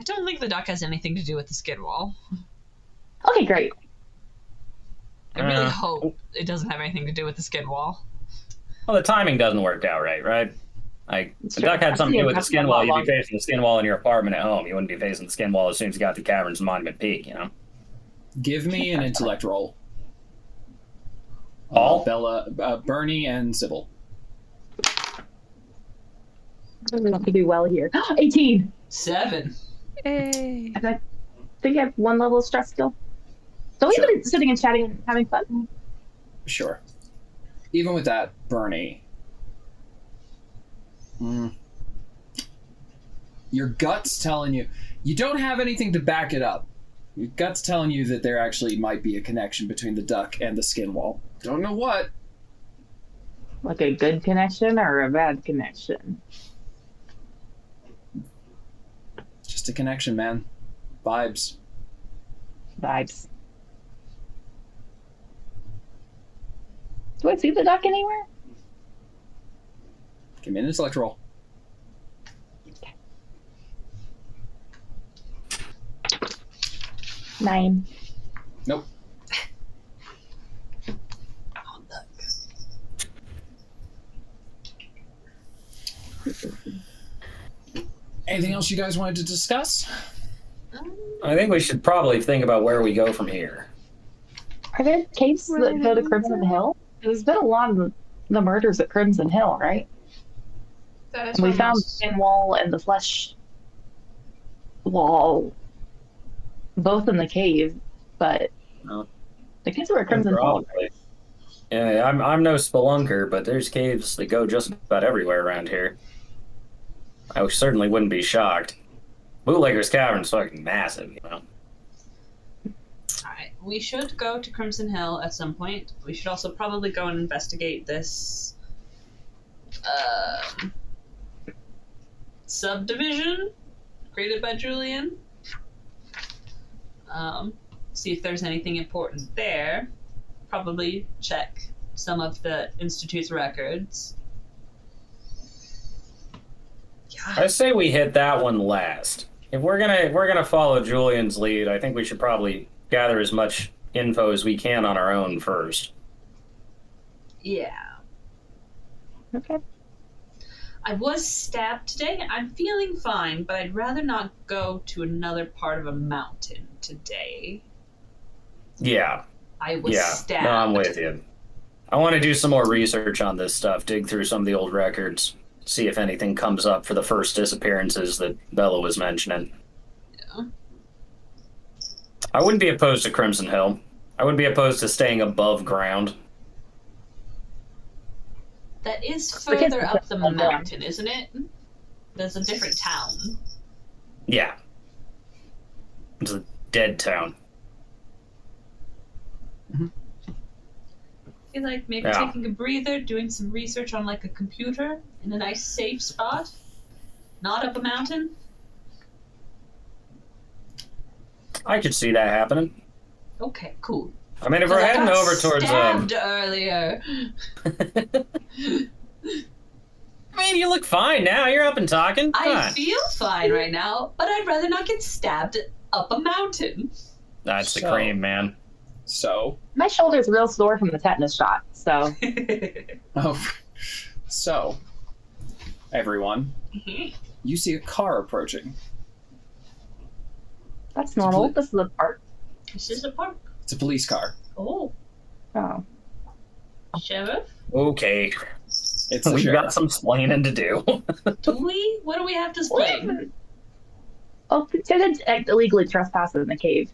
I don't think the duck has anything to do with the skin wall. Okay, great. I really hope it doesn't have anything to do with the skin wall. Well, the timing doesn't work out right? Like, It's the true. duck had I've something to seen do it with the skin happen a wall. lot You'd be longer. facing the skin wall in your apartment at home. You wouldn't be facing the skin wall as soon as you got to Caverns Monument Peak, you know? Give me an intellect roll. All? Bella, Bernie, and Sybil. I'm going to do well here. 18! 7. Hey. I think I have one level of stress still. So we've Sure. been sitting and chatting and having fun. Sure. Even with that, Bernie. Your gut's telling you. You don't have anything to back it up. Your gut's telling you that there actually might be a connection between the duck and the skin wall. Don't know what. Like a good connection or a bad connection? Just a connection, man. Vibes. Vibes. Do I see the duck anywhere? Give me an intellect roll. Nine. Nope. Anything else you guys wanted to discuss? I think we should probably think about where we go from here. Are there caves that go to Crimson Hill? There's been a lot of the murders at Crimson Hill, right? That is And we where found the most- skin wall and the flesh wall, both in the cave, but Oh. the caves were at Crimson Hill. Probably. Yeah, I'm no spelunker, but there's caves that go just about everywhere around here. I certainly wouldn't be shocked. Bootlegger's Cavern's fucking massive, you know. Alright, we should go to Crimson Hill at some point. We should also probably go and investigate this subdivision created by Julian. See if there's anything important there. Probably check some of the Institute's records. I say we hit that one last. If we're gonna follow Julian's lead, I think we should probably gather as much info as we can on our own first. Yeah. Okay. I was stabbed today. I'm feeling fine, but I'd rather not go to another part of a mountain today. Yeah, I was yeah. stabbed. No, I'm with you. I want to do some more research on this stuff, dig through some of the old records, see if anything comes up for the first disappearances that Bella was mentioning. Yeah. I wouldn't be opposed to Crimson Hill. I wouldn't be opposed to staying above ground. That is I guess further it's up the above ground. mountain, isn't it? There's a different town. Yeah. It's a dead town. I feel like maybe Yeah. taking a breather, doing some research on like a computer in a nice safe spot. Not up a mountain. I could see that happening. Okay, cool. I mean, if we're 'Cause I heading got over towards stabbed earlier. I mean, you look fine now. You're up and talking. Come I on. feel fine right now, but I'd rather not get stabbed up a mountain. That's the So- cream, man. So, My shoulder's real sore from the tetanus shot, so so, everyone, you see a car approaching. that's normal. Complete- This is the part. This is a park. It's a police car. Oh, Oh. sheriff? Okay. It's the We've sheriff. got some splaining to do. Do we? What do we have to explain? Oh, lieutenant illegally trespasses in the cave.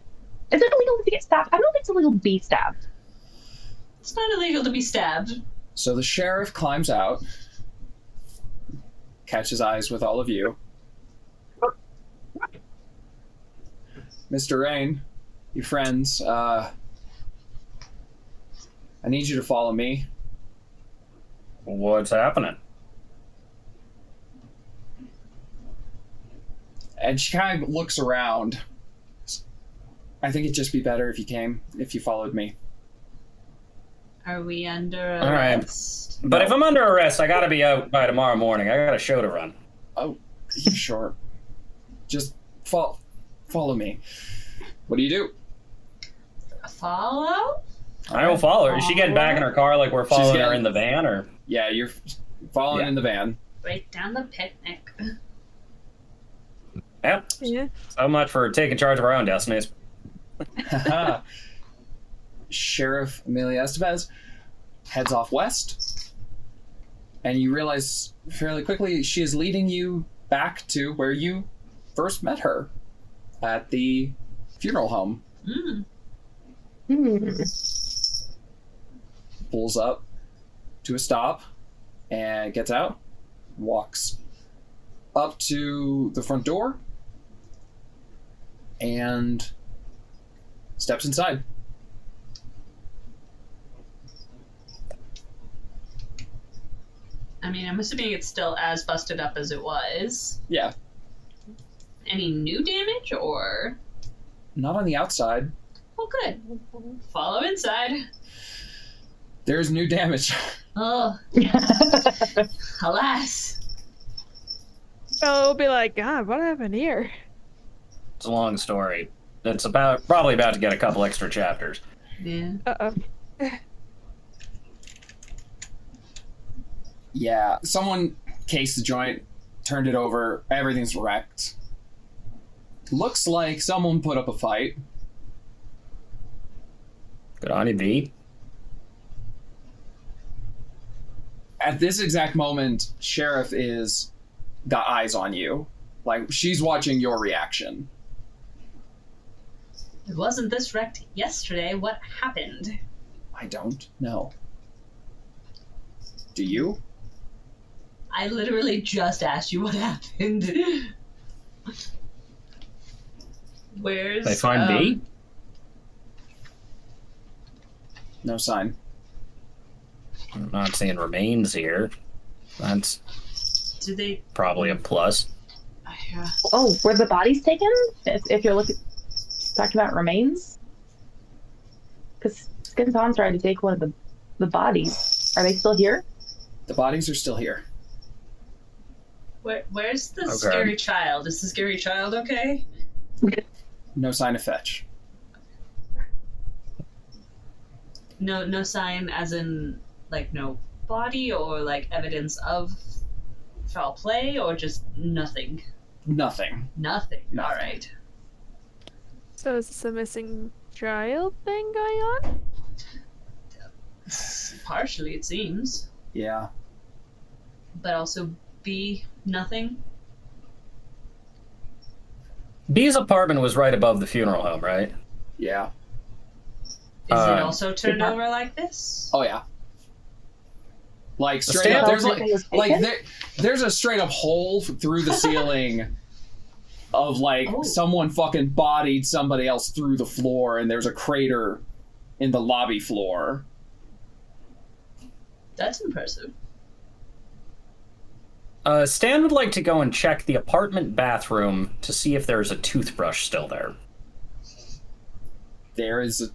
Is it illegal to get stabbed? I don't think it's illegal to be stabbed. It's not illegal to be stabbed. So the sheriff climbs out, catches eyes with all of you. Mr. Rain, your friends, I need you to follow me. What's happening? And she kind of looks around. I think it'd just be better if you followed me. Are we under All right. arrest? But if I'm under arrest, I gotta be out by tomorrow morning. I got a show to run. Oh, sure. Just Follow me. What do you do? Follow? I will follow her. Is she getting back in her car like we're following her getting- in the van, or? Yeah, you're following in the van. Right down the picnic. Yep. Yeah. So much for taking charge of our own destinies. Sheriff Amelia Estevez heads off west, and you realize fairly quickly she is leading you back to where you first met her, at the funeral home. Pulls up to a stop and gets out, walks up to the front door, and steps inside. I mean, I'm assuming it's still as busted up as it was. Yeah, Any new damage or? not on the outside. Oh, good. Follow inside. There's new damage. Oh, alas. So it'll be like, God, what happened here? It's a long story. It's probably about to get a couple extra chapters. Yeah. Uh-oh. Yeah, someone cased the joint, turned it over, everything's wrecked. Looks like someone put up a fight. Good on you, V. At this exact moment, Sheriff is got eyes on you. Like, she's watching your reaction. It wasn't this wrecked yesterday. What happened? I don't know. Do you? I literally just asked you what happened. Where's They find V? No sign. I'm not seeing remains here. That's Do they? probably a plus. Yeah. Oh, were the bodies taken? If you're talking about remains? Because Skin Tom's tried to take one of the bodies. Are they still here? The bodies are still here. Where's the Okay. scary child? Is the scary child okay? No sign of fetch. No sign, as in like no body or like evidence of foul play, or just nothing. Nothing. Nothing. Nothing. All right. So is this a missing child thing going on? Partially, it seems, Yeah. but also B, nothing. B's apartment was right above the funeral home, right? Yeah. Is it also turned Yeah. over like this? Oh yeah. Like straight stand- up, there's Everything was like taken? there's a straight up hole through the ceiling of like Oh. someone fucking bodied somebody else through the floor, and there's a crater in the lobby floor. That's impressive. Stan would like to go and check the apartment bathroom to see if there's a toothbrush still there. There is a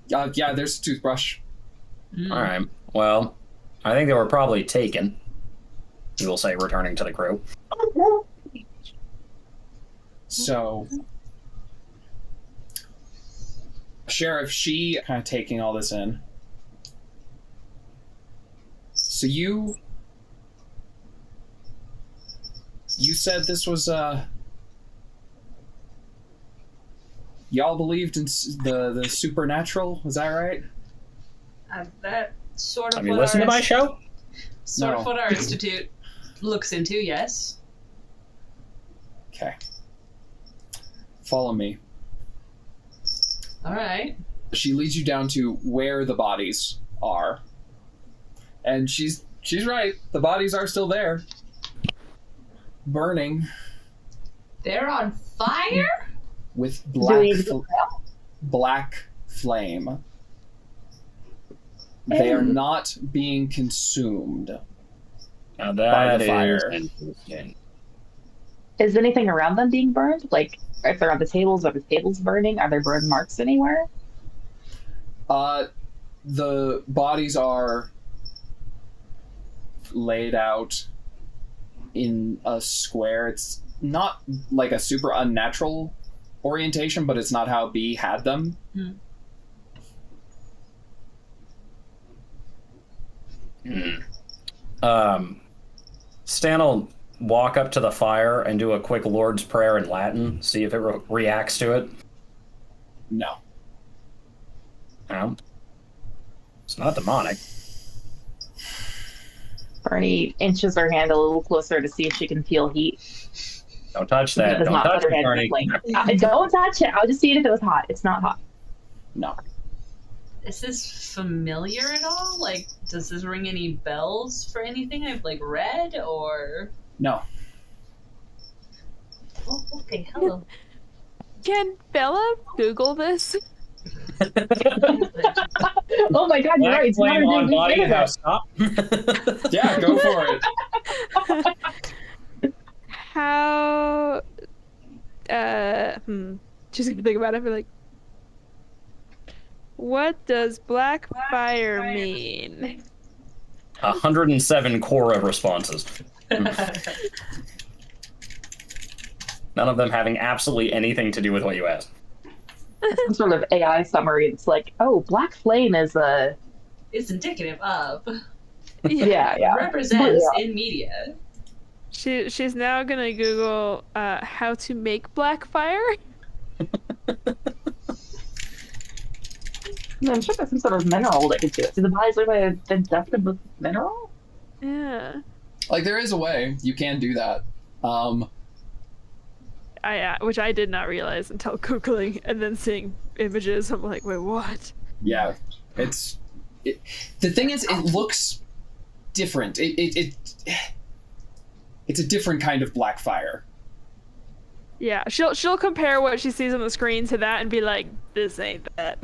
yeah, there's a toothbrush. Mm. All right. Well, I think they were probably taken. You will say, returning to the crew. So Sheriff, she kind of taking all this in. So you said this was y'all believed in the supernatural, is that right? That sort of Have you what listened to our my show? sort No. of what our institute looks into. Yes. Okay. Follow me. All right. She leads you down to where the bodies are. And she's right. The bodies are still there. Burning They're on fire. with Do we black flame. They are not being consumed. Now By that the fire. is interesting. Is anything around them being burned? Like, if they're on the tables, are the tables burning? Are there burn marks anywhere? The bodies are laid out in a square. It's not like a super unnatural orientation, but it's not how B had them. Stan will walk up to the fire and do a quick Lord's Prayer in Latin, see if it reacts to it. No. No. It's not demonic. Bernie inches her hand a little closer to see if she can feel heat. Don't touch that. Does Don't not touch put her it, hand in Bernie. the flame. Don't touch it. I'll just see it if it was hot. It's not hot. No. Is this familiar at all? Like, does this ring any bells for anything I've, like, read, or... No. Oh, okay, hello. Can Bella Google this? Oh my god, you're right. It's Flame on body vinegar. house. Stop. Yeah, go for it. How just gonna think about it. I feel like, what does black fire mean? 107 Quora responses. None of them having absolutely anything to do with what you asked. Some sort of AI summary. It's like, oh, black flame is a... It's indicative of. Yeah. Represents in media. She's now gonna Google how to make black fire. I'm sure there's some sort of mineral that can do it. Do the bodies look like they're dusted with mineral? Yeah. Like, there is a way. You can do that. Which I did not realize until Googling and then seeing images. I'm like, wait, what? Yeah. The thing is, it looks different. It's a different kind of black fire. Yeah, she'll compare what she sees on the screen to that and be like, this ain't that.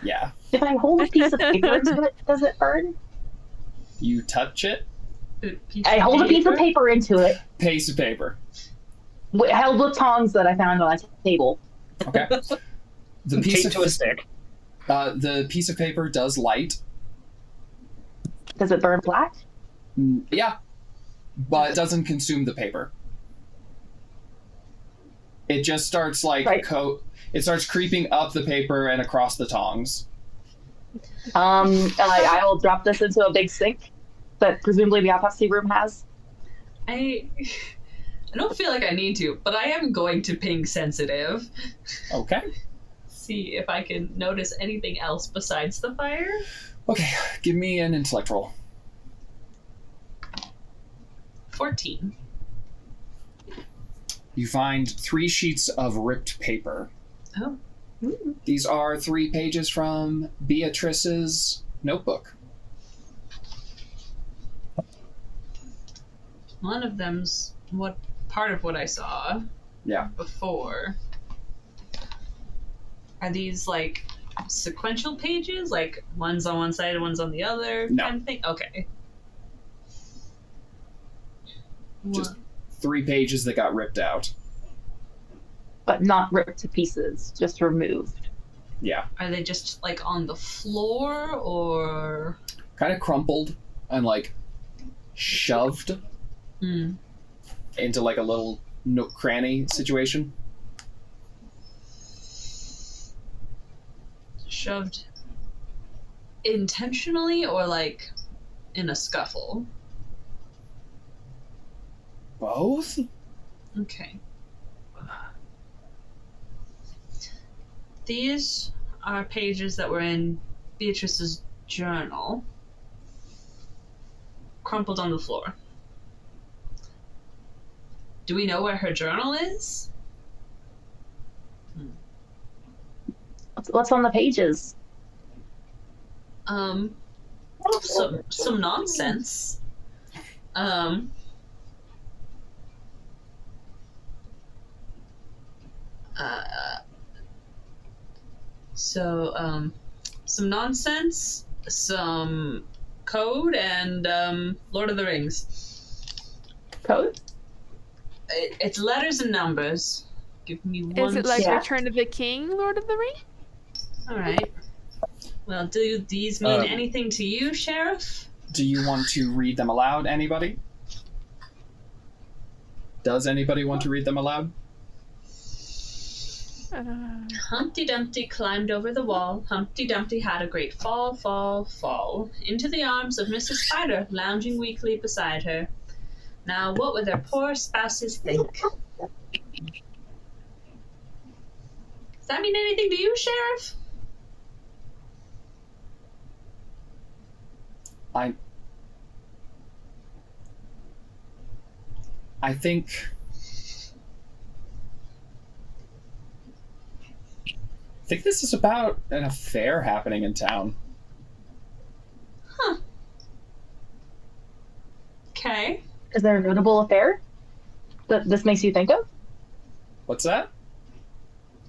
Yeah. If I hold a piece of paper into it, does it burn? You touch it. I hold a piece of paper into it. Piece of paper. Held with tongs that I found on a table. Okay. The piece Taped to a stick. The piece of paper does light. Does it burn black? Yeah. But it doesn't consume the paper. It just starts like Right. it starts creeping up the paper and across the tongs. I will drop this into a big sink that presumably the autopsy room has. I don't feel like I need to, but I am going to ping sensitive. Okay. See if I can notice anything else besides the fire. Okay, give me an intellect roll. 14. You find 3 sheets of ripped paper. Oh. These are 3 pages from Beatrice's notebook. One of them's what part of what I saw. Yeah. Before. Are these like sequential pages? Like one's on one side and one's on the other No. kind of thing? Okay. Just 3 pages that got ripped out. But not ripped to pieces, just removed. Yeah. Are they just like on the floor or Kind of crumpled and like shoved into like a little nook cranny situation. shoved intentionally or like in a scuffle? Both? Okay. These are pages that were in Beatrice's journal, crumpled on the floor. Do we know where her journal is? What's on the pages? Some nonsense. Some nonsense, some code, and Lord of the Rings. Code? It's letters and numbers. Give me one. Is it like Yeah. Return of the King, Lord of the Rings? All right. Well, do these mean anything to you, Sheriff? Do you want to read them aloud, anybody? Does anybody want to read them aloud? Humpty Dumpty climbed over the wall. Humpty Dumpty had a great fall, fall, fall into the arms of Mrs. Spider, lounging weakly beside her. Now, what would their poor spouses think? Does that mean anything to you, Sheriff? I think this is about an affair happening in town. Huh. Okay. Is there a notable affair that this makes you think of? What's that?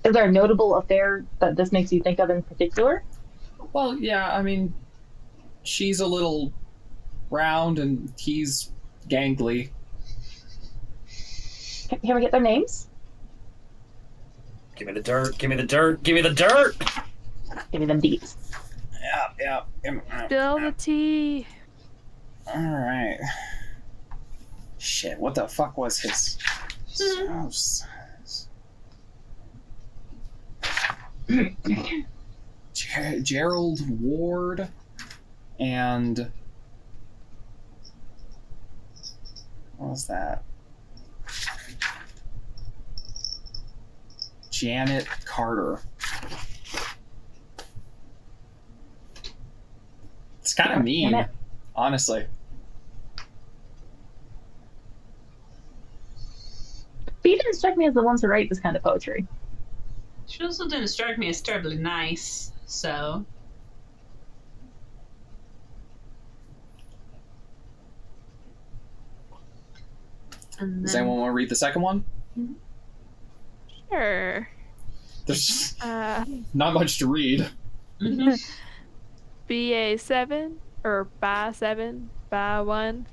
Is there a notable affair that this makes you think of in particular? Well, yeah, I mean, she's a little round and he's gangly. Can we get their names? Give me the dirt, give me the dirt, give me the dirt! Give me them deets. Yeah. Spill the tea. Alright. Shit, what the fuck was his... Gerald Ward and... What was that? Janet Carter. It's kind of mean, honestly. He didn't strike me as the ones who write this kind of poetry. She also didn't strike me as terribly nice, so... And then... Does anyone want to read the second one? Sure. There's not much to read. BA7 or BA7, BA1,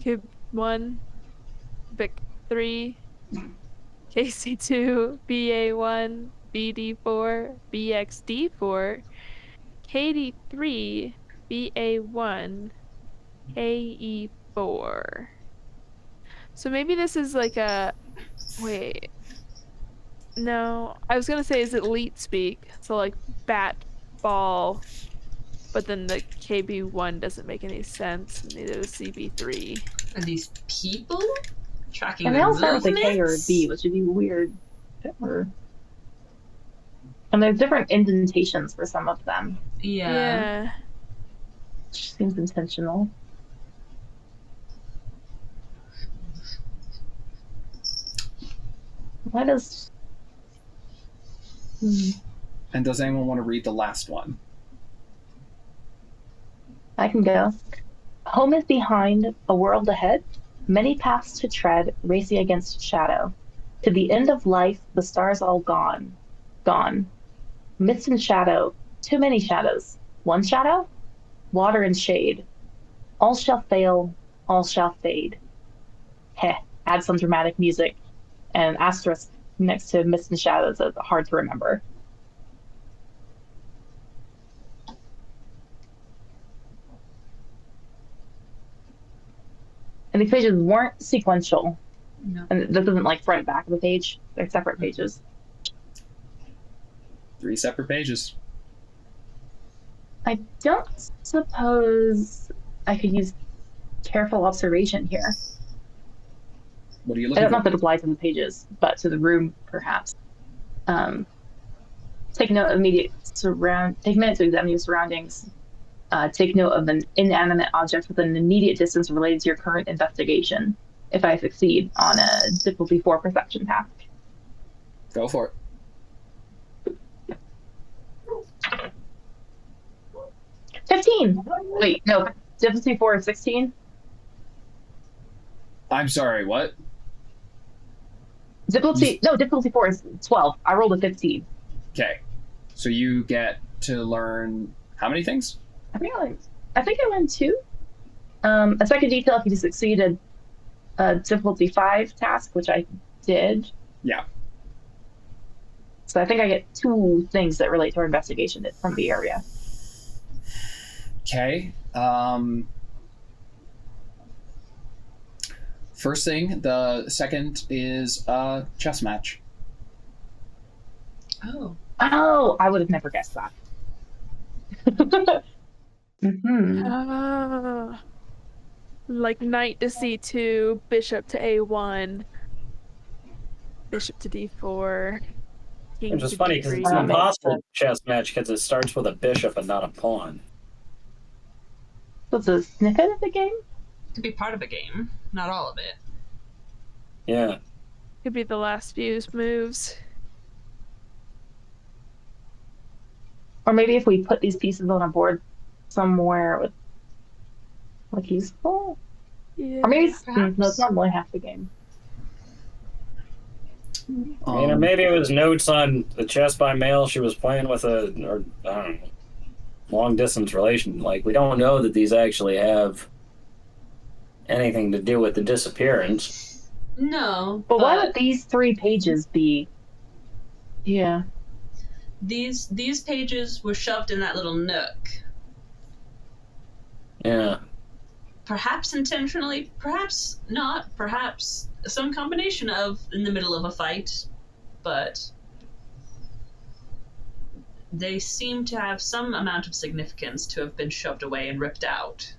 Cube 1, Vic 3, KC2, BA1, BD4, BXD4, KD3, BA1, KE4. So maybe this is like a... Wait. No, I was gonna say is it elite speak? So like bat, ball, but then the KB1 doesn't make any sense. Neither does CB3. Are these people tracking And they their all start with a K or a movements? B, which would be weird. And there's different indentations for some of them, Yeah. which seems intentional. Why does... And does anyone want to read the last one? I can go. Home is behind, a world ahead. Many paths to tread, racing against shadow. To the end of life, the stars all gone. Gone. Mist and shadow, too many shadows. One shadow? Water and shade. All shall fail, all shall fade. Heh, add some dramatic music. And an asterisk next to mist and shadows is hard to remember. And these pages weren't sequential. No. And this isn't like front and back of the page. They're separate pages. 3 separate pages. I don't suppose I could use careful observation here. What are you I looking don't know if for? it applies to the pages, but to the room, perhaps. Take note of take a minute to examine your surroundings. Take note of an inanimate object within an immediate distance related to your current investigation. If I succeed on a difficulty 4 perception task. Go for it. 15! Wait, no, difficulty 4 is 16? I'm sorry, what? Difficulty 4 is 12. I rolled a 15. Okay. So you get to learn how many things? I think I learned 2. A second detail if you succeeded a difficulty 5 task, which I did. Yeah. So I think I get 2 things that relate to our investigation from the area. First thing. The second is a chess match. Oh. Oh, I would have never guessed that. Like knight to c2, bishop to a1, bishop to d4, king Which is to funny because it's d3. an impossible chess match because it starts with a bishop and not a pawn. So it's a snippet of the game? Could be part of a game, not all of it. Yeah. Could be the last few moves. Or maybe if we put these pieces on a board somewhere with like useful? Yeah. Or maybe it's, Perhaps. no, it's not really half the game. Or maybe it was notes on the chess by mail she was playing with or I don't know, long distance relation. Like, we don't know that these actually have anything to do with the disappearance. No. But why would these 3 pages be? Yeah. These pages were shoved in that little nook. Yeah. Perhaps intentionally, perhaps not, perhaps some combination of in the middle of a fight, but they seem to have some amount of significance to have been shoved away and ripped out.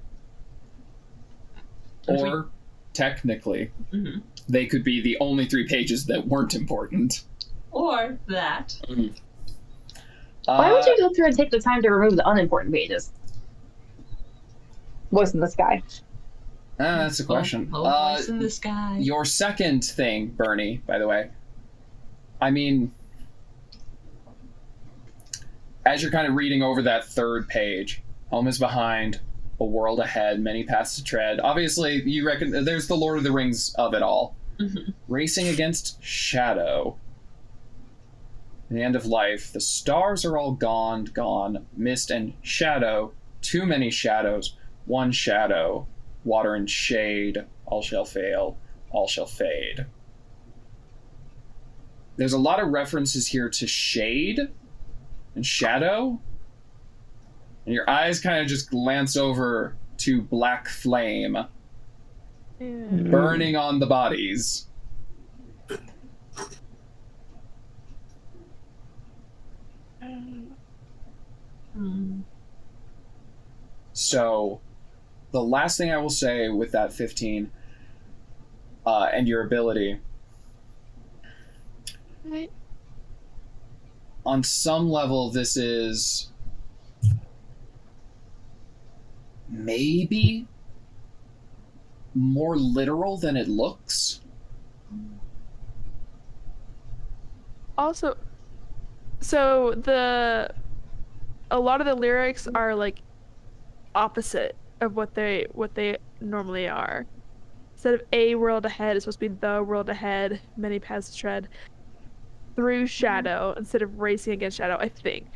Or, technically, Mhm. they could be the only 3 pages that weren't important. Or that. Why would you go through and take the time to remove the unimportant pages? Voice in the sky. That's a question. Voice in the sky. Your second thing, Bernie, by the way, I mean, as you're kind of reading over that 3rd page, home is behind, a world ahead, many paths to tread. Obviously, you reckon there's the Lord of the Rings of it all. Mm-hmm. Racing against shadow. The end of life. The stars are all gone, mist and shadow. Too many shadows. One shadow. Water and shade. All shall fail. All shall fade. There's a lot of references here to shade and shadow. And your eyes kind of just glance over to black flame burning on the bodies. So, the last thing I will say with that 15 and your ability, Right. on some level, this is maybe more literal than it looks. Also, so a lot of the lyrics are like opposite of what they normally are. Instead of a world ahead, it's supposed to be the world ahead, many paths to tread, through shadow instead of racing against shadow, I think.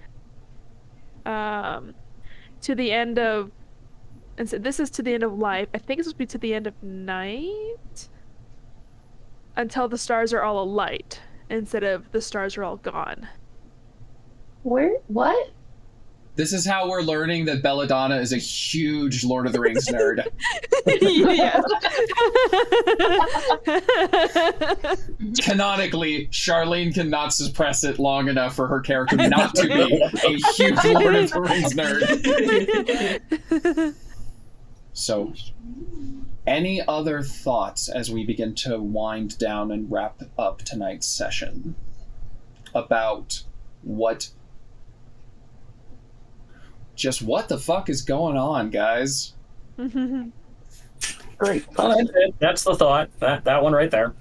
To the end of, and so this is to the end of life. I think it's supposed to be to the end of night, until the stars are all alight instead of the stars are all gone. Where? What? This is how we're learning that Belladonna is a huge Lord of the Rings nerd. Yes. Canonically, Charlene cannot suppress it long enough for her character not to be a huge Lord of the Rings nerd. So, any other thoughts as we begin to wind down and wrap up tonight's session about what the fuck is going on, guys? Great. That's the thought. That one right there.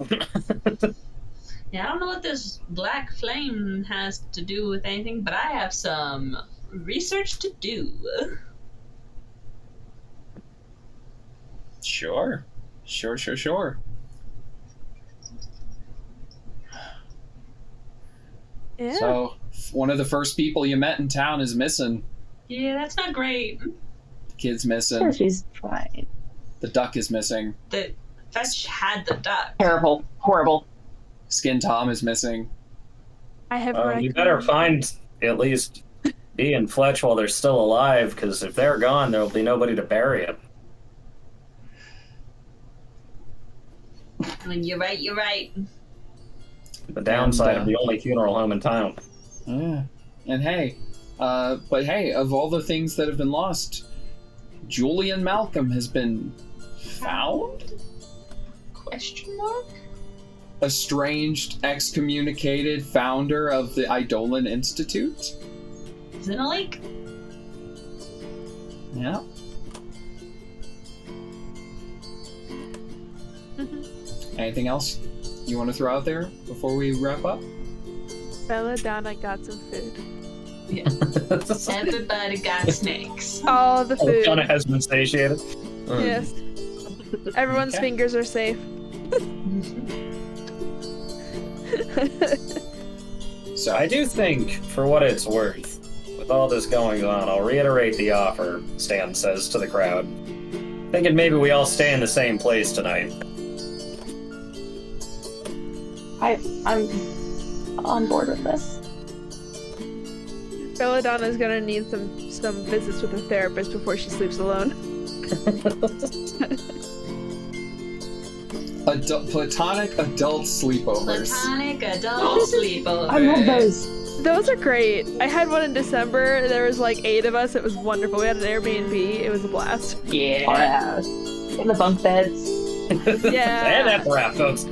Yeah, I don't know what this black flame has to do with anything, but I have some research to do. Sure. Yeah. So, one of the first people you met in town is missing. Yeah, that's not great. The kid's missing. Sure, she's fine. The duck is missing. The Fetch had the duck. Terrible. Horrible. Skin Tom is missing. I have You better find at least Bee and Fletch while they're still alive, because if they're gone, there'll be nobody to bury them. You're right. The downside And, of the only funeral home in town. Yeah. And hey, but hey, of all the things that have been lost, Julian Malcolm has been found? Question mark? Estranged, excommunicated founder of the Eidolon Institute? Is it in a lake? Yeah. Anything else you want to throw out there before we wrap up? Belladonna got some food. Everybody got snakes. All the food. Kind of has been satiated. Yes. Everyone's Okay. fingers are safe. So I do think, for what it's worth, with all this going on, I'll reiterate the offer, Stan says to the crowd. Thinking maybe we all stay in the same place tonight. I'm on board with this. Belladonna's gonna need some visits with her therapist before she sleeps alone. Platonic adult sleepovers. Platonic adult sleepover. I love those. Those are great. I had one in December. There was like 8 of us. It was wonderful. We had an Airbnb. It was a blast. Yeah. In the bunk beds. Yeah. And that's a wrap, folks.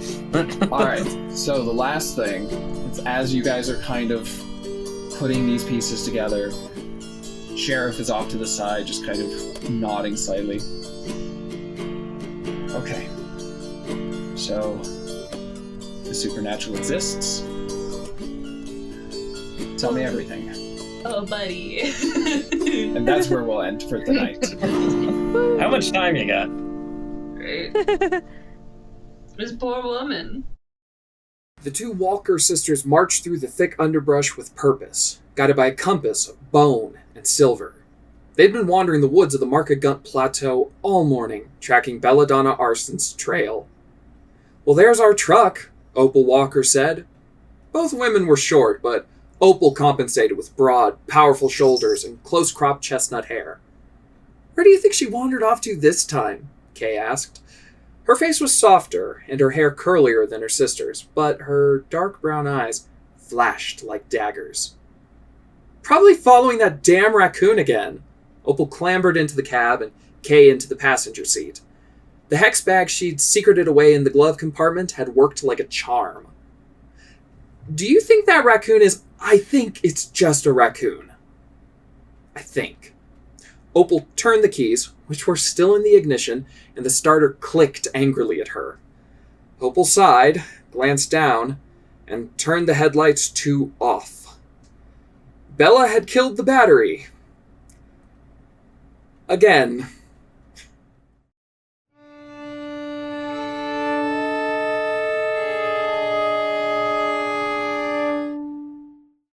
Alright, so the last thing, is as you guys are kind of putting these pieces together, Sheriff is off to the side, just kind of nodding slightly. Okay. So, the supernatural exists. Tell me everything. Oh, buddy. And that's where we'll end for tonight. How much time you got? Great. This poor woman. The two Walker sisters marched through the thick underbrush with purpose, guided by a compass of bone and silver. They'd been wandering the woods of the Markagunt Plateau all morning, tracking Belladonna Arson's trail. "Well, there's our truck," Opal Walker said. Both women were short, but Opal compensated with broad, powerful shoulders and close-cropped chestnut hair. "Where do you think she wandered off to this time?" Kay asked. Her face was softer and her hair curlier than her sister's, but her dark brown eyes flashed like daggers. "Probably following that damn raccoon again." Opal clambered into the cab and Kay into the passenger seat. The hex bag she'd secreted away in the glove compartment had worked like a charm. "Do you think that raccoon is..." "I think it's just a raccoon. I think." Opal turned the keys, which were still in the ignition, and the starter clicked angrily at her. Opal sighed, glanced down, and turned the headlights to off. Bella had killed the battery. Again.